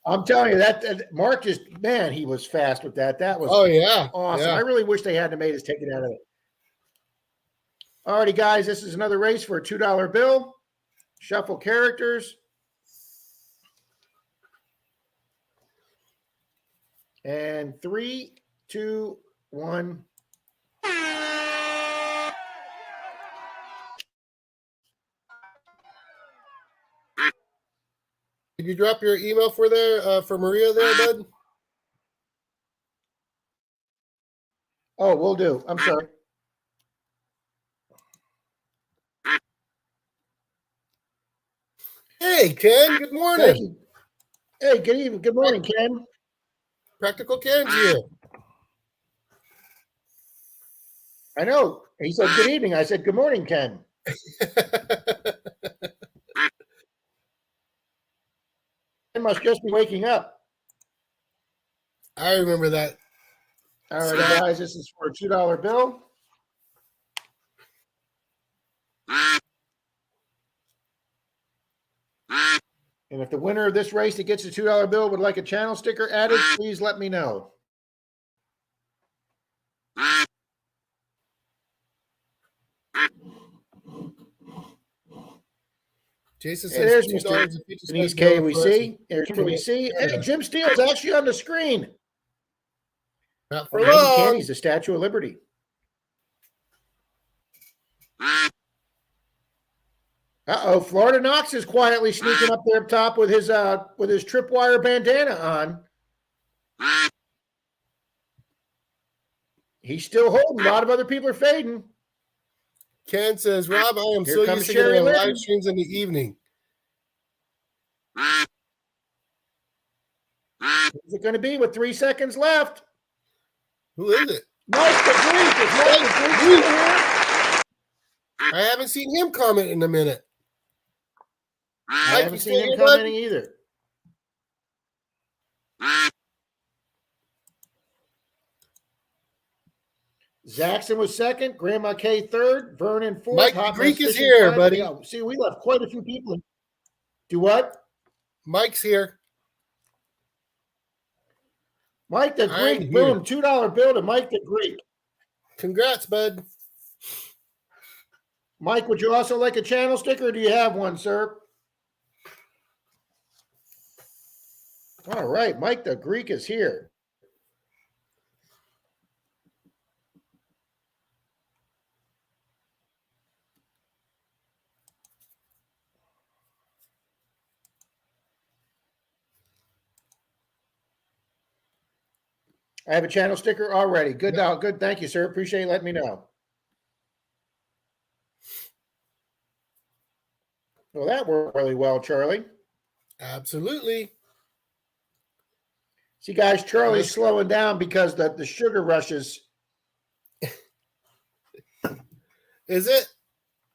I'm telling you that Mark just, man, he was fast with that. That was awesome. Yeah. I really wish they hadn't made us take it out of it. All righty, guys, this is another race for a $2 bill. Shuffle characters. And 3, 2, 1. Did you drop your email for Maria there, bud? Oh, will do. I'm sorry. Hey, Ken. Good Thank morning. you. Hey, good evening. Good morning, Ken. Practical Ken's here. I know. He said good evening. I said good morning, Ken. Ken must just be waking up. I remember that. All right, guys, this is for a $2 bill. And if the winner of this race that gets a $2 bill would like a channel sticker added, please let me know. Jason Hey, says there's $2 Mr. and 50 Denise cents bill for us. KWC. There's KWC. Hey, Jim Steele's actually on the screen. Not for Randy long. Candy's the Statue of Liberty. Uh-oh, Florida Knox is quietly sneaking up there up top with his tripwire bandana on. He's still holding. A lot of other people are fading. Ken says, Rob, I am Here so comes used to Sherry getting on Lynn. live streams in the evening. Who's it going to be with 3 seconds left? Who is it? Mike the Greek. Is Mike the Greek still here? I haven't seen him comment in a minute. I Mike, haven't you seen still him here, bud? commenting either. Jackson was second, Grandma K third, Vernon fourth. Mike the Hot Greek Mess is Fishing here, Fun. buddy. Yeah, see, we left quite a few people. Do what? Mike's here. Mike the I'm Greek. here. Boom, $2 bill to Mike the Greek. Congrats, bud. Mike, would you also like a channel sticker, or do you have one, sir? All right, Mike the Greek is here. I have a channel sticker already. Good, good. Thank you, sir. Appreciate you letting me know. Well, that worked really well, Charlie. Absolutely. See, guys, Charlie's slowing down because the sugar rushes. Is it?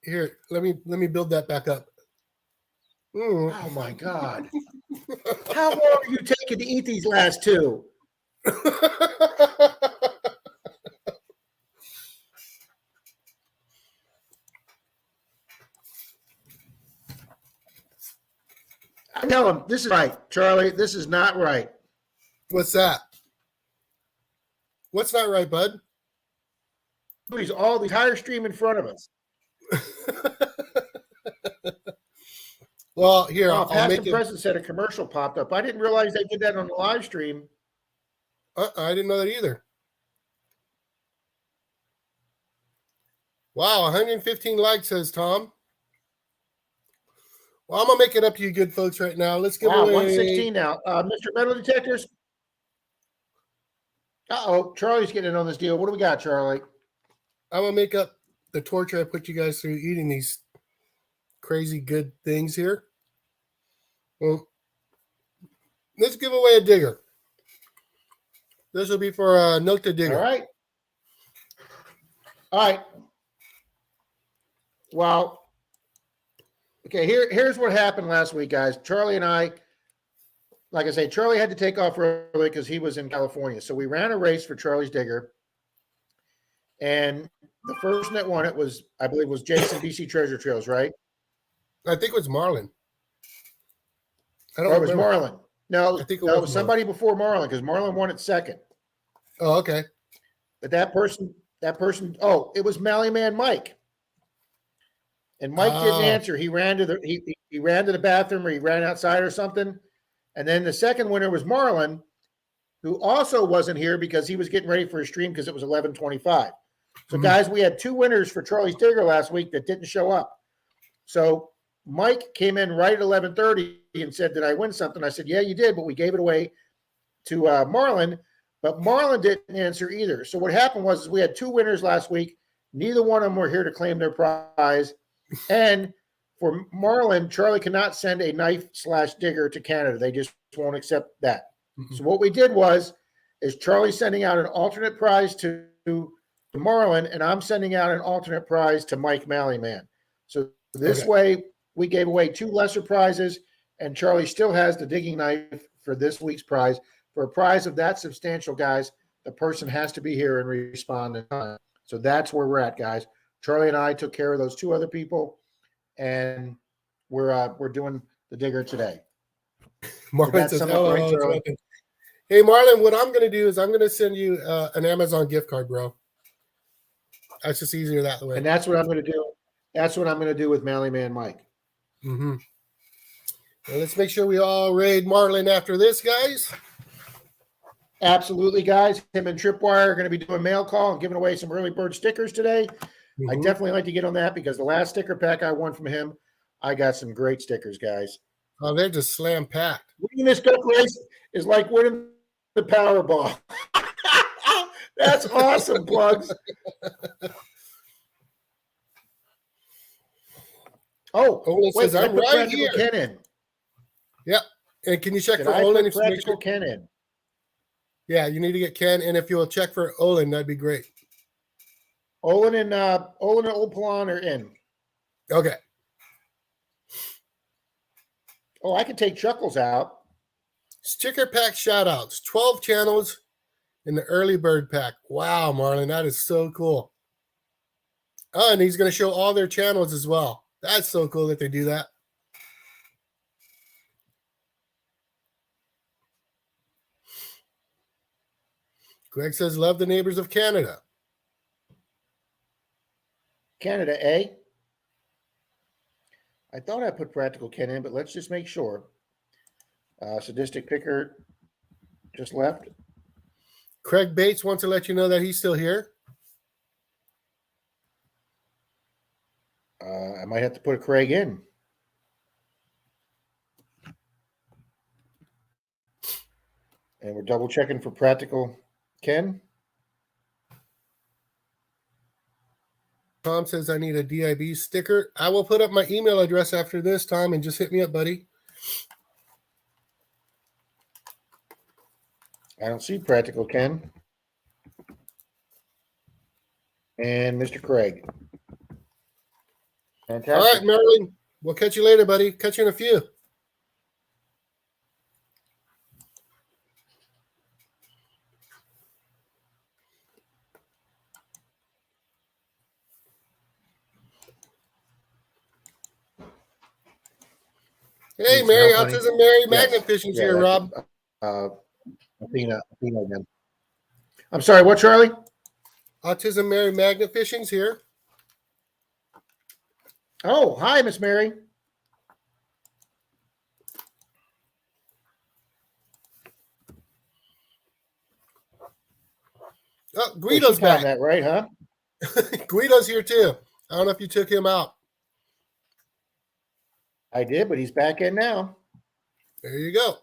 Here, let me build that back up. Oh my God. How long are you taking to eat these last two? I tell him this is right, Charlie. This is not right. What's that? What's not right, bud? He's all the entire stream in front of us. Well, here, Oh, I'll past make and it. present said a commercial popped up. I didn't realize they did that on the live stream. I didn't know that either. Wow, 115 likes, says Tom. Well, I'm going to make it up to you good folks right now. Let's give Wow, away. 116 now. Mr. Metal Detectors. Uh-oh, Charlie's getting in on this deal. What do we got, Charlie? I'm going to make up the torture I put you guys through eating these crazy good things here. Well, let's give away a digger. This will be for Note to Digger. All right. All right. Well, okay, here's what happened last week, guys. Charlie and I, like I say, Charlie had to take off early because he was in California. So we ran a race for Charlie's Digger. And the person that won it was, I believe, was Jason BC Treasure Trails, right? I think it was Marlin. I don't Or it was remember. Marlin. No, I think it was somebody before Marlin because Marlin won it second. Oh, okay. But that person, oh, it was Mally Man Mike. And Mike didn't answer. He ran to the he ran to the bathroom, or he ran outside or something. And then the second winner was Marlin, who also wasn't here because he was getting ready for his stream because it was 11:25. So guys, we had two winners for Charlie's Digger last week that didn't show up. So Mike came in right at 11:30 and said, "Did I win something?" I said, "Yeah, you did, but we gave it away to Marlin." But Marlin didn't answer either. So what happened was we had two winners last week. Neither one of them were here to claim their prize. And for Marlin, Charlie cannot send a knife/digger to Canada. They just won't accept that. So what we did is Charlie sending out an alternate prize to Marlin, and I'm sending out an alternate prize to Mike Mallyman. So this way, we gave away 2 lesser prizes, and Charlie still has the digging knife for this week's prize. For a prize of that substantial, guys, the person has to be here and respond in time. So that's where we're at, guys. Charlie and I took care of those 2 other people, and we're doing the digger today. Marlon says, hey, Marlon, what I'm going to do is I'm going to send you an Amazon gift card, bro. That's just easier that way. And that's what I'm going to do. That's what I'm going to do with Mallyman Mike. Mm-hmm. Well, let's make sure we all raid Marlon after this, guys. Absolutely, guys. Him and Tripwire are going to be doing mail call and giving away some early bird stickers today. I definitely like to get on that because the last sticker pack I won from him, I got some great stickers, guys. Oh, they're just slam packed. Winning this duck race is like winning the Powerball. That's awesome, Plugs. Oh, Olin says, I'm right here. Ken in. Yep. And can you check for I Olin? put Practical Ken in. Yeah, you need to get Ken. And if you'll check for Olin, that'd be great. Olin and Old Palon are in. Okay. Oh, I can take Chuckles out. Sticker pack shout outs. 12 channels in the early bird pack. Wow, Marlon, that is so cool. Oh, and he's going to show all their channels as well. That's so cool that they do that. Greg says, love the neighbors of Canada. Canada, eh? I thought I put Practical Ken in, but let's just make sure. Sadistic Picker just left. Craig Bates wants to let you know that he's still here. I might have to put a Craig in. And we're double checking for Practical Ken. Tom says I need a DIB sticker. I will put up my email address after this, Tom, and just hit me up, buddy. I don't see Practical Ken. And Mr. Craig. Fantastic. All right, Marilyn. We'll catch you later, buddy. Catch you in a few. Hey, Mary, Autism Mary, Magnet Fishing's here, Rob. Athena again. I'm sorry, what, Charlie? Autism Mary, Magnet Fishing's here. Oh, hi, Miss Mary. Oh, Guido's back. That right, huh? Guido's here too. I don't know if you took him out. I did, but he's back in now. There you go.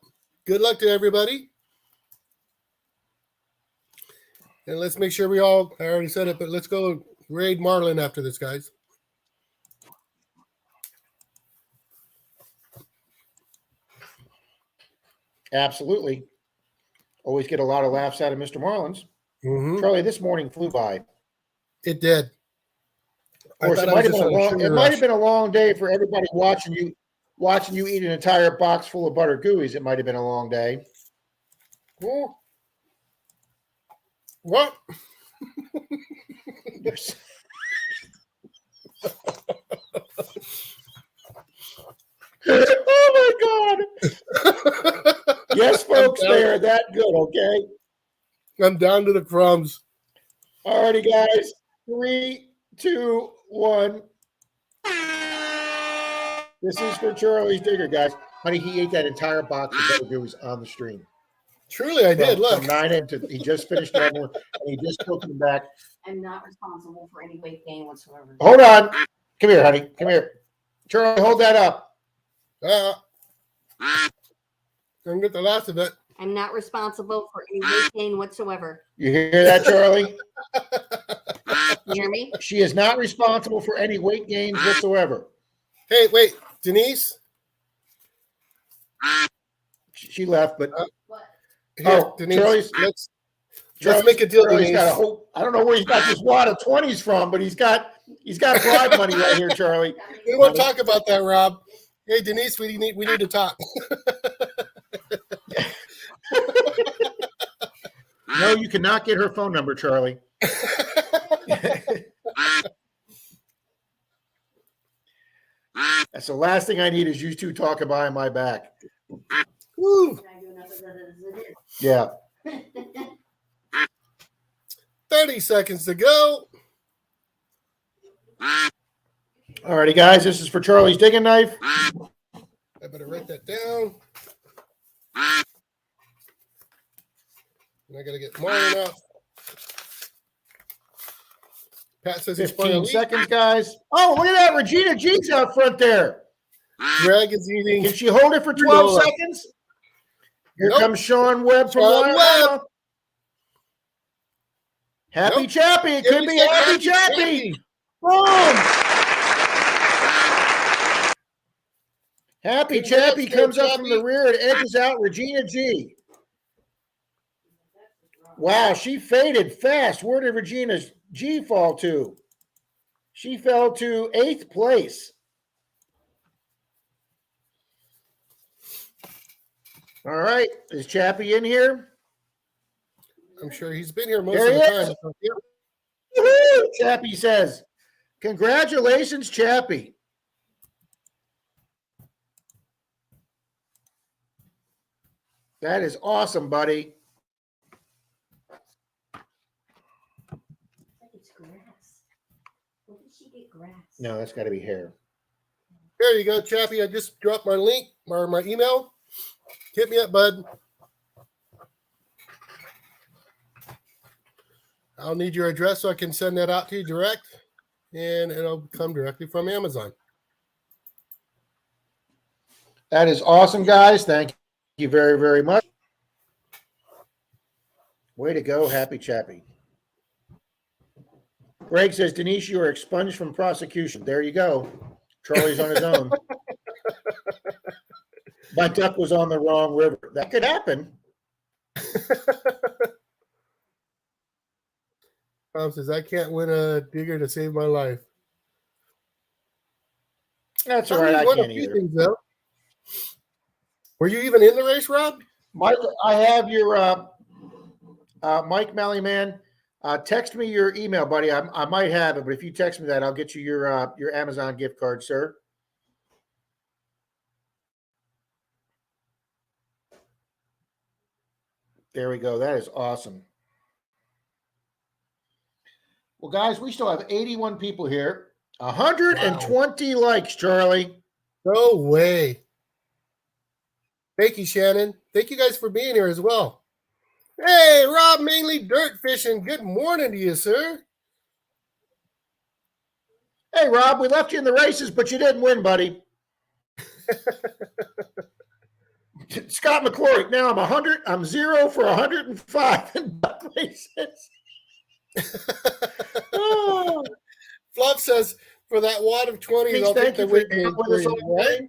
Good luck to everybody. And let's make sure I already said it, but let's go raid Marlin after this, guys. Absolutely. Always get a lot of laughs out of Mr. Marlins. Mm-hmm. Charlie, this morning flew by. It did. Of course, it might have been a long day for everybody watching you eat an entire box full of butter gooeyes. It might have been a long day. Well, what? Oh my God. Yes, folks, they are that good, okay? I'm down to the crumbs. All righty, guys. 3, 2, 1. This is for Charlie's Digger, guys. Honey, he ate that entire box of butter gooeyes on the stream. Truly, I did. Look. From 9 into, he just finished that one, and he just took them back. I'm not responsible for any weight gain whatsoever. Hold on. Come here, honey. Come here. Charlie, hold that up. Don't get the last of it. I'm not responsible for any weight gain whatsoever. You hear that, Charlie? You hear me? She is not responsible for any weight gains whatsoever. Hey, wait, Denise. She left, but Here, Oh, Denise. Charlie's- Let's make a deal, Charlie's Denise. got a whole, I don't know where he's got this wad of 20s from, but he's got bribe money right here, Charlie. We won't talk about that, Rob. Hey, Denise, we need to talk. No, you cannot get her phone number, Charlie. That's the last thing I need is you two talking behind my back. Woo. Yeah. 30 seconds to go. All righty, guys. This is for Charlie's digging knife. I better write that down. And I got to get mine up. Pat says he's 15 seconds, guys. Oh, look at that. Regina G's out front there. Greg is eating. Can she hold it for 12 Granola. seconds? Here Nope. comes Sean Webb from Sean Wyoming. Happy Nope. Chappie. It could be Happy Chappie. Boom. Happy Chappie comes up from the rear and edges out Regina G. Wow, she faded fast. Where did Regina's G fall to? She fell to 8th place. All right. Is Chappie in here? I'm sure he's been here most There of he the is. time. Yep. Woo-hoo! Chappie says, congratulations, Chappie. That is awesome, buddy. It's grass. Where did she get grass? No, that's got to be hair. There you go, Chappie. I just dropped my link or my email. Hit me up, bud. I'll need your address so I can send that out to you direct, and it'll come directly from Amazon. That is awesome, guys. Thank you very, very much. Way to go, Happy Chappie. Greg says, Denise, you are expunged from prosecution. There you go. Charlie's on his own. My duck was on the wrong river. That could happen. Tom says, I can't win a digger to save my life. That's all right. I won a can't few either. things, though. Were you even in the race, Rob? Mike, I have your Mike Mallyman. Text me your email, buddy. I might have it, but if you text me that, I'll get you your Amazon gift card, sir. There we go. That is awesome. Well, guys, we still have 81 people here. 120 likes, Charlie. No way. Thank you, Shannon. Thank you guys for being here as well. Hey, Rob, mainly dirt fishing. Good morning to you, sir. Hey, Rob, we left you in the races, but you didn't win, buddy. Scott McClory. Now I'm 100. I'm 0 for 105 in duck races. Oh. Fluff says, for that wad of 20s, I'll take Thank the you for weight being gain with for us you, all right? day.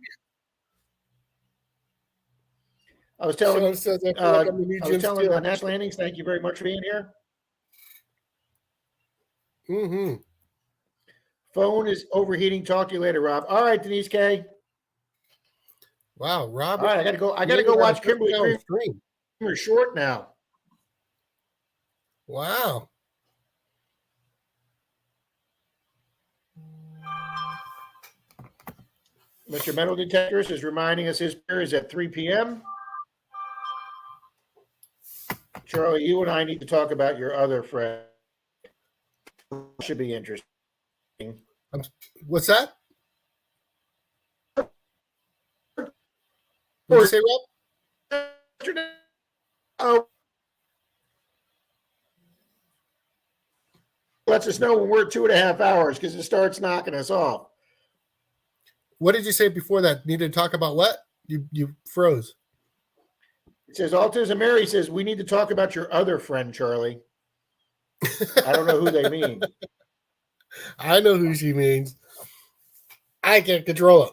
I was telling, Sean says, I feel like I'm gonna need I was Jim telling Steele. Nash Landings, thank you very much for being here. Mm-hmm. Phone is overheating. Talk to you later, Rob. All right, Denise K. Wow, Rob. All right, I gotta go watch Kimberly Stream. Creamer short now. Wow. Mr. Metal Detectors is reminding us his prayer is at 3 p.m. Charlie, you and I need to talk about your other friend. Should be interesting. What's that? What did you say, Rob? Oh, lets us know when we're at 2.5 hours because it starts knocking us off. What did you say before that? Need to talk about what? You froze. It says Autism Mary says we need to talk about your other friend, Charlie. I don't know who they mean. I know who she means. I can't control it.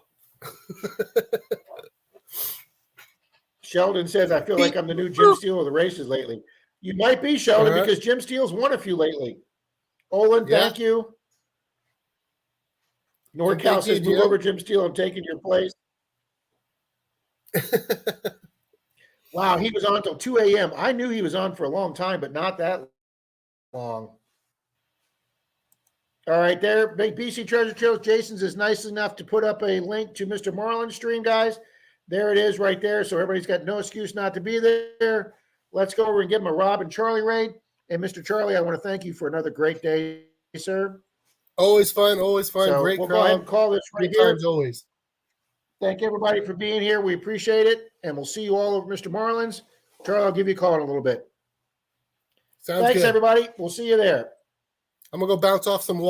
Sheldon says, I feel like I'm the new Jim Steele of the races lately. You might be, Sheldon, because Jim Steele's won a few lately. Olin, thank you. NorCal says, move over, Jim Steele. I'm taking your place. Wow, he was on until 2 a.m. I knew he was on for a long time, but not that long. All right, there, Big BC Treasure Trails. Jason's is nice enough to put up a link to Mr. Marlin's stream, guys. There it is right there. So everybody's got no excuse not to be there. Let's go over and give him a Rob and Charlie raid. And Mr. Charlie, I want to thank you for another great day, sir. Always fun, always fun. So Great we'll crowd. go ahead and call this right Good here. times always. Thank everybody for being here. We appreciate it. And we'll see you all over Mr. Marlin's. Charlie, I'll give you a call in a little bit. Sounds Thanks, good. everybody. We'll see you there. I'm going to go bounce off some water.